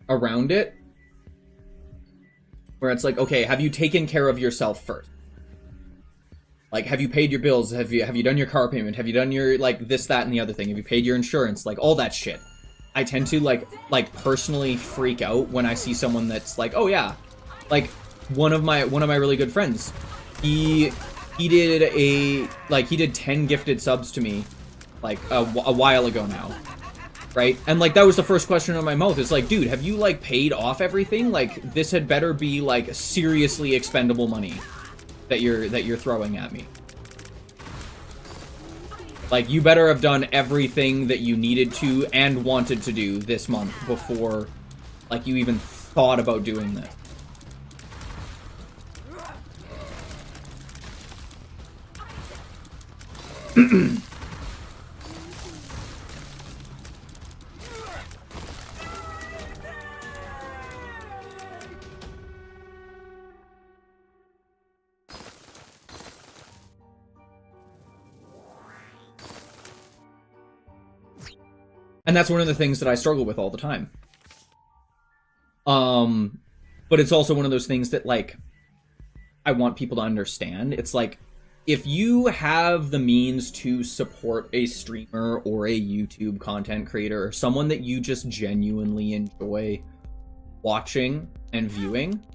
around it, where it's like, okay, have you taken care of yourself first? Like, have you paid your bills? Have you done your car payment? Have you done your, like, this, that, and the other thing? Have you paid your insurance? Like, all that shit. I tend to, like personally freak out when I see someone that's like, oh yeah, like, one of my really good friends, he did 10 gifted subs to me, like, a while ago now. Right? And, like, that was the first question in my mouth. It's like, dude, have you, like, paid off everything? Like, this had better be, like, seriously expendable money that you're throwing at me. Like, you better have done everything that you needed to and wanted to do this month before, like, you even thought about doing this. And that's one of the things that I struggle with all the time. But it's also one of those things that, like, I want people to understand. It's like, if you have the means to support a streamer or a YouTube content creator, or someone that you just genuinely enjoy watching and viewing,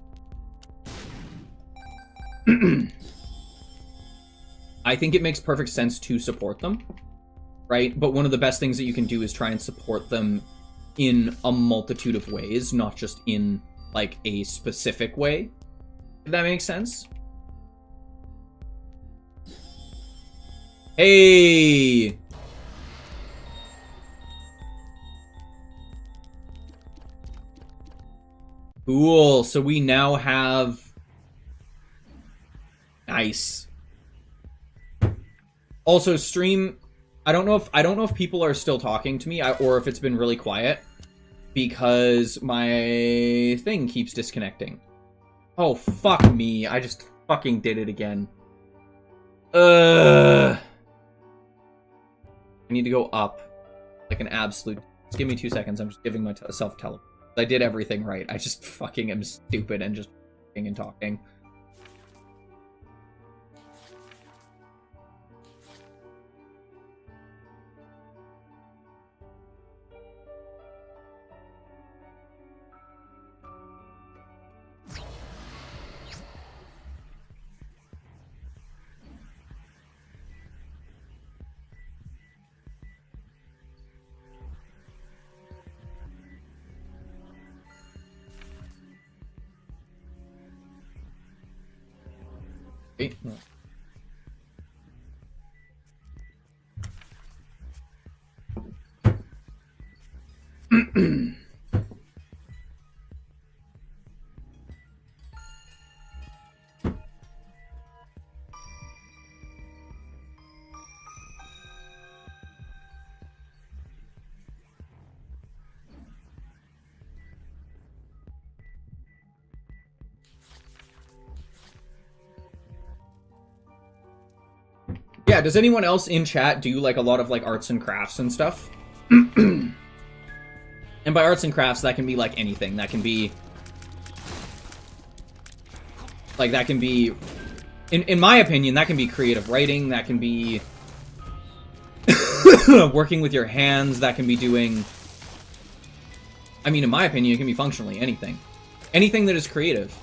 I think it makes perfect sense to support them. Right? But one of the best things that you can do is try and support them in a multitude of ways, not just in, like, a specific way. If that makes sense? Hey! Cool. So we now have... Nice. Also, stream... I don't know if people are still talking to me, or if it's been really quiet, because my thing keeps disconnecting. Oh, fuck me. I just fucking did it again. I need to go up like an absolute... Just give me 2 seconds. I'm just giving myself teleport. I did everything right. I just fucking am stupid and just fucking and talking. Yeah, does anyone else in chat do like a lot of like arts and crafts and stuff? And by arts and crafts, that can be like anything. That can be like, that can be, in my opinion, that can be creative writing, that can be working with your hands, that can be doing, I mean, in my opinion, it can be functionally anything. Anything that is creative.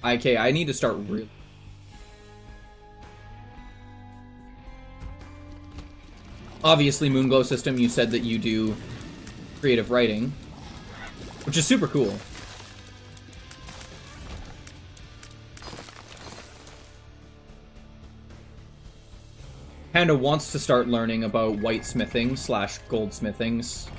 Okay, I need to start really... Obviously, Moonglow System, you said that you do creative writing, which is super cool. Panda wants to start learning about whitesmithing / goldsmithings.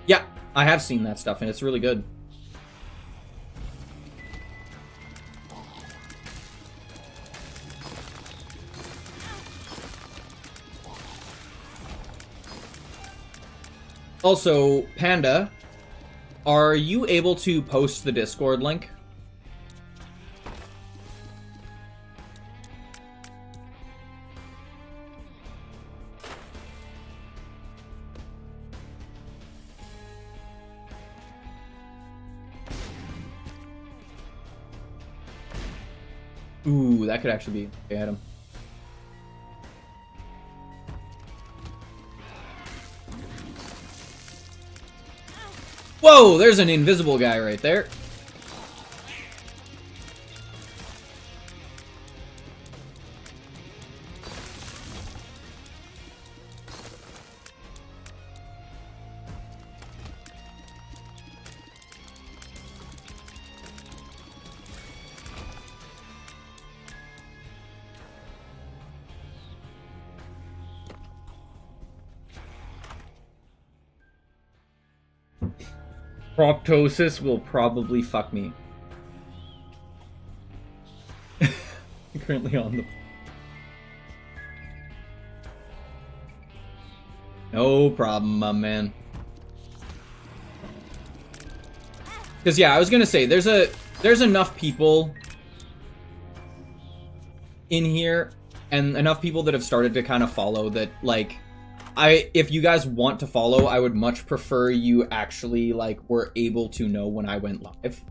Yeah, I have seen that stuff, and it's really good. Also, Panda, are you able to post the Discord link? Ooh, that could actually be... Okay, Adam. Whoa, there's an invisible guy right there. Proptosis will probably fuck me. Currently on the... No problem, my man. Because yeah, I was gonna say, there's enough people in here, and enough people that have started to kind of follow that, like, if you guys want to follow, I would much prefer you actually, like, were able to know when I went live.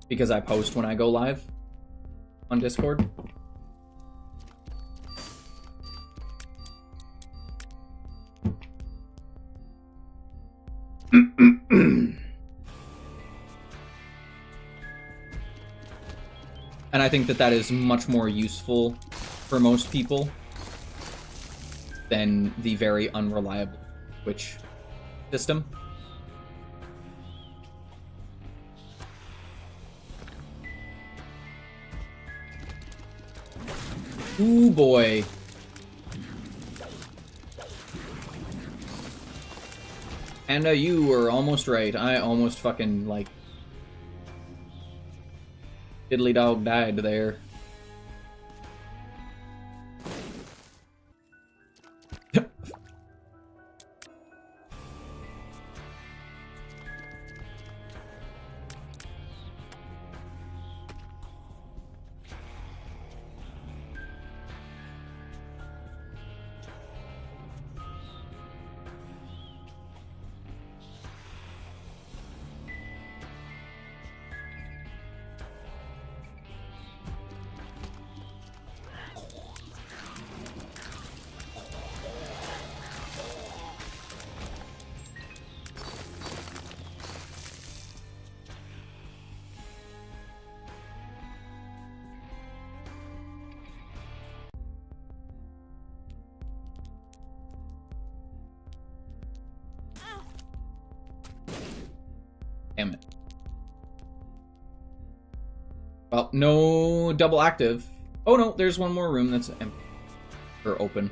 Because I post when I go live on Discord. And I think that that is much more useful for most people than the very unreliable Twitch system. Ooh, boy. And you were almost right. I almost fucking, like... Diddly dog died there. Damn it. Well, no double active. Oh no, there's one more room that's empty. Or open.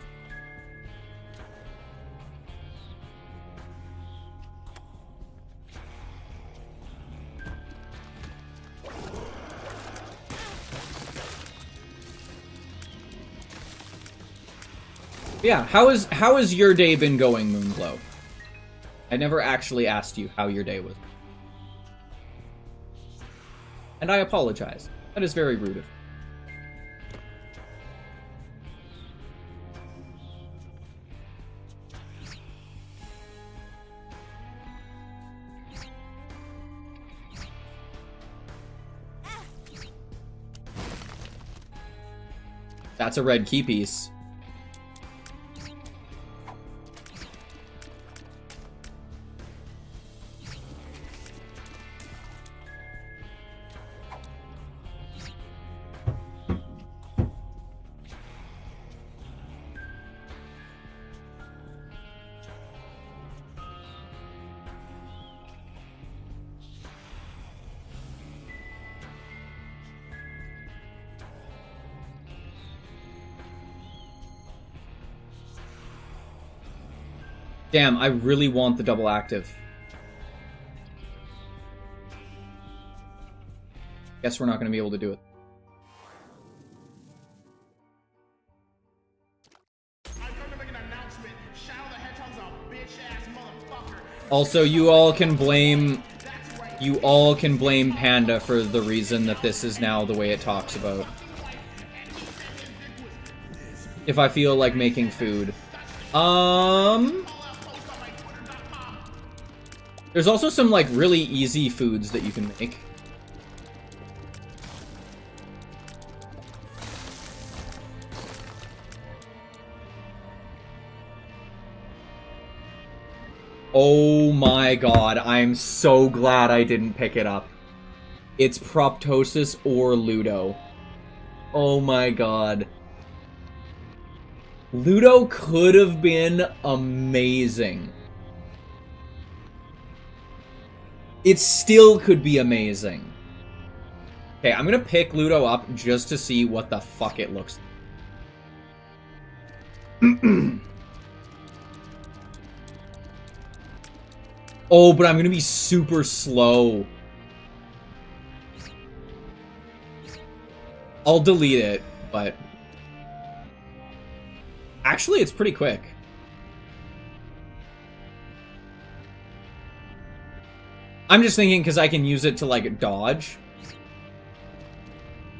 Yeah, how has your day been going, Moonglow? I never actually asked you how your day was. And I apologize. That is very rude of me. That's a red key piece. Damn, I really want the double active. Guess we're not going to be able to do it. Also, you all can blame Panda for the reason that this is now the way it talks about. If I feel like making food. There's also some, like, really easy foods that you can make. Oh my god, I'm so glad I didn't pick it up. It's Proptosis or Ludo. Oh my god. Ludo could have been amazing. It still could be amazing. Okay, I'm gonna pick Ludo up just to see what the fuck it looks like. Oh, but I'm gonna be super slow. I'll delete it, but... Actually, it's pretty quick. I'm just thinking because I can use it to, like, dodge.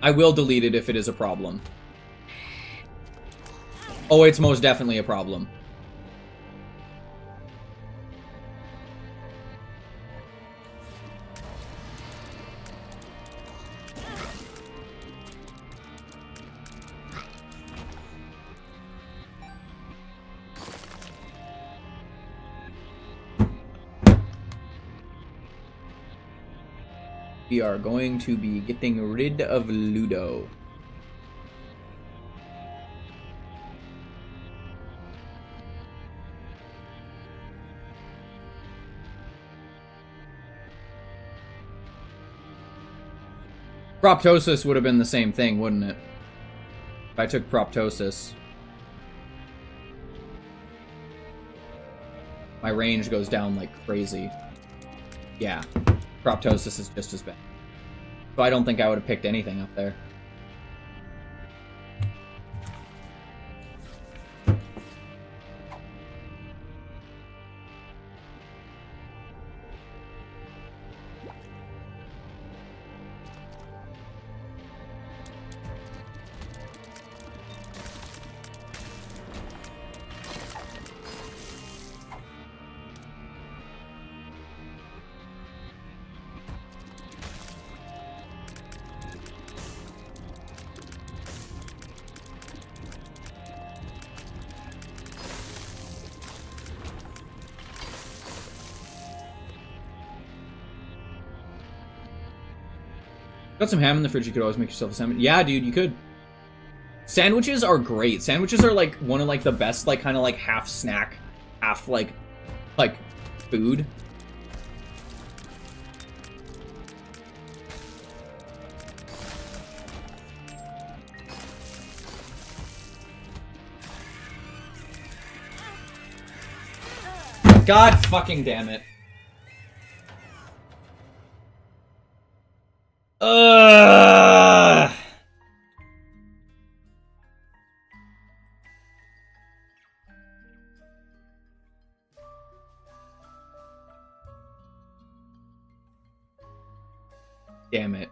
I will delete it if it is a problem. Oh, it's most definitely a problem. We are going to be getting rid of Ludo. Proptosis would have been the same thing, wouldn't it? If I took Proptosis. My range goes down like crazy. Yeah. Proptosis is just as bad. So I don't think I would have picked anything up there. Got some ham in the fridge, you could always make yourself a sandwich. Yeah, dude, you could. Sandwiches are great. Sandwiches are, like, one of, like, the best, like, kind of, like, half snack, half, like, food. God fucking damn it. Damn it.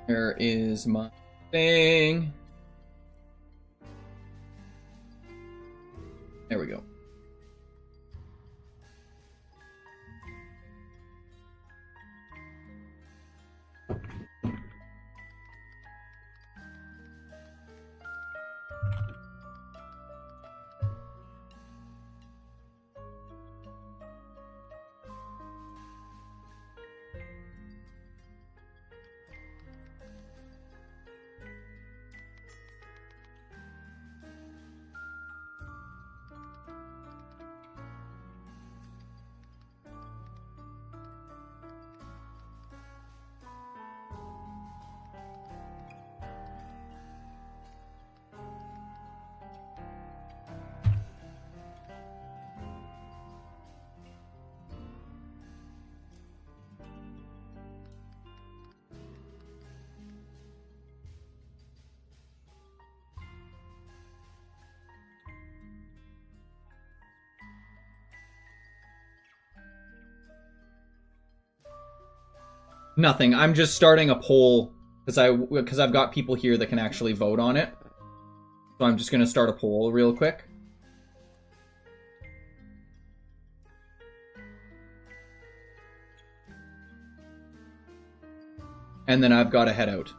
There is my thing. There we go. Nothing. I'm just starting a poll because I've got people here that can actually vote on it. So I'm just gonna start a poll real quick. And then I've got to head out.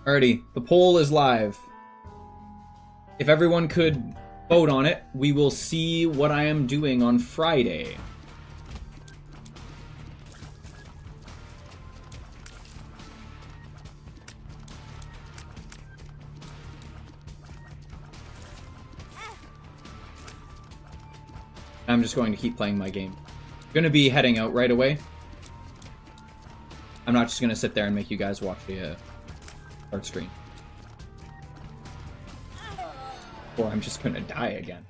Alrighty, the poll is live. If everyone could vote on it, we will see what I am doing on Friday. I'm just going to keep playing my game. I'm gonna be heading out right away. I'm not just gonna sit there and make you guys watch the start screen. Or I'm just gonna die again.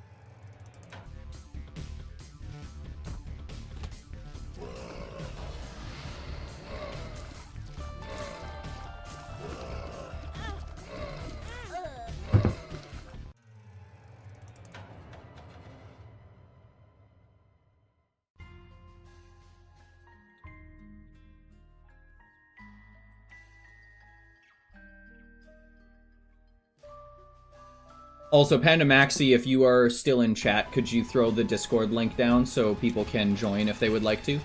Also, Panda Maxi, if you are still in chat, could you throw the Discord link down so people can join if they would like to?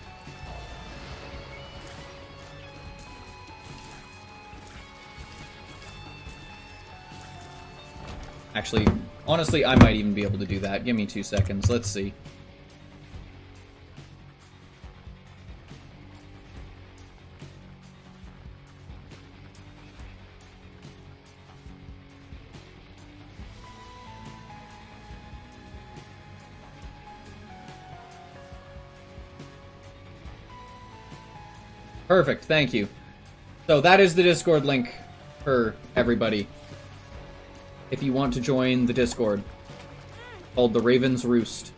Actually, honestly, I might even be able to do that. Give me 2 seconds. Let's see. Perfect, thank you. So that is the Discord link for everybody. If you want to join the Discord, called the Raven's Roost.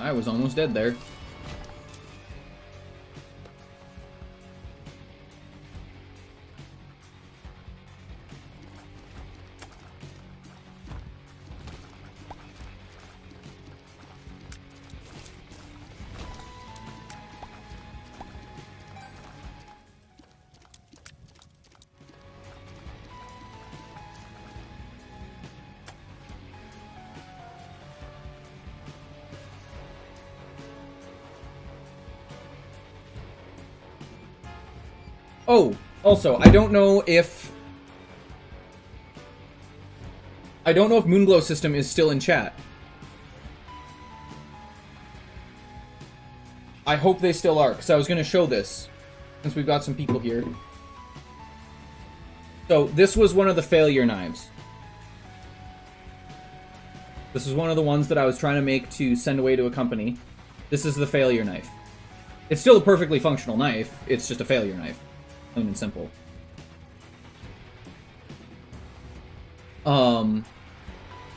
I was almost dead there. Oh, also, I don't know if Moonglow System is still in chat. I hope they still are, because I was going to show this, since we've got some people here. So, this was one of the failure knives. This is one of the ones that I was trying to make to send away to a company. This is the failure knife. It's still a perfectly functional knife, it's just a failure knife. Plain and simple.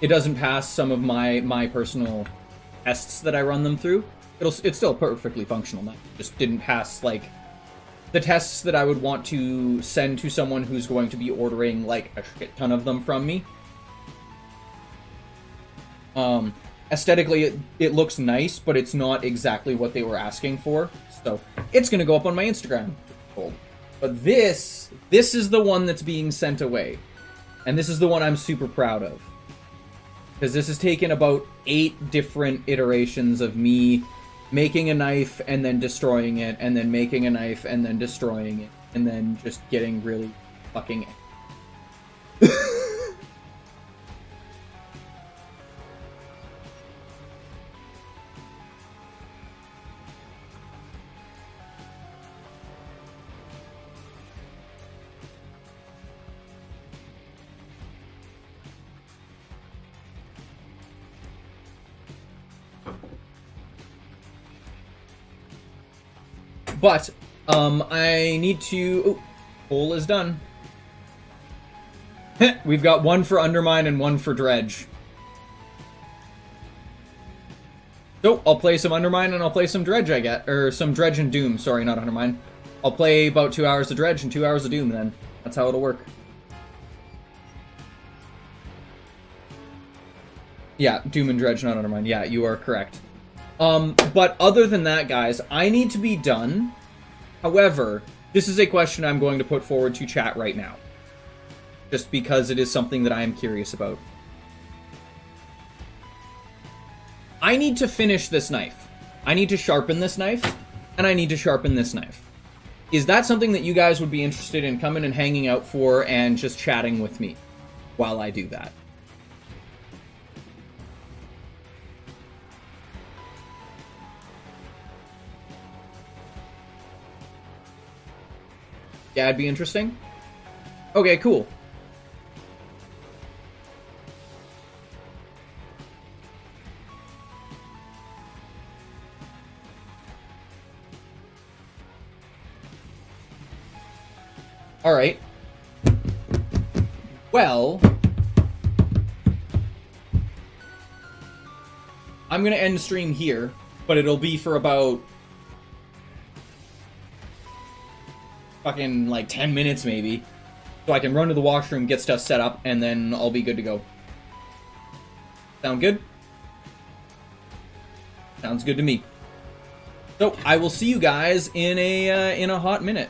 It doesn't pass some of my personal tests that I run them through. It's still a perfectly functional knife. It just didn't pass, like, the tests that I would want to send to someone who's going to be ordering, like, a shit ton of them from me. Aesthetically, it looks nice, but it's not exactly what they were asking for. So, it's gonna go up on my Instagram. But this is the one that's being sent away. And this is the one I'm super proud of. Because this has taken about 8 different iterations of me making a knife and then destroying it, and then making a knife and then destroying it, and then just getting really fucking But, I need to... Oh, hole is done. We've got one for Undermine and one for Dredge. So, I'll play some Undermine and I'll play some Dredge, I get. Or some Dredge and Doom, sorry, not Undermine. I'll play about 2 hours of Dredge and 2 hours of Doom then. That's how it'll work. Yeah, Doom and Dredge, not Undermine. Yeah, you are correct. But other than that, guys, I need to be done. However, this is a question I'm going to put forward to chat right now. Just because it is something that I am curious about. I need to finish this knife. I need to sharpen this knife, and I need to sharpen this knife. Is that something that you guys would be interested in coming and hanging out for and just chatting with me while I do that? Yeah, it'd be interesting. Okay, cool. Alright. Well, I'm gonna end the stream here, but it'll be for about fucking like 10 minutes maybe, so I can run to the washroom, get stuff set up, and then I'll be good to go. Sound good? Sounds good to me. So I will see you guys in a hot minute.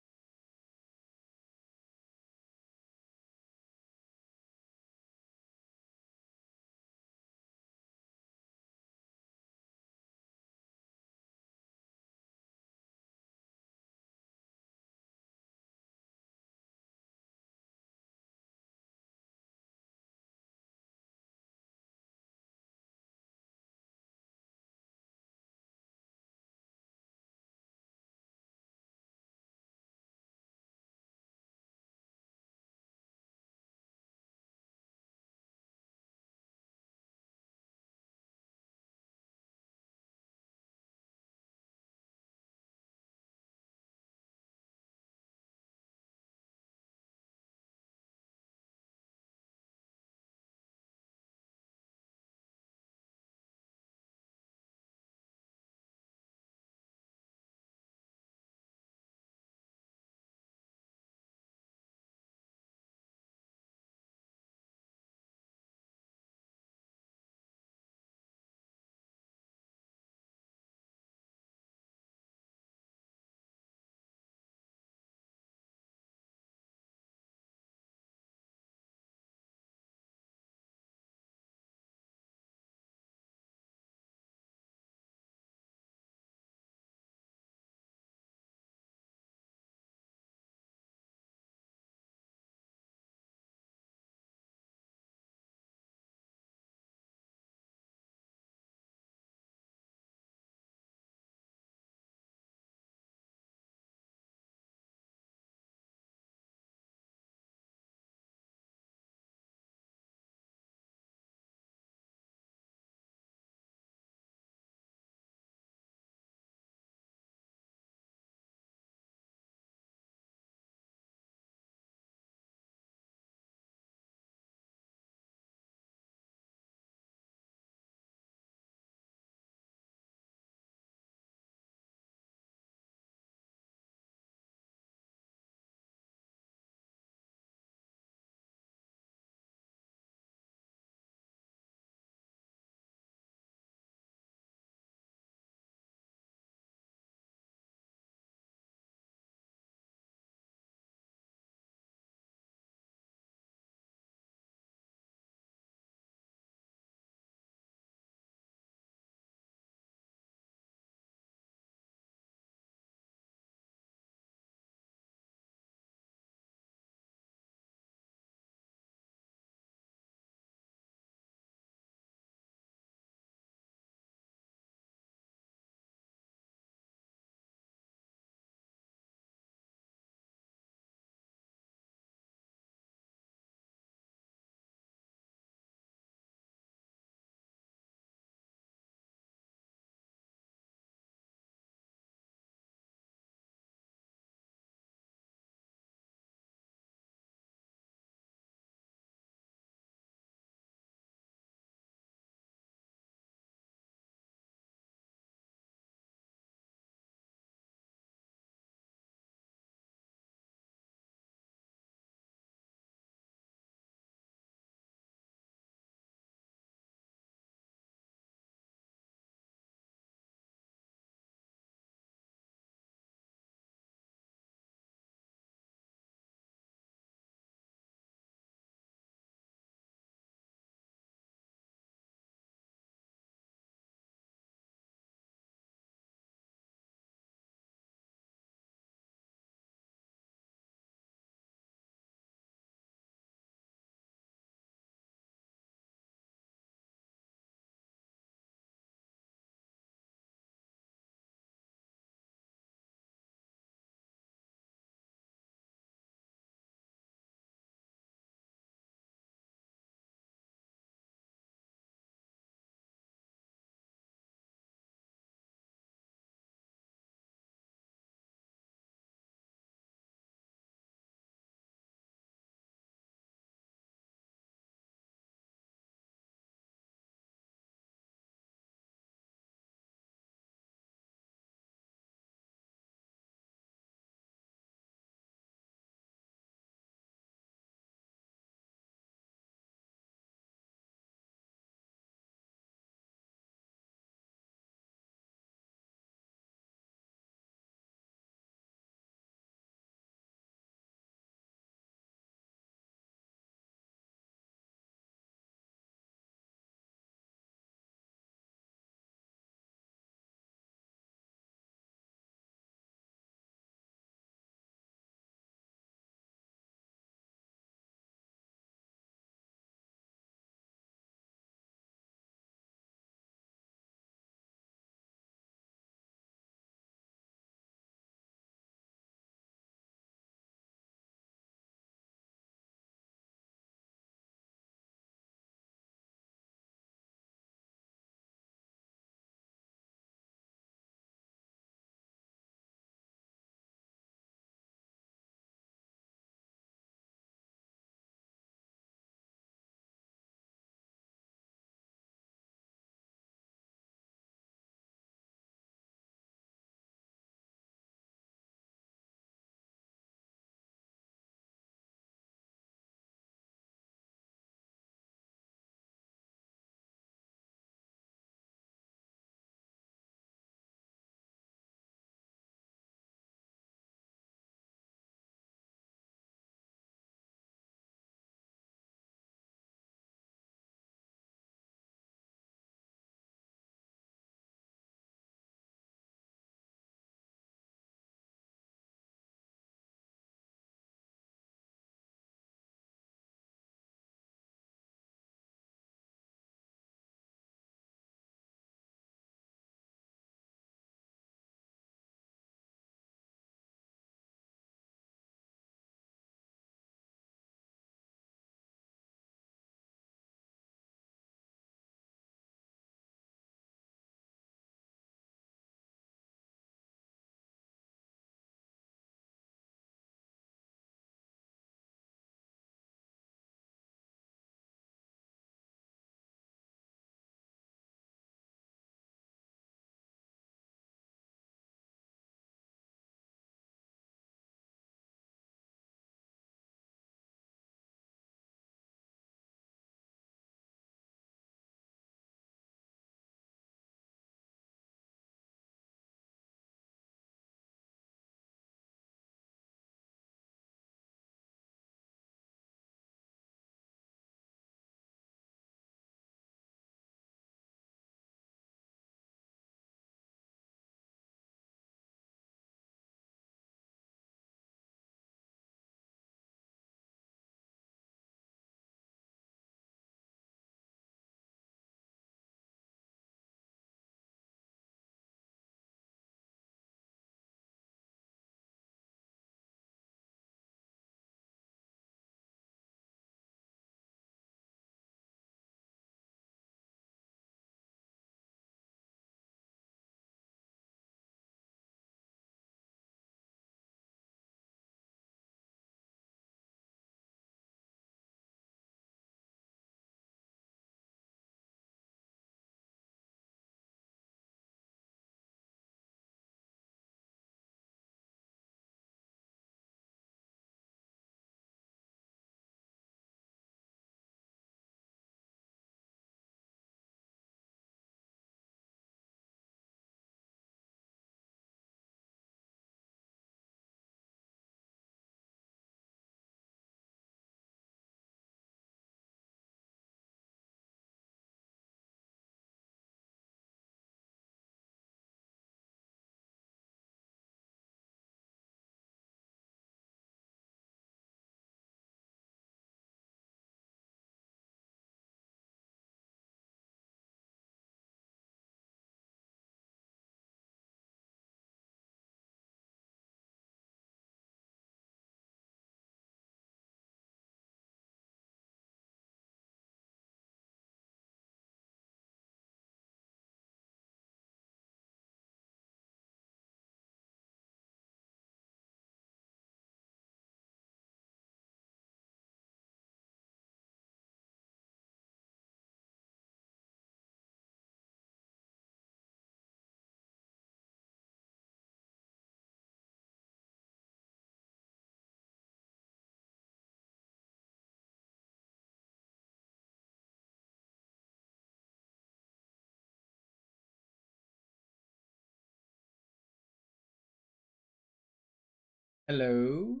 Hello.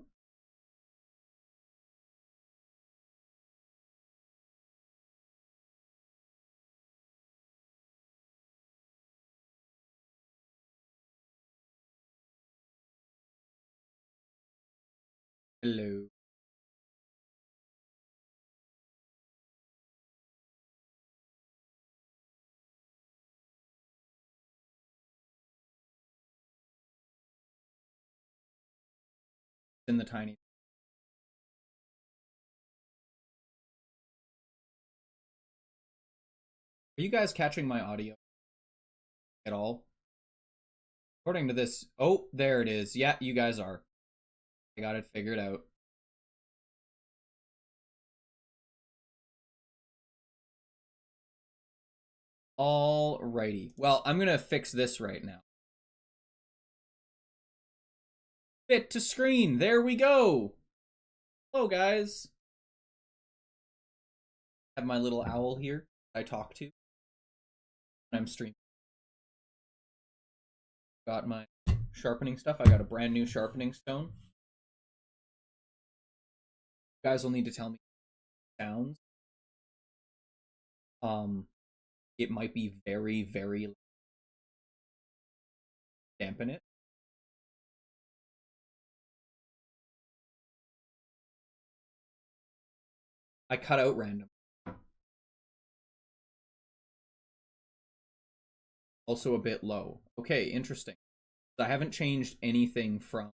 Hello. In the tiny. Are you guys catching my audio at all? According to this, oh, there it is. Yeah, you guys are. I got it figured out. Alrighty. Well, I'm gonna fix this right now. Fit to screen. There we go. Hello, guys. I have my little owl here I talk to when I'm streaming. Got my sharpening stuff. I got a brand new sharpening stone. You guys will need to tell me sounds. It might be very, very dampen it. I cut out random. Also a bit low. Okay, interesting. I haven't changed anything from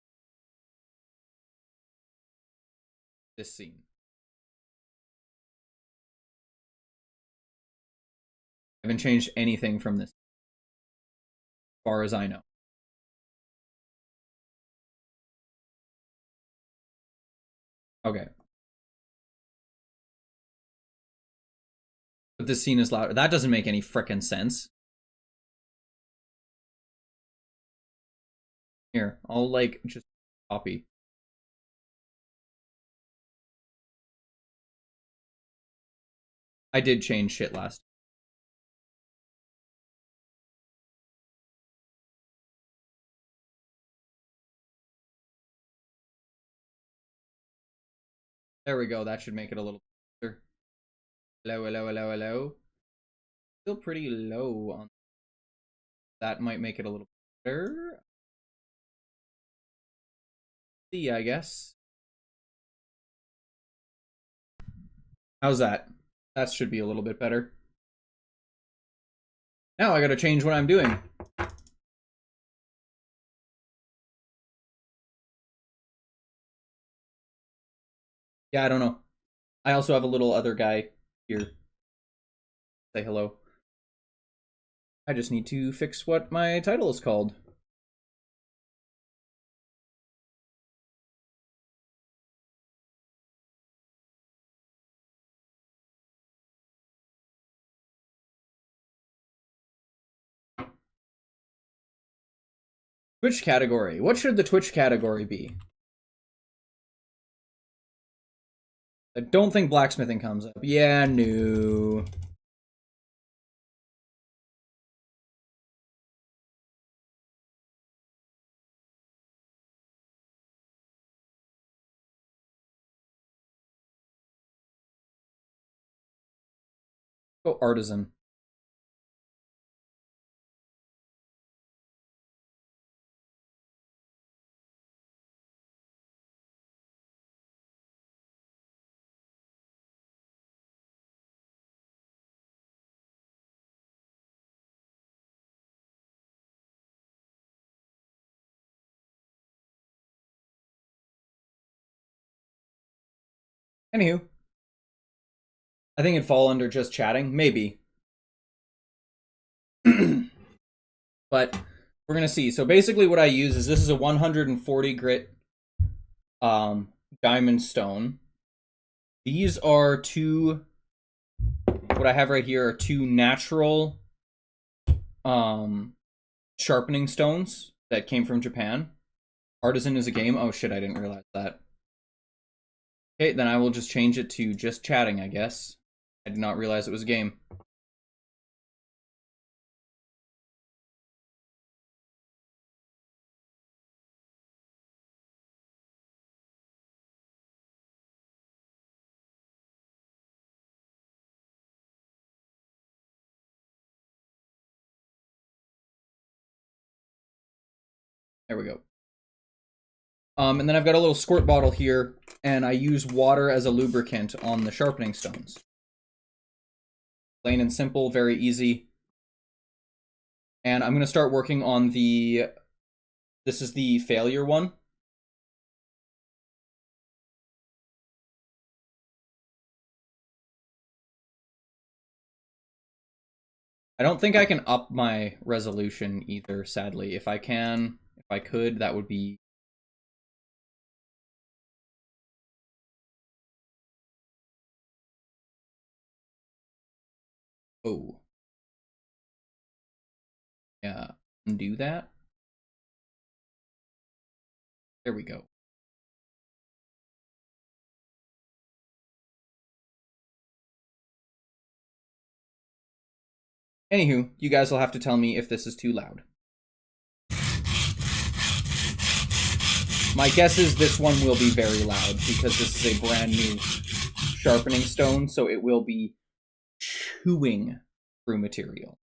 this scene. I haven't changed anything from this, as far as I know. Okay. But this scene is louder. That doesn't make any frickin' sense. Here, I'll like just copy. I did change shit last. There we go. That should make it a little better. Hello, hello, hello, hello. Still pretty low on. That might make it a little better. See, I guess. How's that? That should be a little bit better. Now I gotta change what I'm doing. Yeah, I don't know. I also have a little other guy here. Say hello. I just need to fix what my title is called. Twitch category. What should the Twitch category be? I don't think blacksmithing comes up. Yeah, no. Go artisan. Anywho. I think it'd fall under just chatting. Maybe. But we're going to see. So basically what I use is this is a 140 grit diamond stone. These are two, what I have right here are two natural sharpening stones that came from Japan. Artisan is a game. Oh shit, I didn't realize that. Okay, then I will just change it to just chatting, I guess. I did not realize it was a game. There we go. And then I've got a little squirt bottle here, and I use water as a lubricant on the sharpening stones. Plain and simple, very easy. And I'm going to start working on the... This is the failure one. I don't think I can up my resolution either, sadly. If I could, that would be... Oh. Yeah, undo that. There we go. Anywho, you guys will have to tell me if this is too loud. My guess is this one will be very loud because this is a brand new sharpening stone, so it will be chewing through material.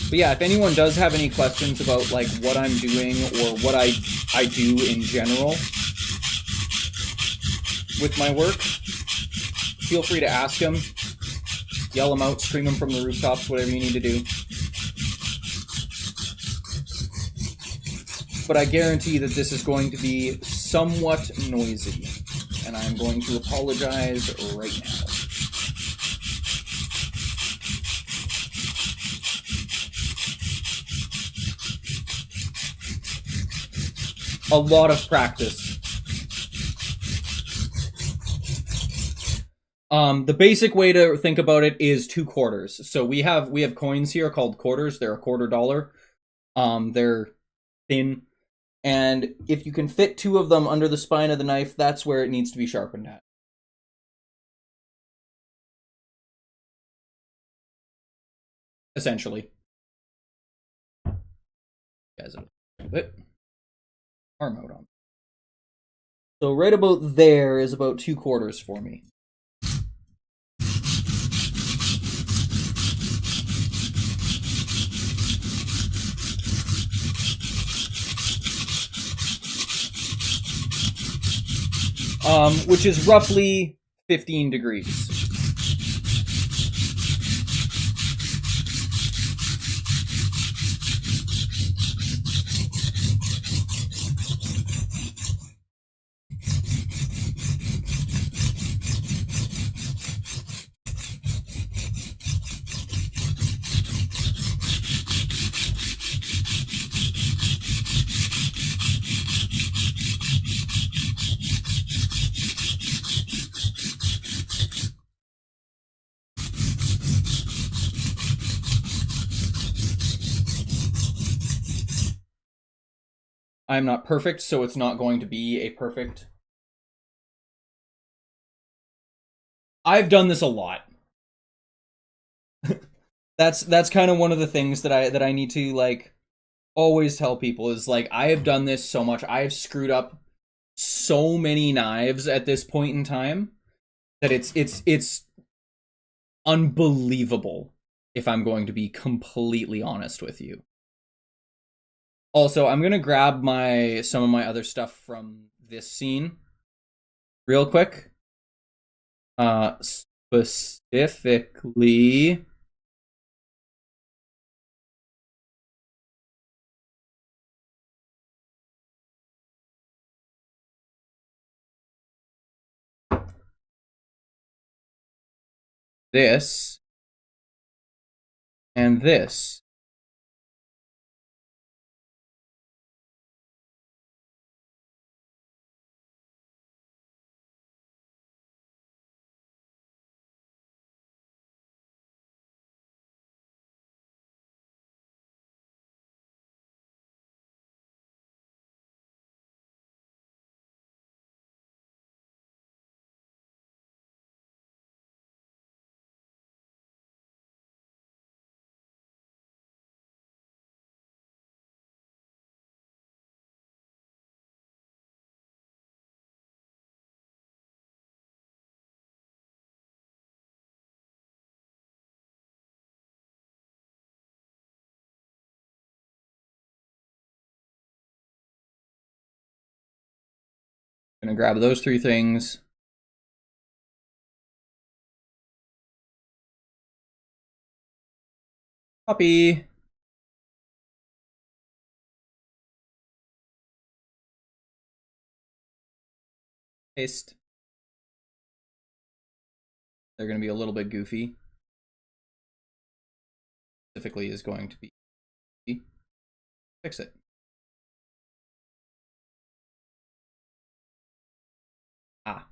But yeah, if anyone does have any questions about like what I'm doing or what I do in general with my work, feel free to ask them, yell them out, scream them from the rooftops, whatever you need to do. But I guarantee that this is going to be somewhat noisy, and I'm going to apologize right now. A lot of practice. The basic way to think about it is 2 quarters. So we have coins here called quarters. They're a $quarter. They're thin, and if you can fit 2 of them under the spine of the knife, that's where it needs to be sharpened at. Essentially. Guys, a little bit. Arm out on. So right about there is about 2 quarters for me. Which is roughly 15 degrees. I'm not perfect, so it's not going to be a perfect... I've done this a lot. That's kind of one of the things that I need to like always tell people is like I have done this so much. I have screwed up so many knives at this point in time that it's unbelievable if I'm going to be completely honest with you. Also, I'm going to grab some of my other stuff from this scene real quick. Specifically this and this. Gonna grab those 3 things. Copy. Paste. They're gonna be a little bit goofy. Specifically is going to be fix it. Ah.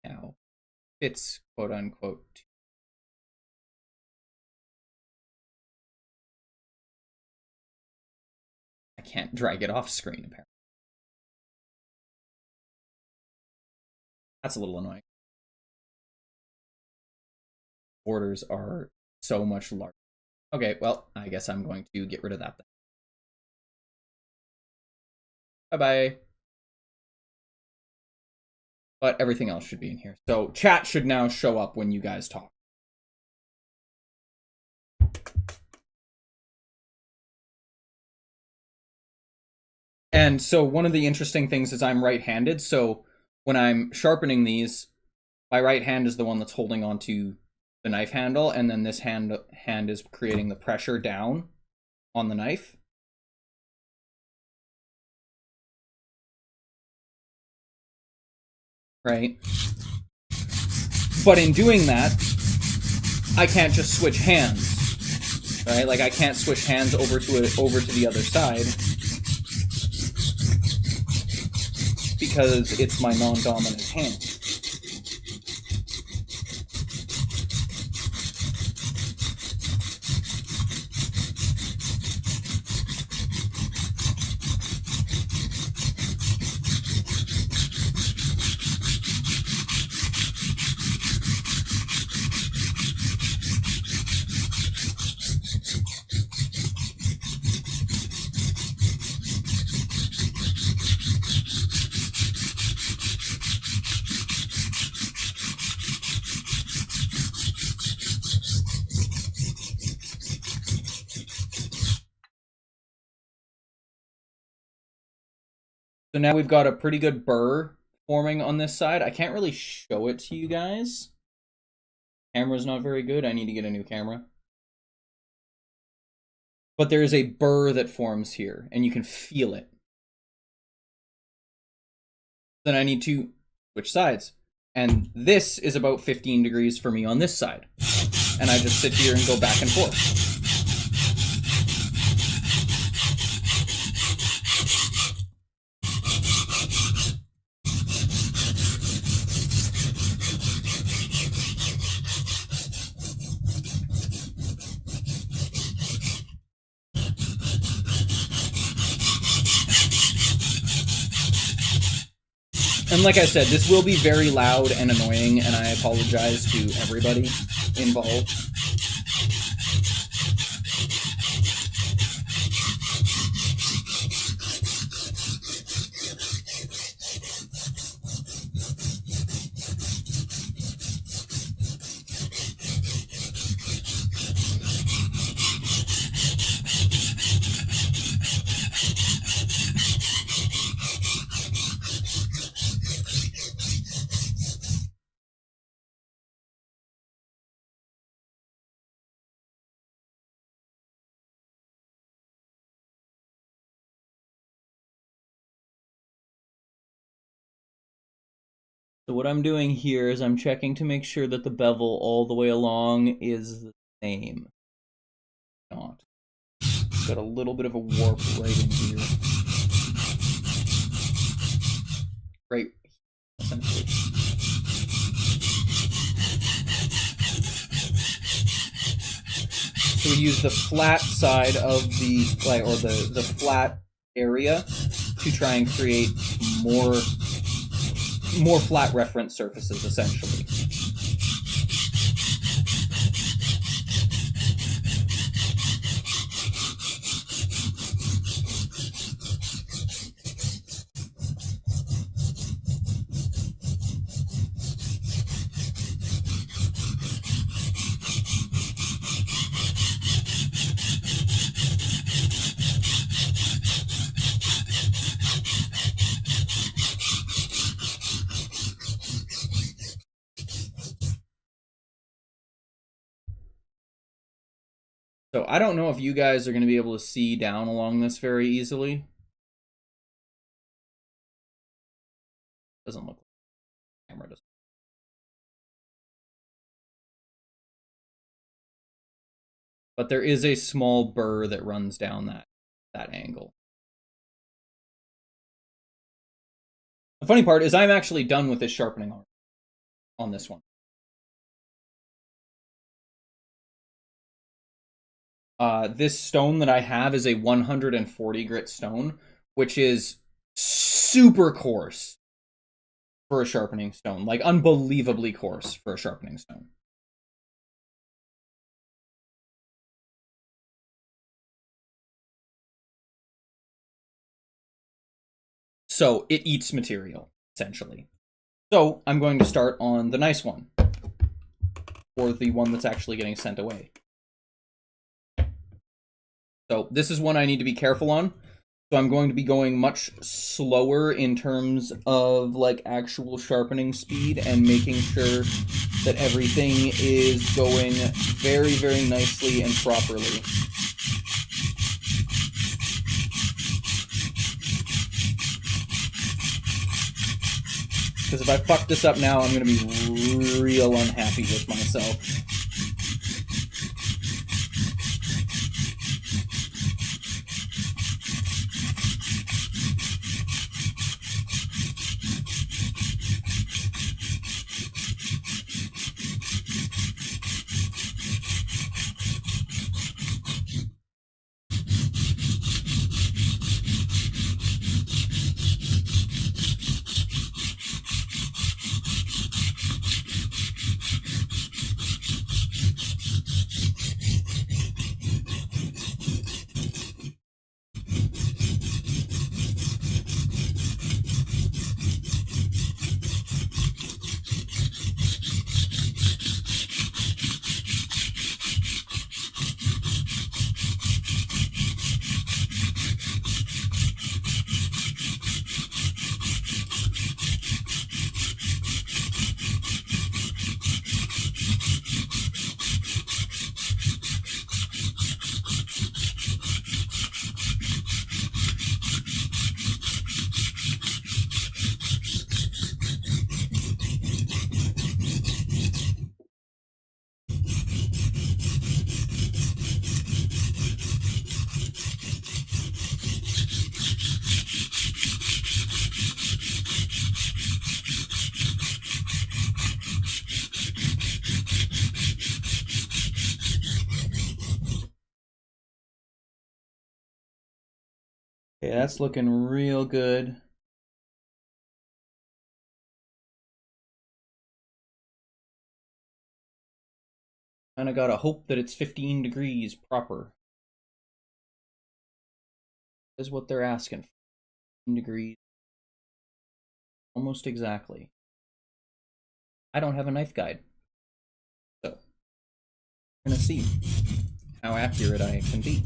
Now fits quote unquote. I can't drag it off screen apparently. That's a little annoying. Borders are so much larger. Okay, well, I guess I'm going to get rid of that then. Bye-bye. But everything else should be in here. So chat should now show up when you guys talk. And so one of the interesting things is I'm right-handed, so when I'm sharpening these, my right hand is the one that's holding onto the knife handle, and then this hand is creating the pressure down on the knife. Right? But in doing that, I can't just switch hands. Right? Like I can't switch hands over to the other side because it's my non-dominant hand. So now we've got a pretty good burr forming on this side. I can't really show it to you guys. Camera's not very good. I need to get a new camera. But there is a burr that forms here, and you can feel it. Then I need to switch sides. And this is about 15 degrees for me on this side. And I just sit here and go back and forth. And like I said, this will be very loud and annoying, and I apologize to everybody involved. So what I'm doing here is I'm checking to make sure that the bevel all the way along is the same. Not. Got a little bit of a warp right in here. Right, essentially. So we use the flat side of the, or the flat area to try and create more flat reference surfaces, essentially. So I don't know if you guys are going to be able to see down along this very easily. Doesn't look like the camera does. But there is a small burr that runs down that angle. The funny part is I'm actually done with this sharpening arm on this one. This stone that I have is a 140 grit stone, which is super coarse for a sharpening stone. Like, unbelievably coarse for a sharpening stone. So it eats material, essentially. So I'm going to start on the nice one, or the one that's actually getting sent away. So this is one I need to be careful on. So I'm going to be going much slower in terms of like actual sharpening speed and making sure that everything is going very, very nicely and properly. Because if I fuck this up now, I'm going to be real unhappy with myself. Okay, that's looking real good. And I gotta hope that it's 15 degrees proper. Is what they're asking. 15 degrees. Almost exactly. I don't have a knife guide. So, we're gonna see how accurate I can be.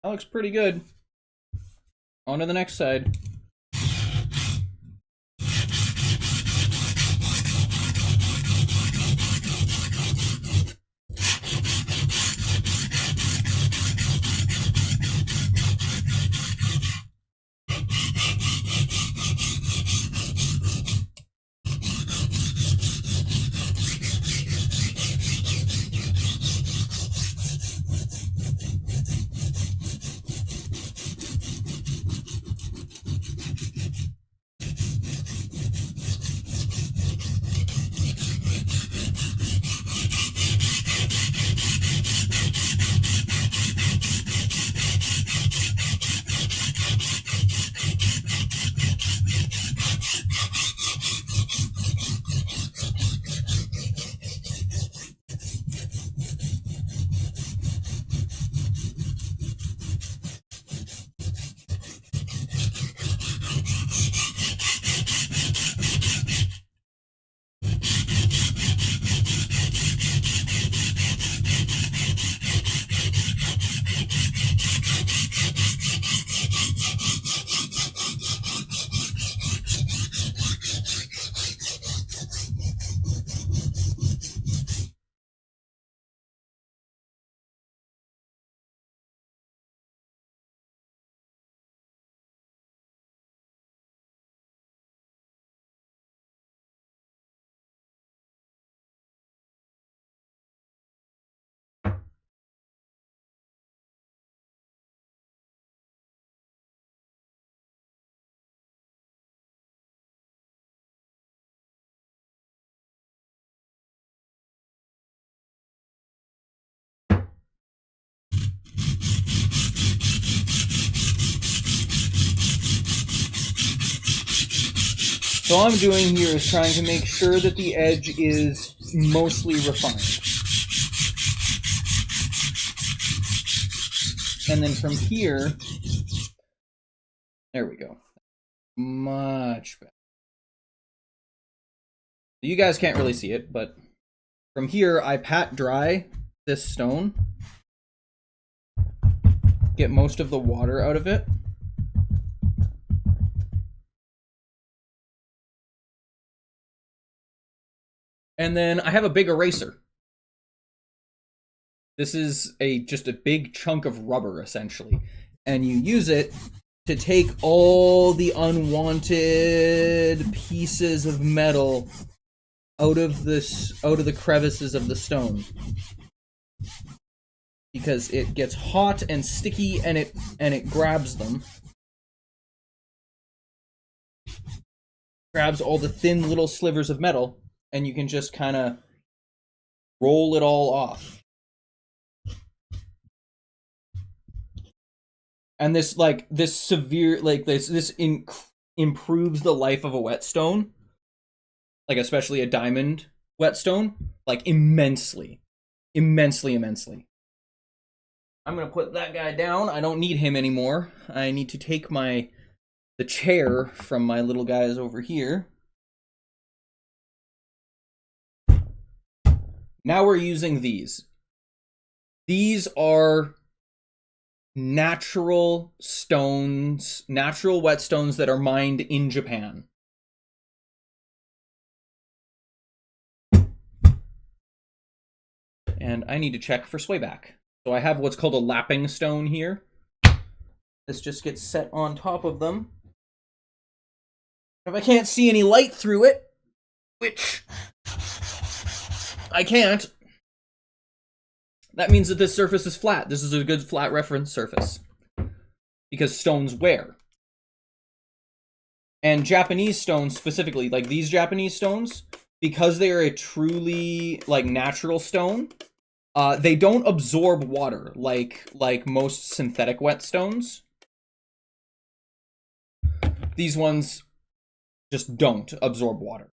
That looks pretty good. On to the next side. So all I'm doing here is trying to make sure that the edge is mostly refined. And then from here, there we go. Much better. You guys can't really see it, but from here, I pat dry this stone, get most of the water out of it. And then I have a big eraser. This is just a big chunk of rubber, essentially. And you use it to take all the unwanted pieces of metal out of the crevices of the stone. Because it gets hot and sticky and it grabs them. Grabs all the thin little slivers of metal, and you can just kind of roll it all off. And this improves the life of a whetstone, like especially a diamond whetstone, like immensely. I'm gonna put that guy down. I don't need him anymore. I need to take the chair from my little guys over here. Now we're using these. These are natural stones, natural whetstones that are mined in Japan. And I need to check for swayback. So I have what's called a lapping stone here. This just gets set on top of them. If I can't see any light through it, which I can't, that means that this surface is flat. This is a good flat reference surface. Because stones wear. And Japanese stones specifically, like these Japanese stones, because they are a truly like natural stone, they don't absorb water like most synthetic whetstones. These ones just don't absorb water.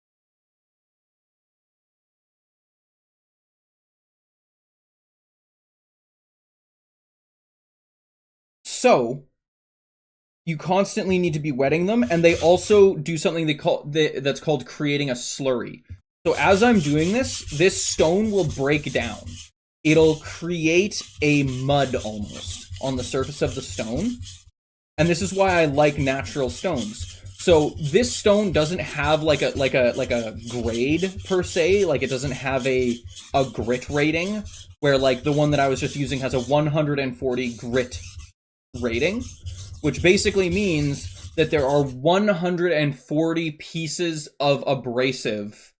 So you constantly need to be wetting them, and they also do something that's called creating a slurry. So as I'm doing this stone will break down. It'll create a mud almost on the surface of the stone. And this is why I like natural stones. So this stone doesn't have like a grade per se, like it doesn't have a grit rating, where like the one that I was just using has a 140 grit rating, which basically means that there are 140 pieces of abrasive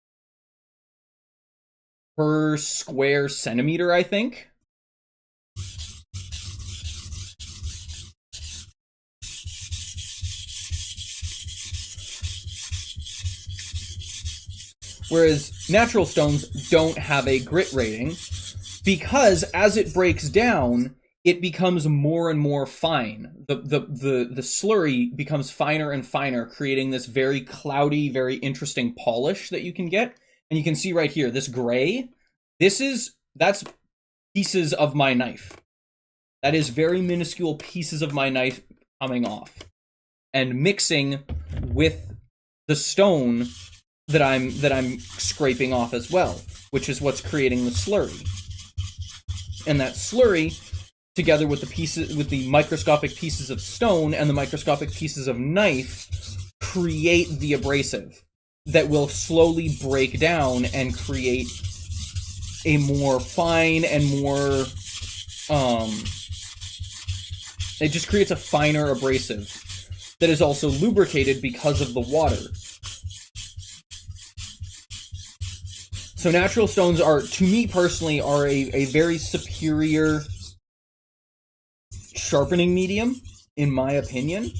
per square centimeter, I think. Whereas natural stones don't have a grit rating, because as it breaks down, it becomes more and more fine. The slurry becomes finer and finer, creating this very cloudy, very interesting polish that you can get. And you can see right here, this gray, that's pieces of my knife. That is very minuscule pieces of my knife coming off and mixing with the stone that I'm scraping off as well, which is what's creating the slurry. And that slurry, together with the microscopic pieces of stone and the microscopic pieces of knife, create the abrasive that will slowly break down and create a more fine and more it just creates a finer abrasive that is also lubricated because of the water. So natural stones are, to me personally, are a very superior sharpening medium, in my opinion.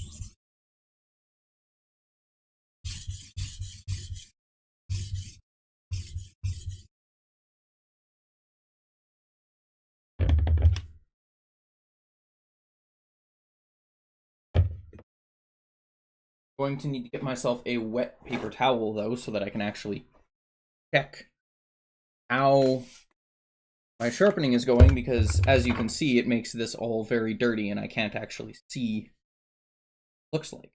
Going to need to get myself a wet paper towel, though, so that I can actually check how my sharpening is going, because as you can see, it makes this all very dirty and I can't actually see what it looks like.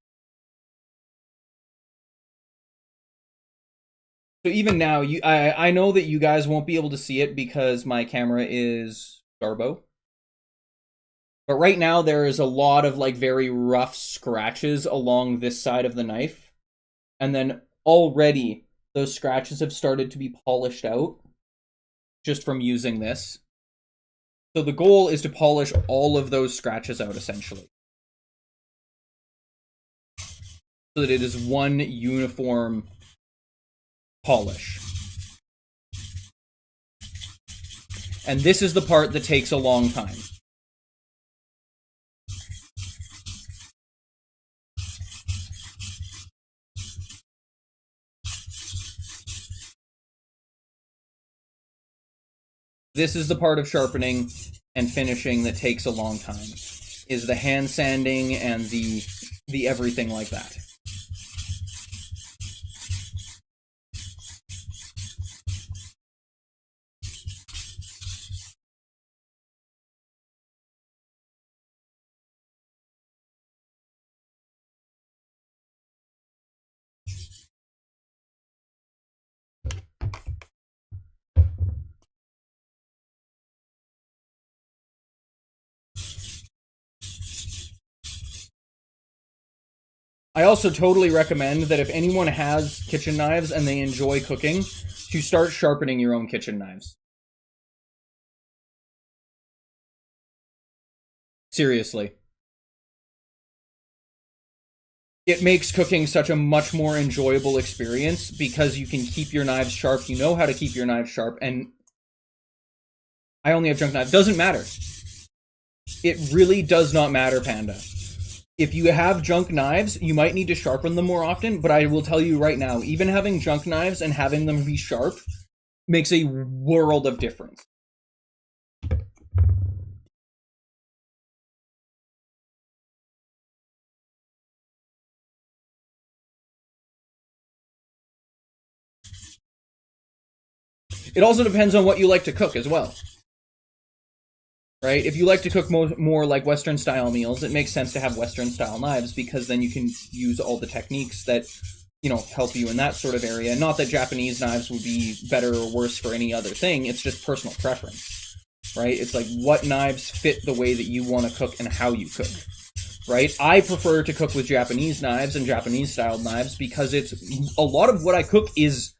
So even now, I know that you guys won't be able to see it because my camera is Garbo. But right now there is a lot of like very rough scratches along this side of the knife. And then already those scratches have started to be polished out just from using this. So the goal is to polish all of those scratches out essentially, so that it is one uniform polish. And this is the part that takes a long time. This is the part of sharpening and finishing that takes a long time, is the hand sanding and the everything like that. I also totally recommend that if anyone has kitchen knives and they enjoy cooking, to start sharpening your own kitchen knives. Seriously. It makes cooking such a much more enjoyable experience because you can keep your knives sharp, you know how to keep your knives sharp, and I only have junk knives. Doesn't matter. It really does not matter, Panda. If you have junk knives, you might need to sharpen them more often, but I will tell you right now, even having junk knives and having them be sharp makes a world of difference. It also depends on what you like to cook as well. Right? If you like to cook more like Western style meals, it makes sense to have Western style knives because then you can use all the techniques that, you know, help you in that sort of area. Not that Japanese knives would be better or worse for any other thing, it's just personal preference. Right? It's like what knives fit the way that you want to cook and how you cook. Right? I prefer to cook with Japanese knives and Japanese styled knives because it's a lot of what I cook is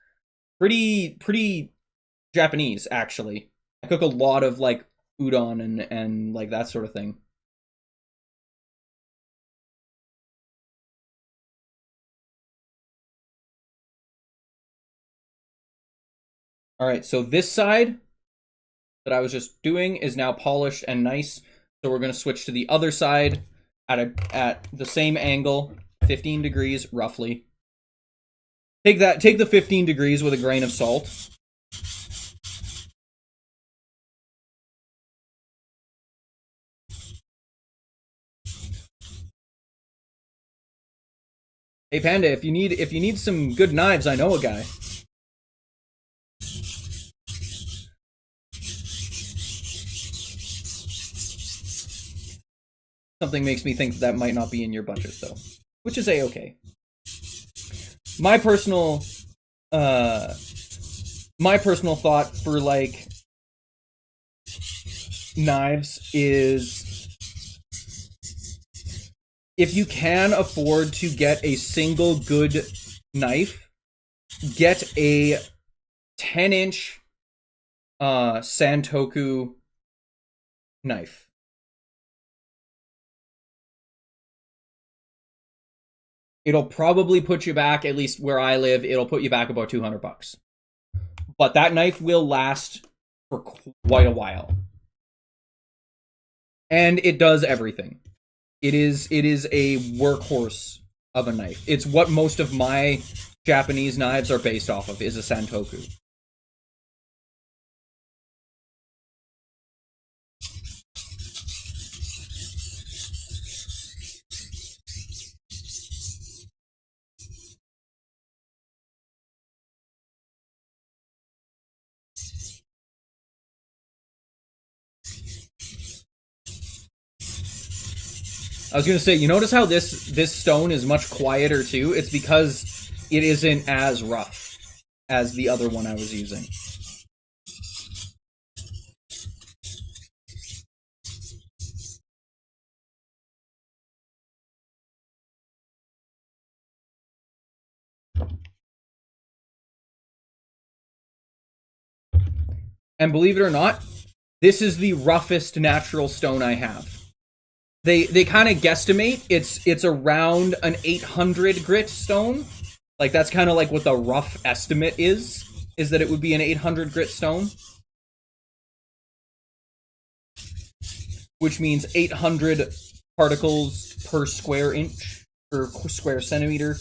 pretty Japanese, actually. I cook a lot of like udon and like that sort of thing. All right, so this side that I was just doing is now polished and nice. So we're going to switch to the other side at the same angle, 15 degrees roughly. Take the 15 degrees with a grain of salt. Hey Panda, if you need some good knives, I know a guy. Something makes me think that might not be in your budget though, which is a-okay. My personal thought for like knives is, if you can afford to get a single good knife, get a 10-inch Santoku knife. It'll probably put you back, at least where I live, it'll put you back about $200. But that knife will last for quite a while. And it does everything. It is a workhorse of a knife. It's what most of my Japanese knives are based off of, is a Santoku. I was gonna say, you notice how this stone is much quieter too? It's because it isn't as rough as the other one I was using. And believe it or not, this is the roughest natural stone I have. They kind of guesstimate it's around an 800 grit stone. Like that's kind of like what the rough estimate is that it would be an 800 grit stone. Which means 800 particles per square inch, per square centimeter.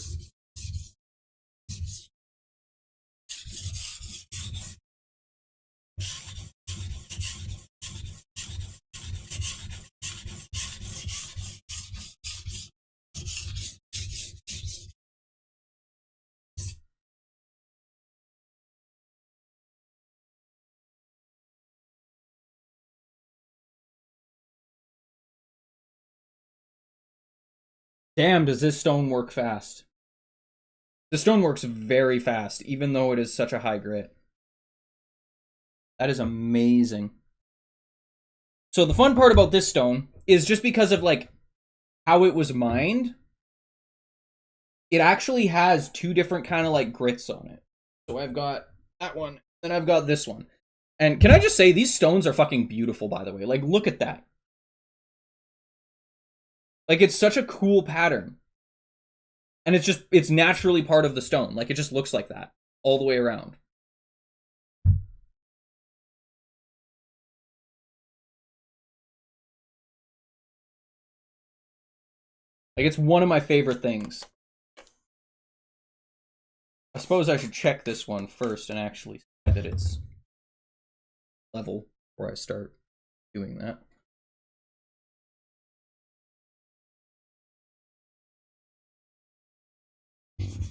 Damn, does this stone work fast? The stone works very fast, even though it is such a high grit. That is amazing. So the fun part about this stone is just because of like how it was mined, it actually has two different kind of like grits on it. So I've got that one, and I've got this one. And can I just say, these stones are fucking beautiful, by the way. Like, look at that. Like, it's such a cool pattern. And it's naturally part of the stone. Like, it just looks like that all the way around. Like, it's one of my favorite things. I suppose I should check this one first and actually see that it's level before I start doing that.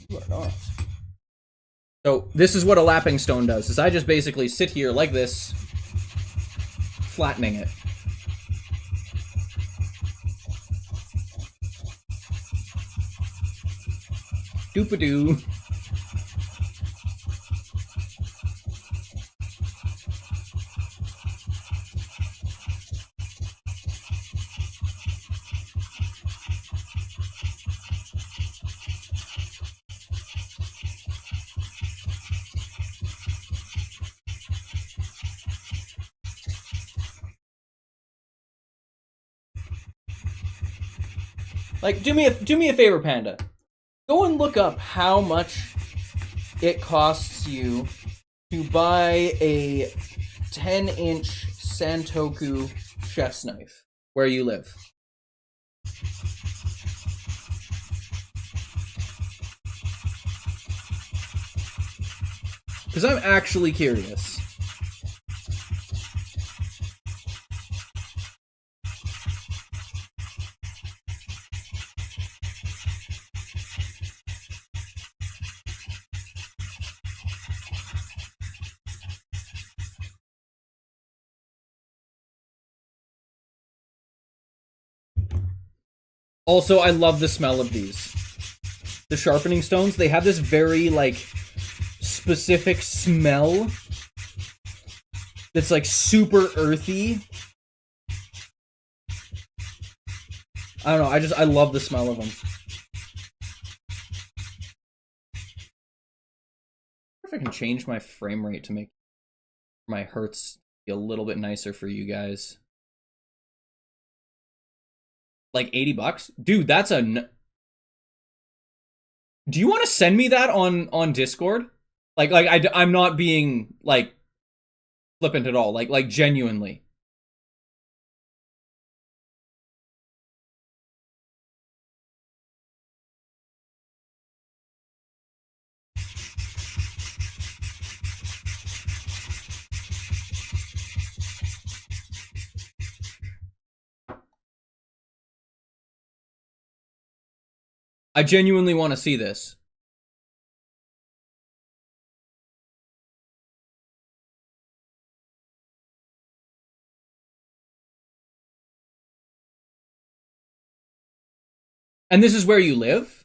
You are not. So this is what a lapping stone does, is I just basically sit here like this, flattening it. Doop-a-doo. Like, do me a favor, Panda. Go and look up how much it costs you to buy a 10-inch Santoku chef's knife where you live. Because I'm actually curious. Also, I love the smell of these. The sharpening stones, they have this very, like, specific smell that's, like, super earthy. I don't know, I love the smell of them. I wonder if I can change my frame rate to make my hertz be a little bit nicer for you guys. Like $80? Dude, that's a... Do you want to send me that on Discord? I'm not being, like, flippant at all. Like genuinely. I genuinely want to see this. And this is where you live?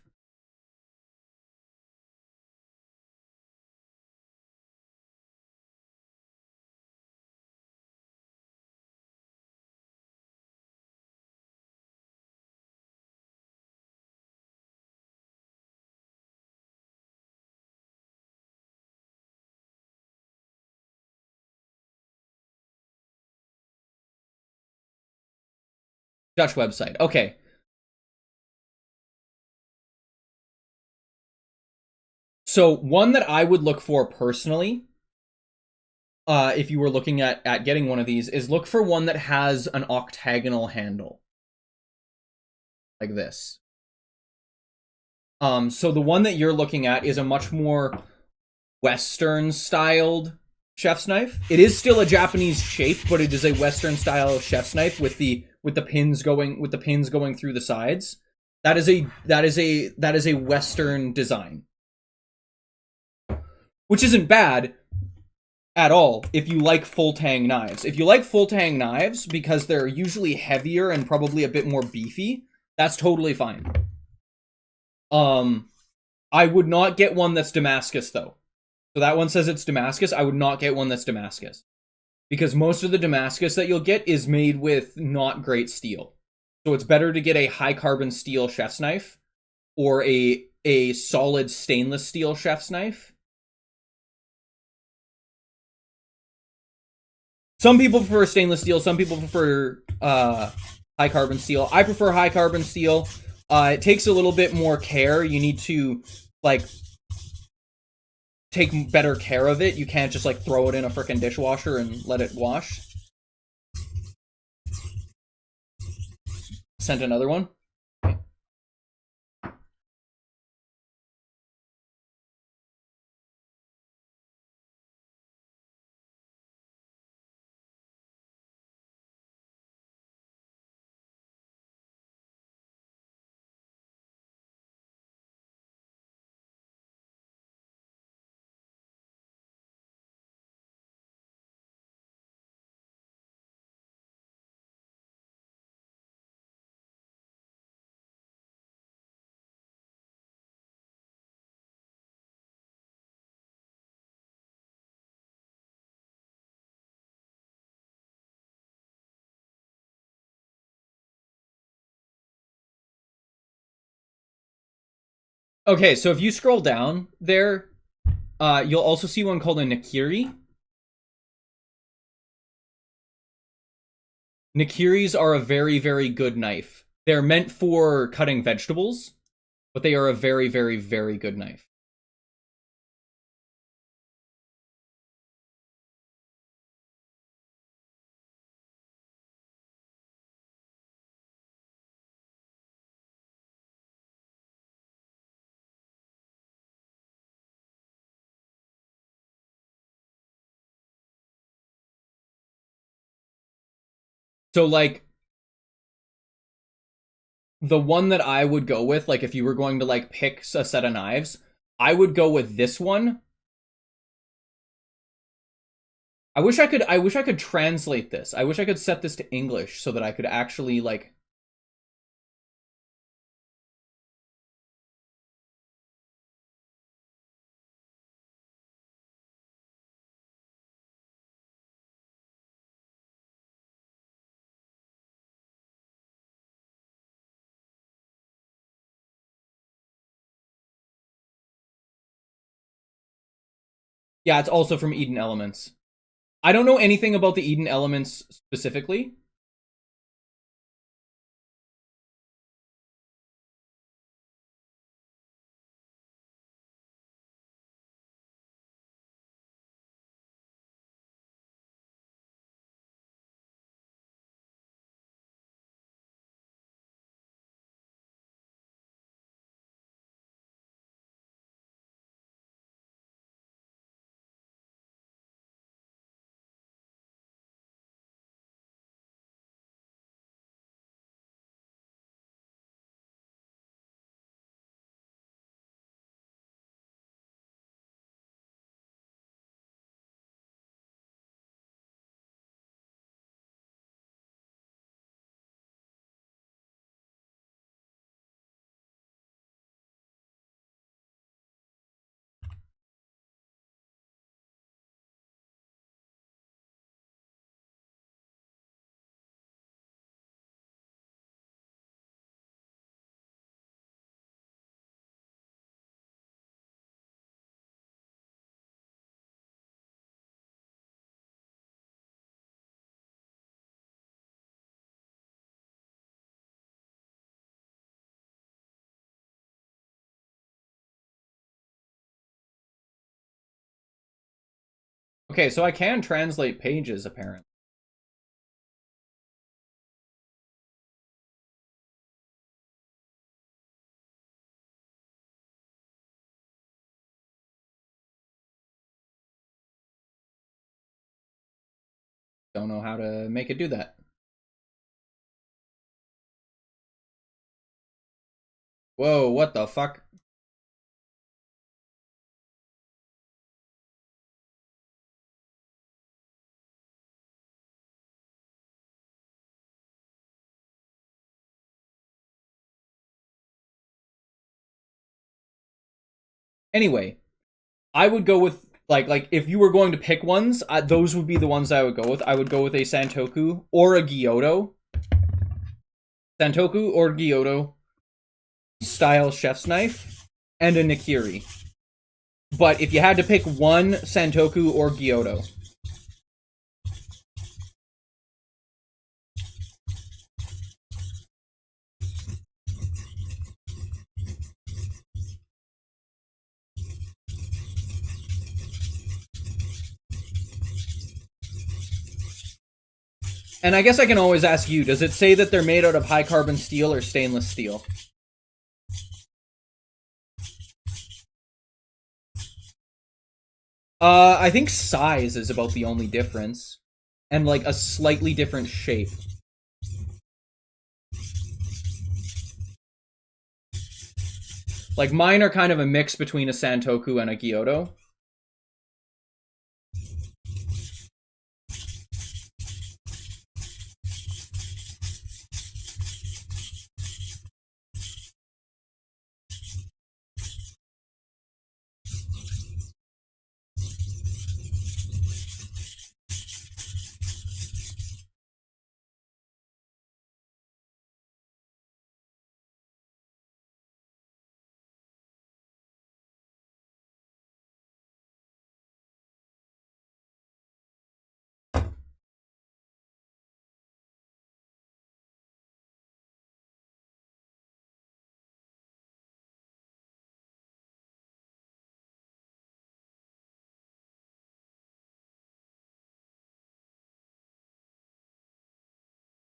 Dutch website. Okay. So one that I would look for personally, if you were looking at getting one of these, is look for one that has an octagonal handle. Like this. So the one that you're looking at is a much more Western styled chef's knife. It is still a Japanese shape, but it is a Western style chef's knife with the pins going through the sides. That is a Western design, which isn't bad at all if you like full tang knives. If you like full tang knives because they're usually heavier and probably a bit more beefy, that's totally fine. I would not get one that's Damascus though. So that one says it's Damascus. I would not get one that's Damascus. Because most of the Damascus that you'll get is made with not great steel. So it's better to get a high carbon steel chef's knife or a solid stainless steel chef's knife. Some people prefer stainless steel, some people prefer high carbon steel. I prefer high carbon steel. It takes a little bit more care. You need to like take better care of it. You can't just like throw it in a freaking dishwasher and let it wash. Sent another one. Okay, so if you scroll down there, you'll also see one called a Nakiri. Nakiris are a very, very good knife. They're meant for cutting vegetables, but they are a very, very, very good knife. So, like, the one that I would go with, like, if you were going to, like, pick a set of knives, I would go with this one. I wish I could translate this. I wish I could set this to English so that I could actually, like... Yeah, it's also from Eden Elements. I don't know anything about the Eden Elements specifically. Okay, so I can translate pages, apparently. Don't know how to make it do that. Whoa, what the fuck? Anyway, I would go with like if you were going to pick ones, those would be the ones I would go with. I would go with a Santoku or a Gyotto. Santoku or Gyotto style chef's knife and a Nikiri. But if you had to pick one, Santoku or Gyotto. And I guess I can always ask you, does it say that they're made out of high carbon steel or stainless steel? I think size is about the only difference. And like a slightly different shape. Like mine are kind of a mix between a Santoku and a Gyotto.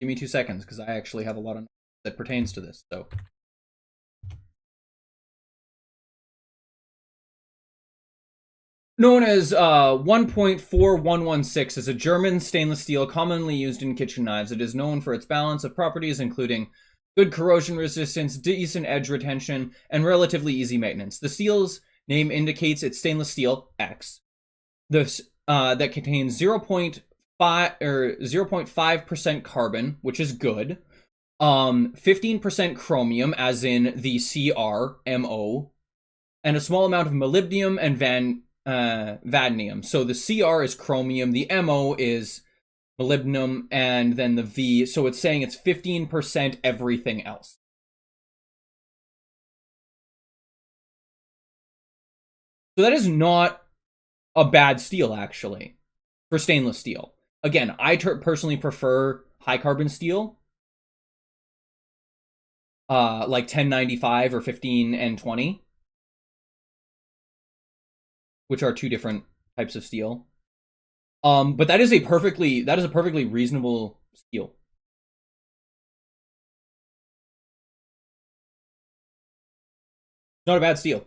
Give me 2 seconds, because I actually have a lot of that pertains to this, so. Known as 1.4116 is a German stainless steel commonly used in kitchen knives. It is known for its balance of properties, including good corrosion resistance, decent edge retention, and relatively easy maintenance. The steel's name indicates it's stainless steel X. This that contains 0.5% carbon, which is good. 15% chromium, as in the CrMo, and a small amount of molybdenum and vanadium. So the Cr is chromium, the Mo is molybdenum, and then the V. So it's saying it's 15% everything else. So that is not a bad steel, actually, for stainless steel. Again, I personally prefer high carbon steel, like 1095 or 15N20, which are two different types of steel. But that is a perfectly reasonable steel. Not a bad steel.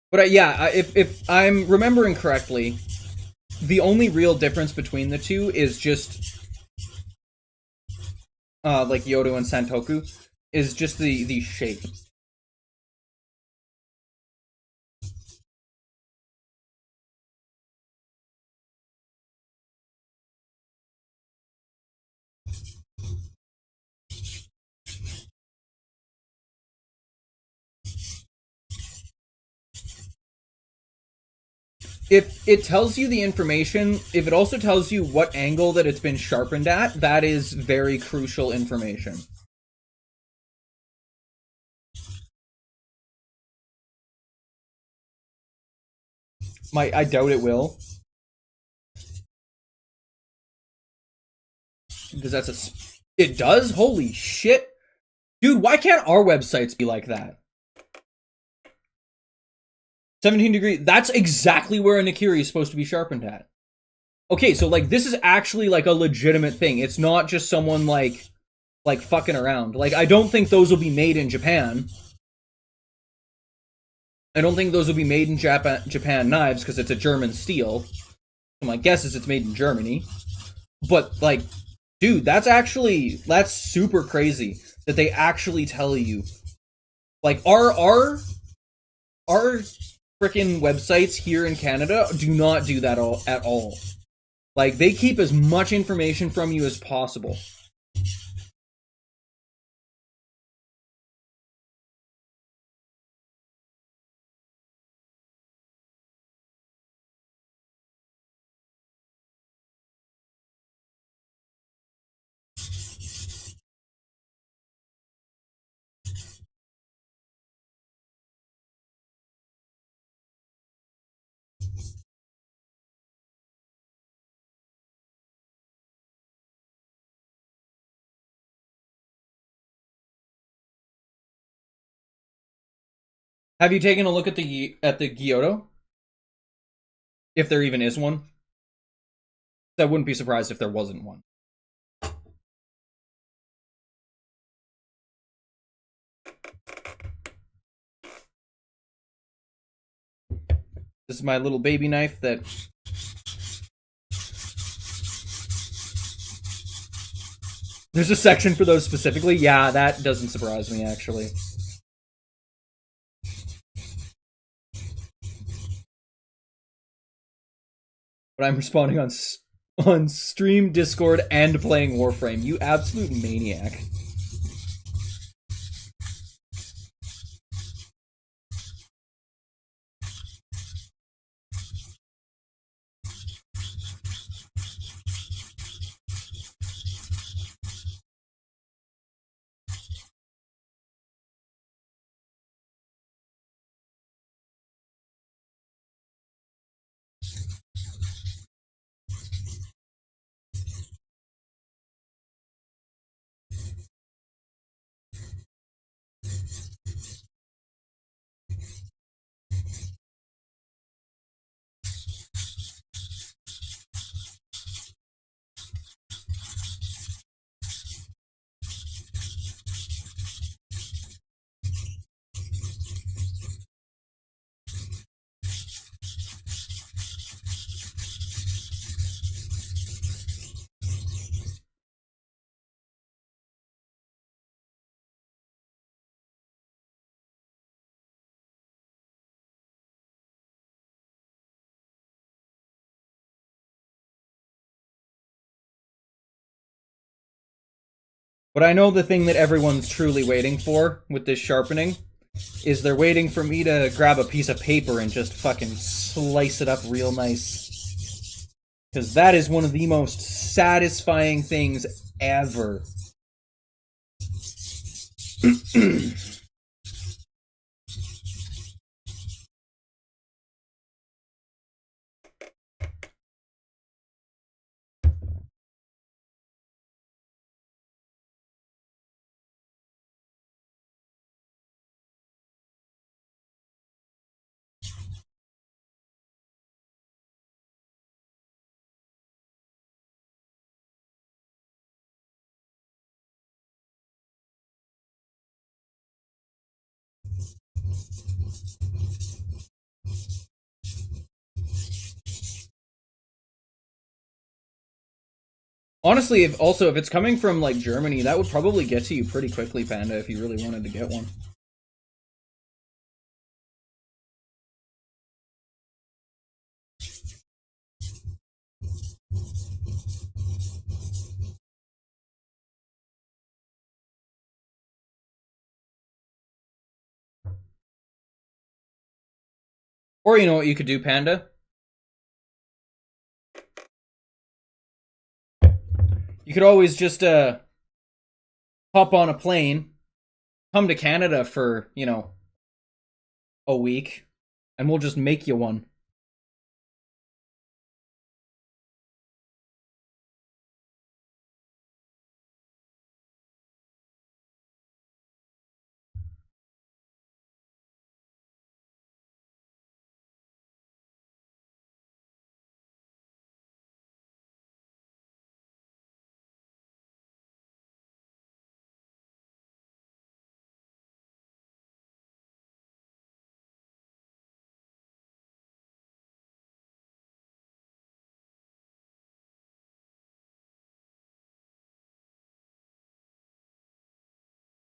But yeah, if I'm remembering correctly, the only real difference between the two is just like Yodo and Santoku is just the shape. If it tells you the information, if it also tells you what angle that it's been sharpened at, that is very crucial information. I doubt it will. Because that's a... It does? Holy shit. Dude, why can't our websites be like that? 17 degree. That's exactly where a Nakiri is supposed to be sharpened at. Okay, so like this is actually like a legitimate thing. It's not just someone like fucking around. Like I don't think those will be made in Japan. I don't think those will be made in Japan knives because it's a German steel. So my guess is it's made in Germany. But like, dude, that's super crazy that they actually tell you. Like our freaking websites here in Canada do not do that at all. Like they keep as much information from you as possible. Have you taken a look at the Gyotto? If there even is one? I wouldn't be surprised if there wasn't one. This is my little baby knife that... There's a section for those specifically? Yeah, that doesn't surprise me, actually. But I'm responding on stream, Discord, and playing Warframe. You absolute maniac. But I know the thing that everyone's truly waiting for with this sharpening is they're waiting for me to grab a piece of paper and just fucking slice it up real nice. Because that is one of the most satisfying things ever. Honestly, if it's coming from like Germany, that would probably get to you pretty quickly, Panda, if you really wanted to get one. Or you know what you could do, Panda? You could always just hop on a plane, come to Canada for, you know, a week, and we'll just make you one.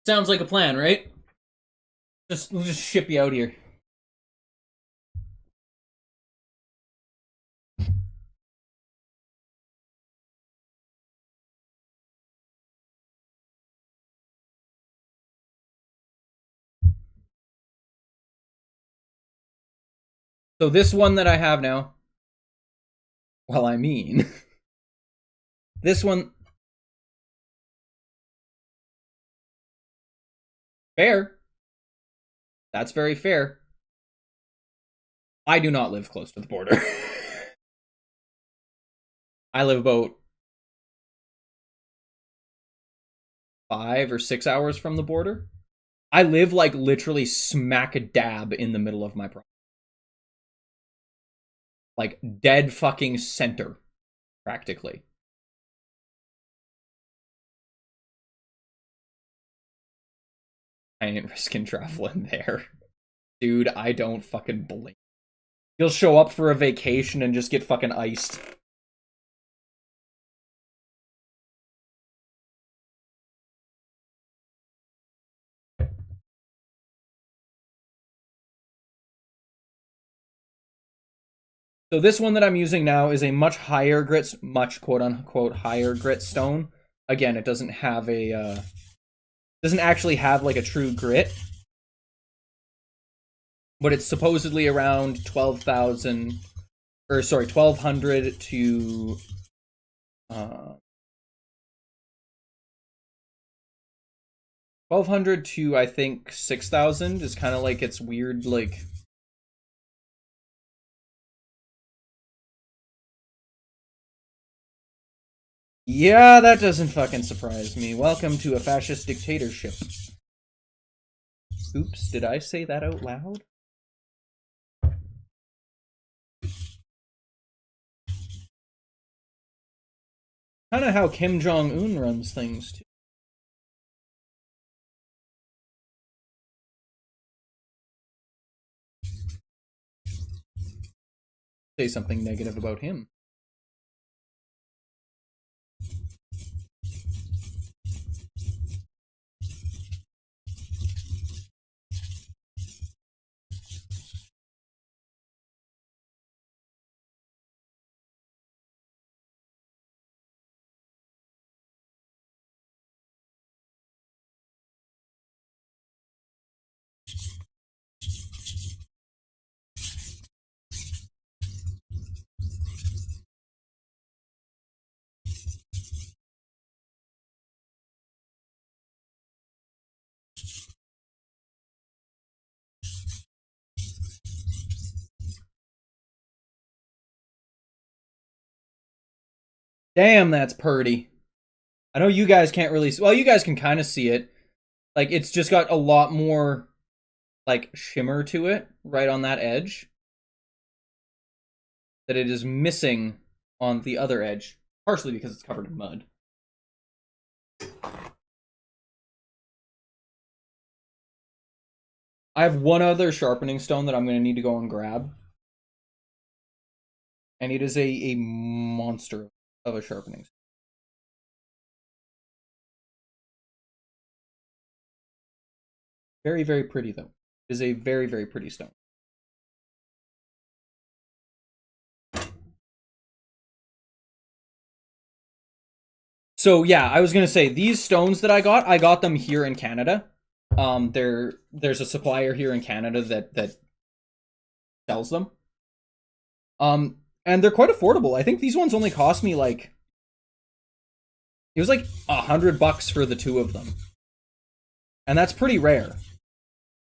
Sounds like a plan, right? We'll just ship you out here. So this one that I have now, well, I mean, this one, fair. That's very fair. I do not live close to the border. I live about 5 or 6 hours from the border. I live like literally smack dab in the middle of my property. Like dead fucking center, practically. I ain't risking traveling there. Dude, I don't fucking blink. You'll show up for a vacation and just get fucking iced. So this one that I'm using now is a much higher grit, much quote-unquote higher grit stone. Again, it doesn't have a, doesn't actually have like a true grit. But it's supposedly around 12,000, or sorry, 1,200 to, 1,200 to, I think, 6,000 is kind of like its weird, like, yeah, that doesn't fucking surprise me. Welcome to a fascist dictatorship. Oops, did I say that out loud? Kind of how Kim Jong-un runs things, too. Say something negative about him. Damn, that's purty. I know you guys can't really... Well, you guys can kind of see it. Like, it's just got a lot more, like, shimmer to it right on that edge that it is missing on the other edge. Partially because it's covered in mud. I have one other sharpening stone that I'm going to need to go and grab. And it is a monster of a sharpening stone. Very, very pretty, though. It is a very, very pretty stone. So, yeah, I was going to say, these stones that I got them here in Canada. There's a supplier here in Canada that sells them. And they're quite affordable. I think these ones only cost me, like, It was like $100 for the two of them. And that's pretty rare.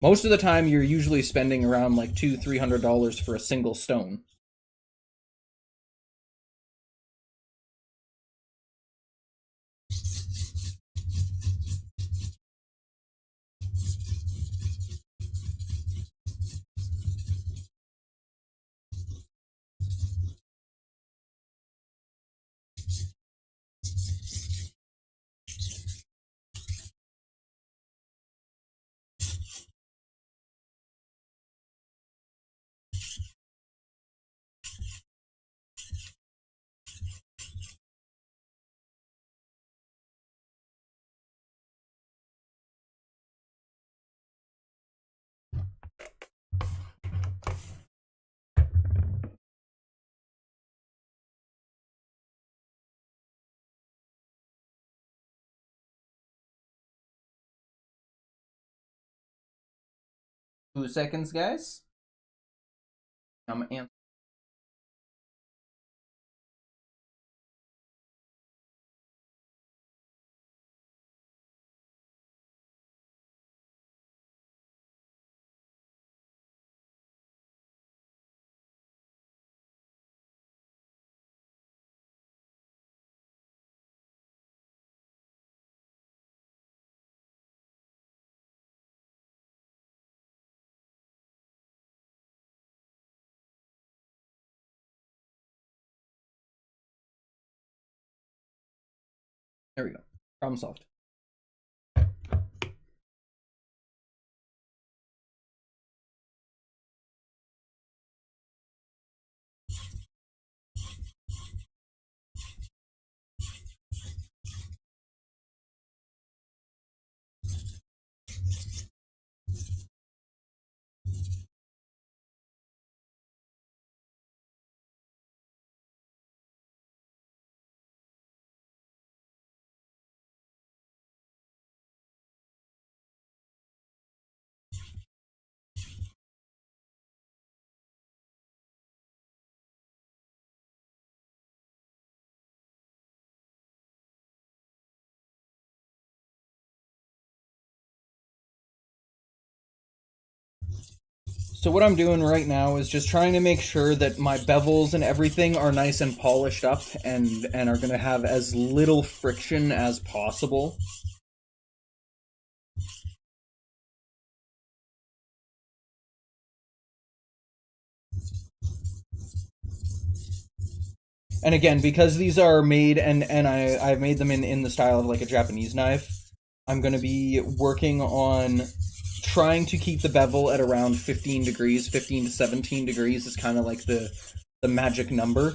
Most of the time, you're usually spending around like $200-300 for a single stone. Two seconds, guys. I'm answering. There we go. Problem solved. So what I'm doing right now is just trying to make sure that my bevels and everything are nice and polished up and are going to have as little friction as possible. And again, because these are made and I've made them in the style of like a Japanese knife, I'm going to be working on trying to keep the bevel at around 15 degrees. 15 to 17 degrees is kind of like the magic number.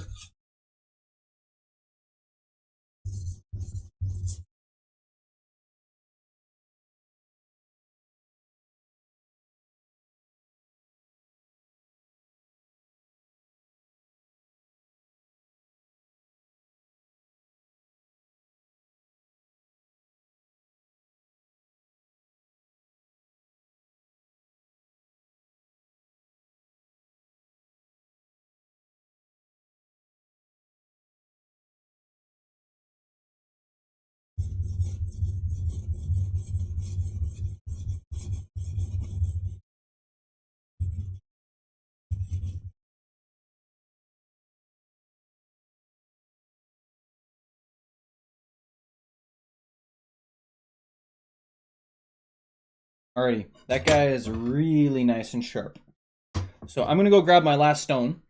Alrighty, that guy is really nice and sharp. So I'm gonna go grab my last stone,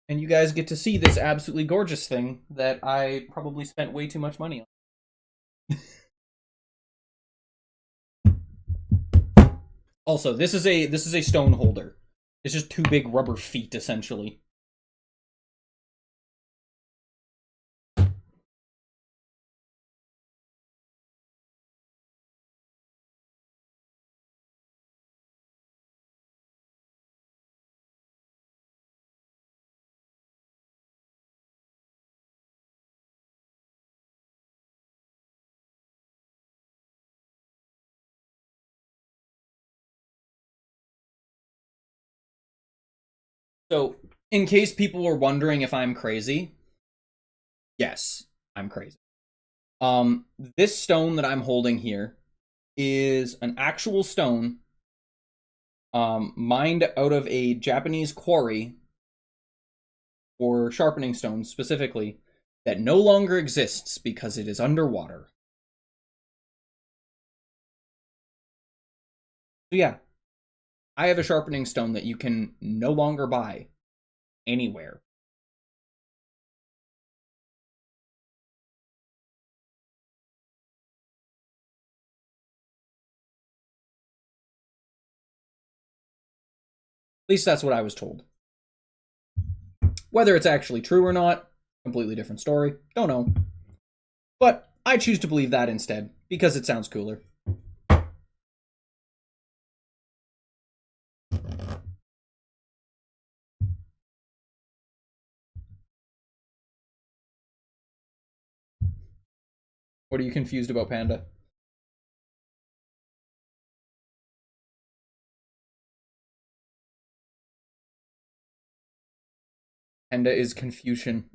and you guys get to see this absolutely gorgeous thing that I probably spent way too much money on. Also, this is a stone holder. It's just two big rubber feet, essentially. So, in case people were wondering if I'm crazy, yes, I'm crazy. This stone that I'm holding here is an actual stone mined out of a Japanese quarry for sharpening stones specifically that no longer exists because it is underwater. So yeah, I have a sharpening stone that you can no longer buy anywhere. At least that's what I was told. Whether it's actually true or not, completely different story. Don't know. But I choose to believe that instead, because it sounds cooler. What are you confused about, Panda? Panda is Confucian.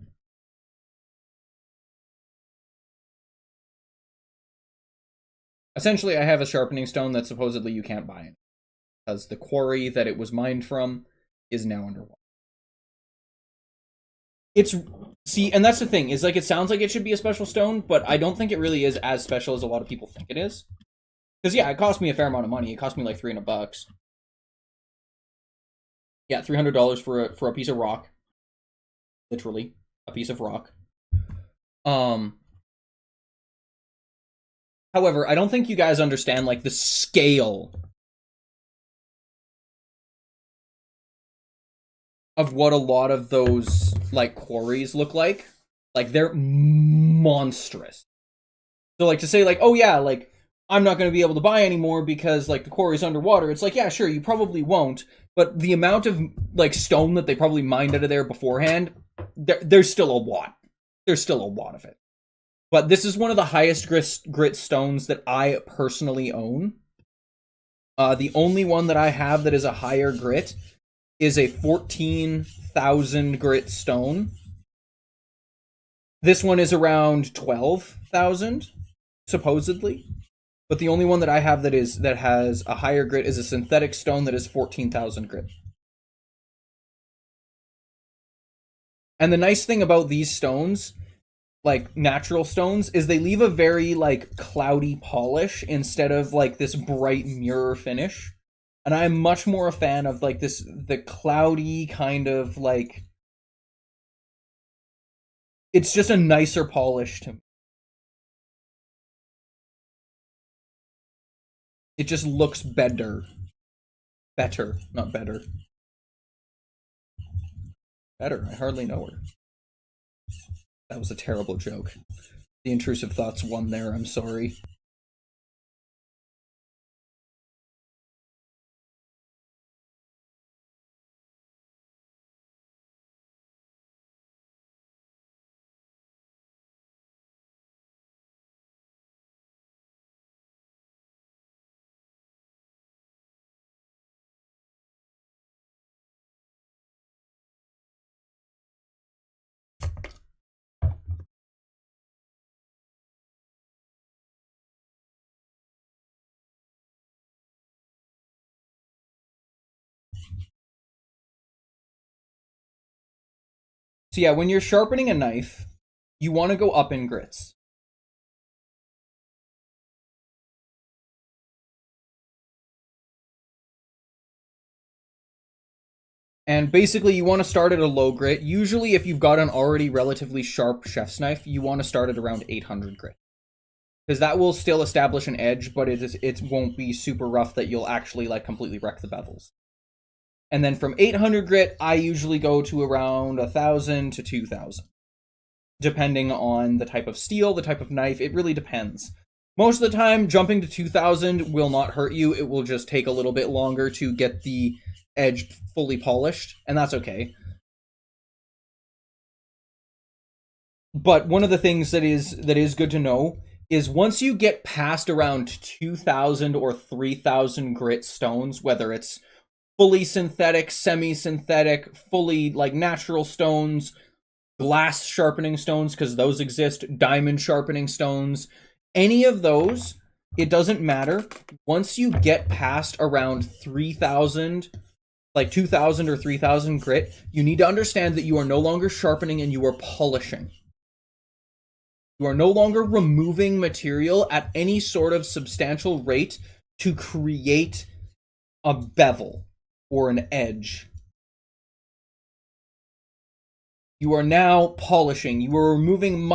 Essentially, I have a sharpening stone that supposedly you can't buy it, because the quarry that it was mined from is now underwater. See, and that's the thing, is like, it sounds like it should be a special stone, but I don't think it really is as special as a lot of people think it is. Because yeah, it cost me a fair amount of money. It cost me like $300. Yeah, $300 for a piece of rock. Literally, a piece of rock. However, I don't think you guys understand like the scale of what a lot of those like quarries look like. Like, they're monstrous. So like, to say like, oh yeah, like, I'm not going to be able to buy anymore because like the quarry's underwater. It's like, yeah, sure, you probably won't, but the amount of like stone that they probably mined out of there beforehand, there's still a lot. There's still a lot of it. But this is one of the highest grit stones that I personally own. The only one that I have that is a higher grit is a 14,000 grit stone. This one is around 12,000, supposedly. But the only one that I have that has a higher grit is a synthetic stone that is 14,000 grit. And the nice thing about these stones, like natural stones, is they leave a very like cloudy polish instead of like this bright mirror finish. And I'm much more a fan of like the cloudy kind of like, it's just a nicer polish to me. It just looks better. Better, not better. Better, I hardly know her. That was a terrible joke. The intrusive thoughts won there, I'm sorry. So yeah, when you're sharpening a knife, you want to go up in grits. And basically, you want to start at a low grit. Usually, if you've got an already relatively sharp chef's knife, you want to start at around 800 grit. Because that will still establish an edge, but it won't be super rough that you'll actually like completely wreck the bevels. And then from 800 grit, I usually go to around 1,000 to 2,000. Depending on the type of steel, the type of knife, it really depends. Most of the time, jumping to 2,000 will not hurt you. It will just take a little bit longer to get the edge fully polished, and that's okay. But one of the things that is good to know is once you get past around 2,000 or 3,000 grit stones, whether it's fully synthetic, semi-synthetic, fully like natural stones, glass sharpening stones, because those exist, diamond sharpening stones, any of those, it doesn't matter. Once you get past around 3,000, like 2,000 or 3,000 grit, you need to understand that you are no longer sharpening and you are polishing. You are no longer removing material at any sort of substantial rate to create a bevel or an edge. You are now polishing. You are removing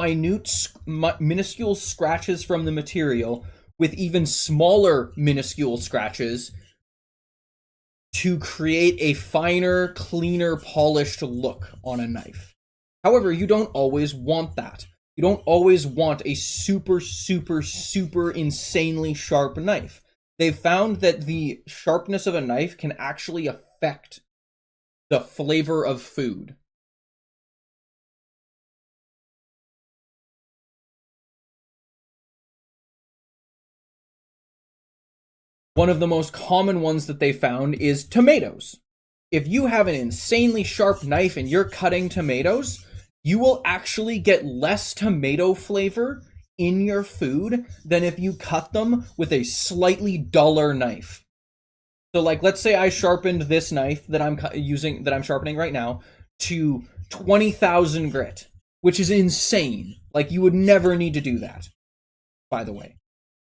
minuscule scratches from the material with even smaller minuscule scratches to create a finer, cleaner, polished look on a knife. However, you don't always want that. You don't always want a super, super, super insanely sharp knife. They've found that the sharpness of a knife can actually affect the flavor of food. One of the most common ones that they found is tomatoes. If you have an insanely sharp knife and you're cutting tomatoes, you will actually get less tomato flavor in your food than if you cut them with a slightly duller knife. So like, let's say I sharpened this knife that I'm sharpening right now to 20,000 grit, which is insane. Like, you would never need to do that, by the way.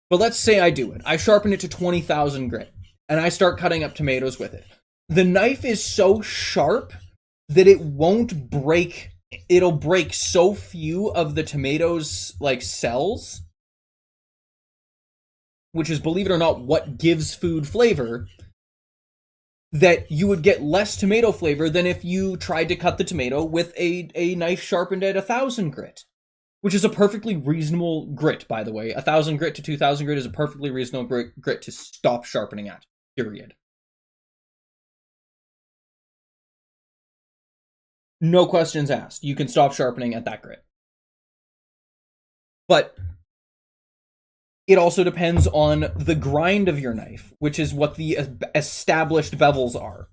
But let's say I do it. I sharpen it to 20,000 grit, and I start cutting up tomatoes with it. The knife is so sharp that it won't break. It'll break so few of the tomatoes, like, cells, which is, believe it or not, what gives food flavor, that you would get less tomato flavor than if you tried to cut the tomato with a knife sharpened at 1,000 grit. Which is a perfectly reasonable grit, by the way. 1,000 grit to 2,000 grit is a perfectly reasonable grit to stop sharpening at, period. No questions asked. You can stop sharpening at that grit. But it also depends on the grind of your knife, which is what the established bevels are.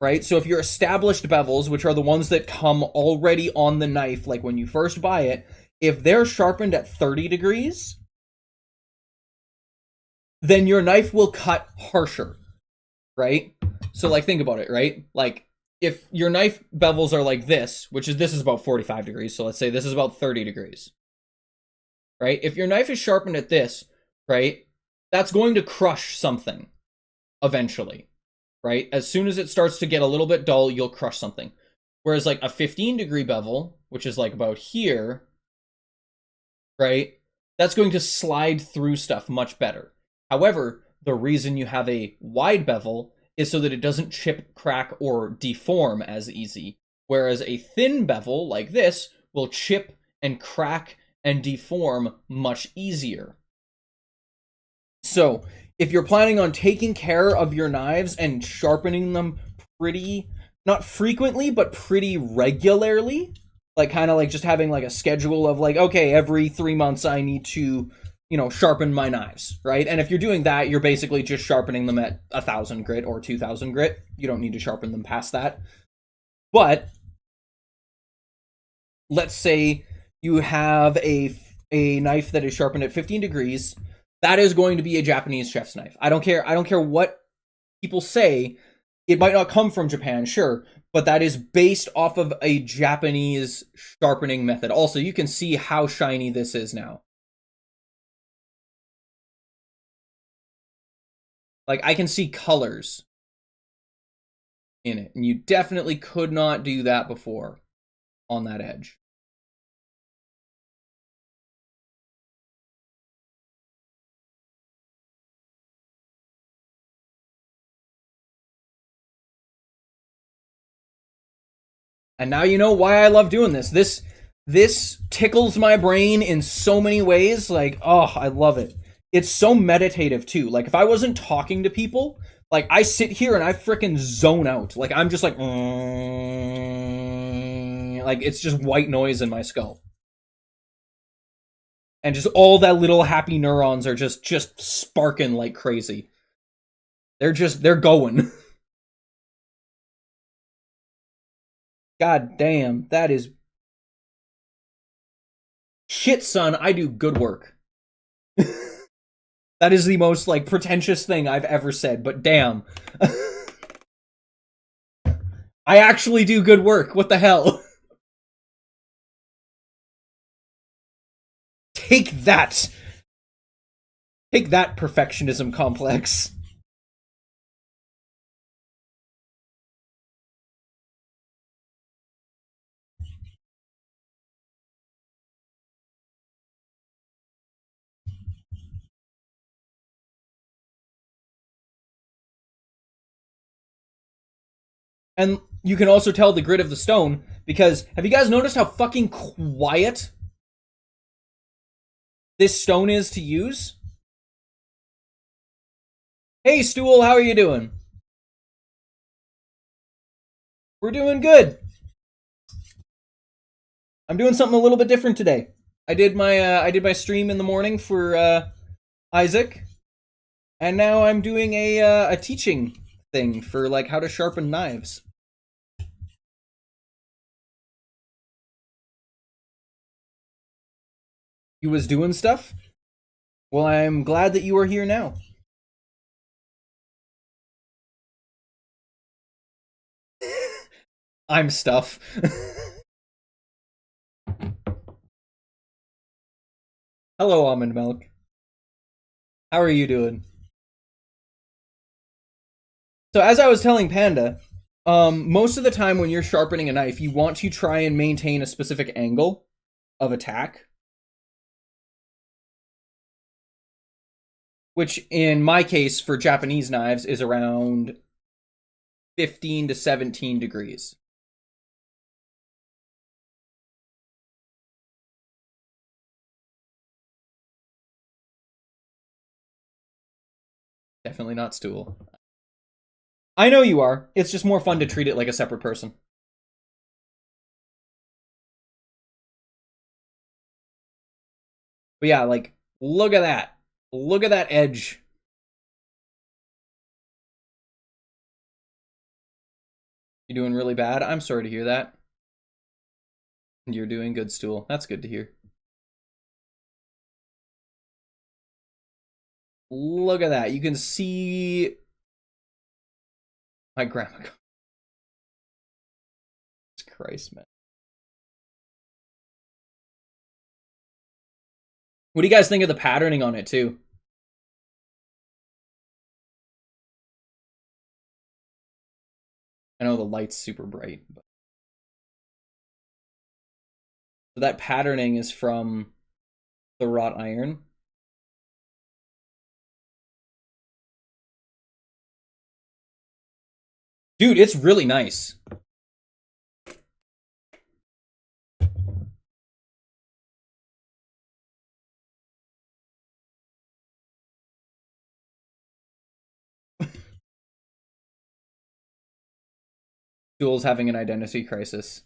Right? So if your established bevels, which are the ones that come already on the knife, like when you first buy it, if they're sharpened at 30 degrees, then your knife will cut harsher, right? So like, think about it, right? Like, if your knife bevels are like this, this is about 45 degrees, so let's say this is about 30 degrees, right? If your knife is sharpened at this, right, that's going to crush something eventually. Right? As soon as it starts to get a little bit dull, you'll crush something. Whereas like a 15-degree bevel, which is like about here, right? That's going to slide through stuff much better. However, the reason you have a wide bevel is so that it doesn't chip, crack, or deform as easy. Whereas a thin bevel, like this, will chip and crack and deform much easier. So, if you're planning on taking care of your knives and sharpening them pretty, not frequently, but pretty regularly, like kind of like just having like a schedule of like, okay, every 3 months I need to, sharpen my knives, right? And if you're doing that, you're basically just sharpening them at 1,000 grit or 2,000 grit. You don't need to sharpen them past that. But let's say you have a knife that is sharpened at 15 degrees. That is going to be a Japanese chef's knife. I don't care what people say. It might not come from Japan, sure, but that is based off of a Japanese sharpening method. Also, you can see how shiny this is now. Like, I can see colors in it, and you definitely could not do that before on that edge. And now you know why I love doing this. This tickles my brain in so many ways. Like, oh, I love it. It's so meditative too. Like, if I wasn't talking to people, like, I sit here and I freaking zone out. Like, I'm just like it's just white noise in my skull. And just all that little happy neurons are just sparking like crazy. They're going. God damn, that is... Shit, son, I do good work. That is the most, like, pretentious thing I've ever said, but damn. I actually do good work, what the hell? Take that! Take that, perfectionism complex. And you can also tell the grit of the stone, because have you guys noticed how fucking quiet this stone is to use? Hey, Stool, how are you doing? We're doing good. I'm doing something a little bit different today. I did my stream in the morning for Isaac, and now I'm doing a teaching thing for like how to sharpen knives. You was doing stuff? Well, I'm glad that you are here now. I'm stuff. Hello, almond milk. How are you doing? So as I was telling Panda, most of the time when you're sharpening a knife, you want to try and maintain a specific angle of attack. Which in my case for Japanese knives is around 15 to 17 degrees. Definitely not Stool. I know you are. It's just more fun to treat it like a separate person. But yeah, like, look at that. Look at that edge. You're doing really bad? I'm sorry to hear that. You're doing good, Stool. That's good to hear. Look at that. You can see my grandma. Christ, man. What do you guys think of the patterning on it, too? I know the light's super bright, but... So that patterning is from the wrought iron. Dude, it's really nice. Stool's having an identity crisis.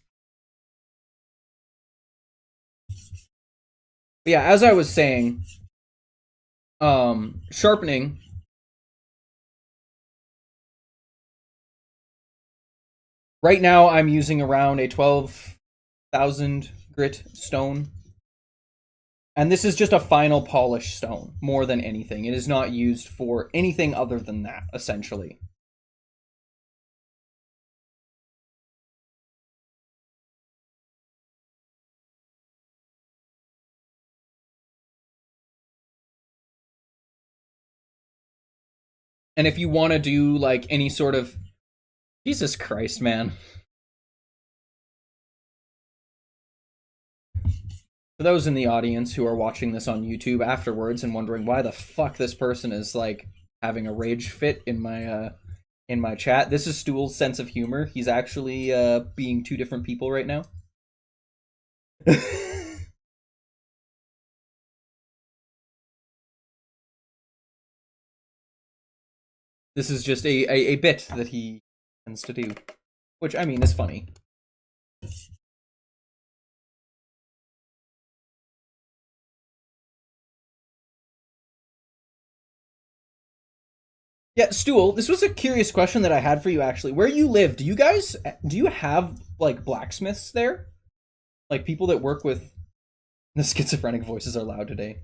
But yeah, as I was saying, sharpening. Right now, I'm using around a 12,000 grit stone. And this is just a final polish stone, more than anything. It is not used for anything other than that, essentially. And if you want to do, like, any sort of... Jesus Christ, man. For those in the audience who are watching this on YouTube afterwards and wondering why the fuck this person is, like, having a rage fit in my chat, this is Stool's sense of humor. He's actually being two different people right now. This is just a bit that he tends to do, which, I mean, is funny. Yeah, Stool, this was a curious question that I had for you actually. Where you live, do you have like blacksmiths there? Like people that work with the schizophrenic voices are loud today.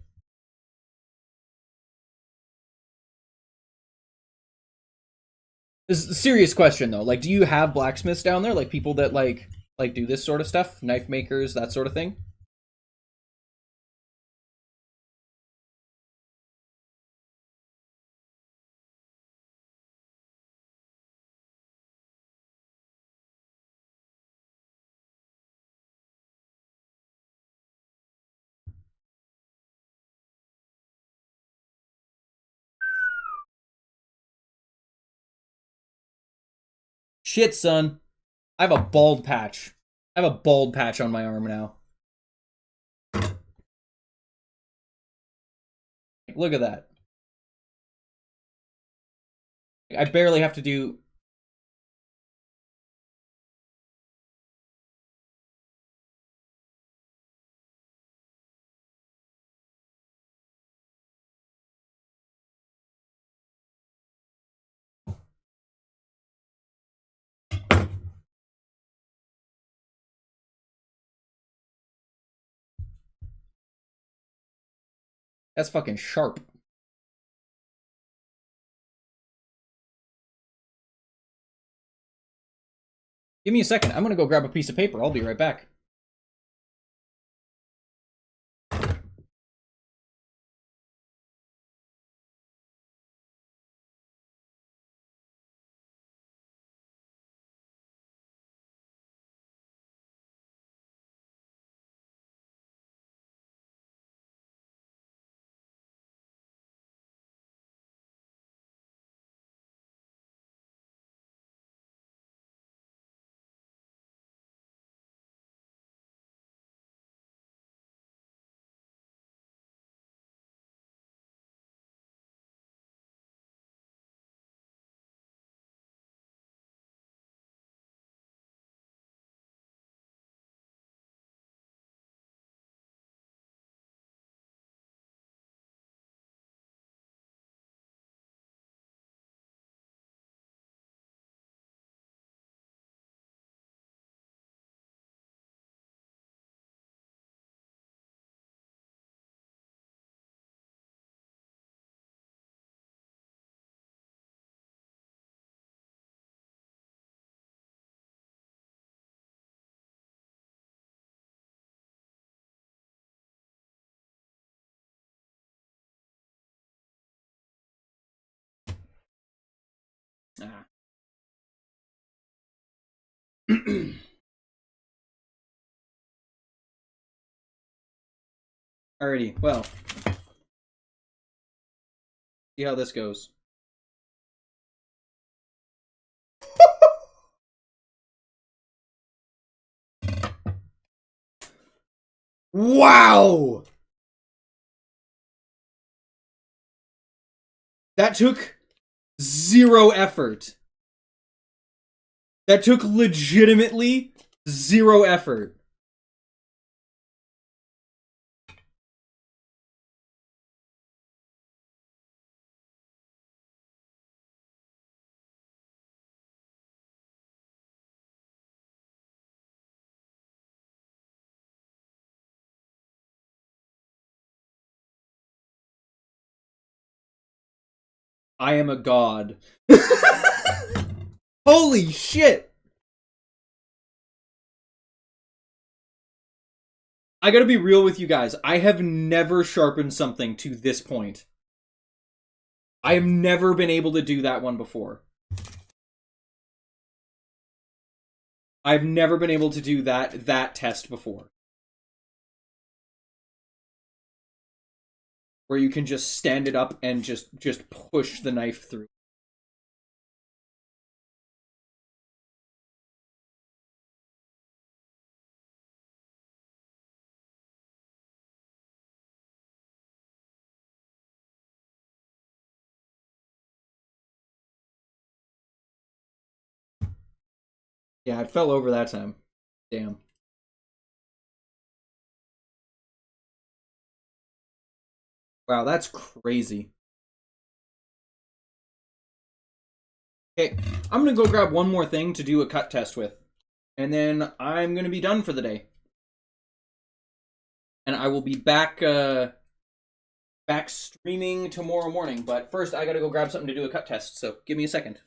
This is a serious question though. Like do you have blacksmiths down there? Like people that like do this sort of stuff? Knife makers, that sort of thing? Shit, son. I have a bald patch. I have a bald patch on my arm now. Look at that. I barely have to do. That's fucking sharp. Give me a second. I'm gonna go grab a piece of paper. I'll be right back. Ah. Alrighty, well, see how this goes. Wow! That took zero effort. That took legitimately zero effort. I am a god. Holy shit! I gotta be real with you guys. I have never sharpened something to this point. I have never been able to do that one before. I've never been able to do that test before. Where you can just stand it up and just push the knife through. Yeah, it fell over that time. Damn. Wow, that's crazy. Okay, I'm gonna go grab one more thing to do a cut test with. And then I'm gonna be done for the day. And I will be back streaming tomorrow morning. But first, I gotta go grab something to do a cut test. So give me a second.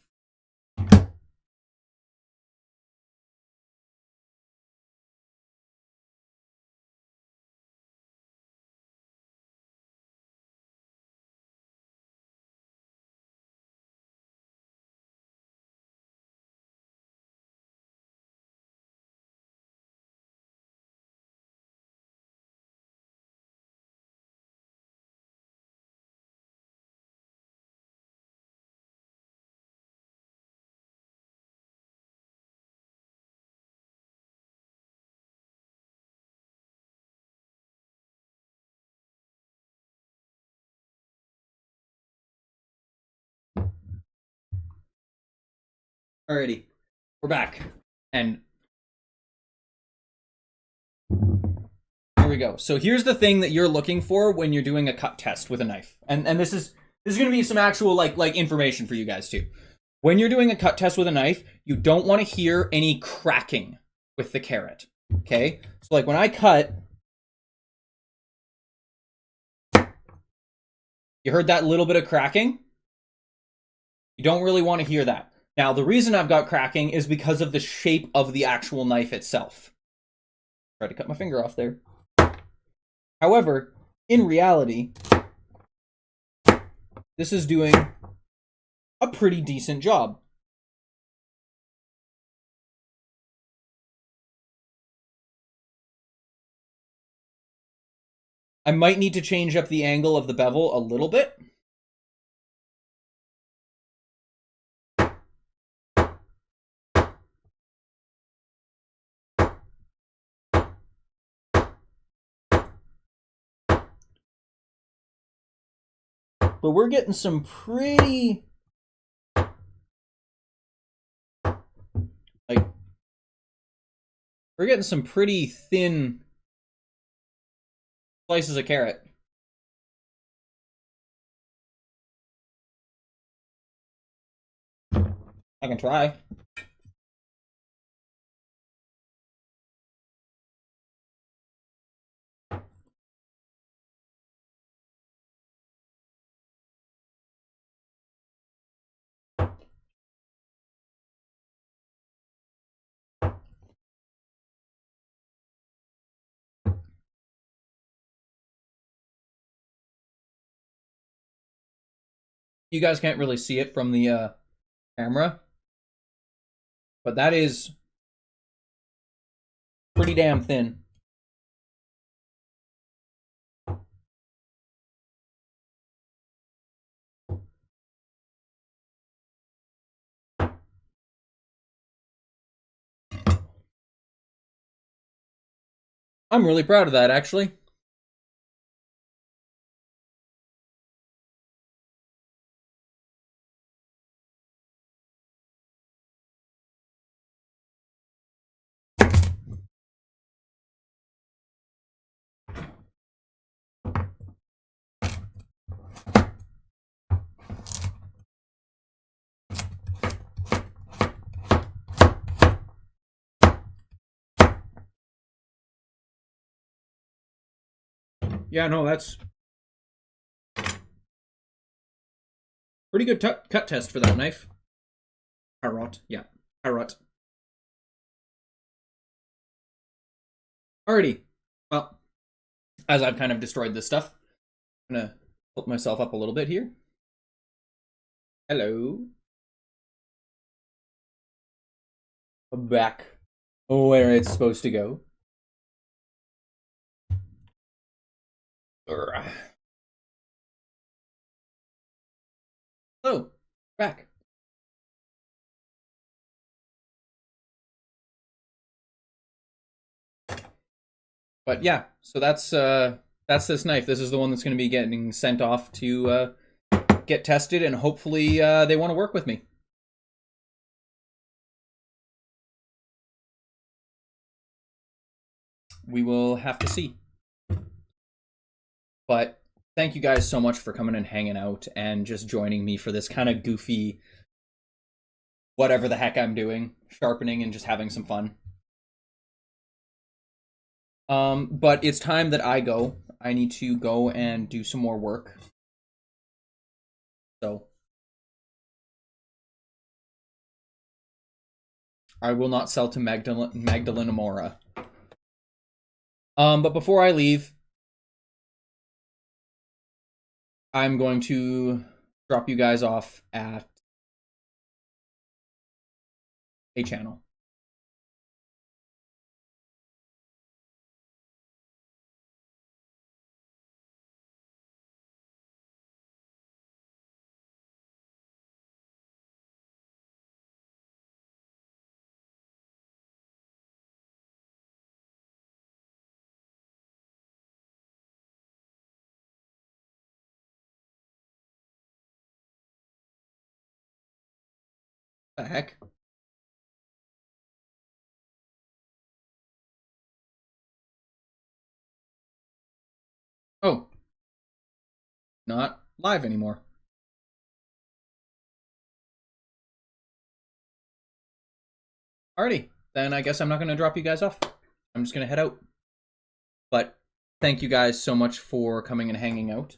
Alrighty, we're back. And here we go. So here's the thing that you're looking for when you're doing a cut test with a knife. And this is going to be some actual like information for you guys too. When you're doing a cut test with a knife, you don't want to hear any cracking with the carrot. Okay? So like when I cut, you heard that little bit of cracking? You don't really want to hear that. Now, the reason I've got cracking is because of the shape of the actual knife itself. Tried to cut my finger off there. However, in reality, this is doing a pretty decent job. I might need to change up the angle of the bevel a little bit. But we're getting some pretty, like, we're getting some pretty thin slices of carrot. I can try. You guys can't really see it from the camera, but that is pretty damn thin. I'm really proud of that, actually. Yeah, no, that's pretty good cut test for that knife. Carrot, yeah, carrot. Alrighty, well, as I've kind of destroyed this stuff, I'm gonna tilt myself up a little bit here. Hello. Back where it's supposed to go. Oh, back. But yeah, so that's this knife. This is the one that's going to be getting sent off to get tested, and hopefully they want to work with me. We will have to see. But thank you guys so much for coming and hanging out and just joining me for this kind of goofy whatever the heck I'm doing, sharpening and just having some fun. But it's time that I go. I need to go and do some more work. So I will not sell to Magdalena Mora. But before I leave, I'm going to drop you guys off at a channel. The heck? Oh. Not live anymore. Alrighty. Then I guess I'm not going to drop you guys off. I'm just going to head out. But thank you guys so much for coming and hanging out.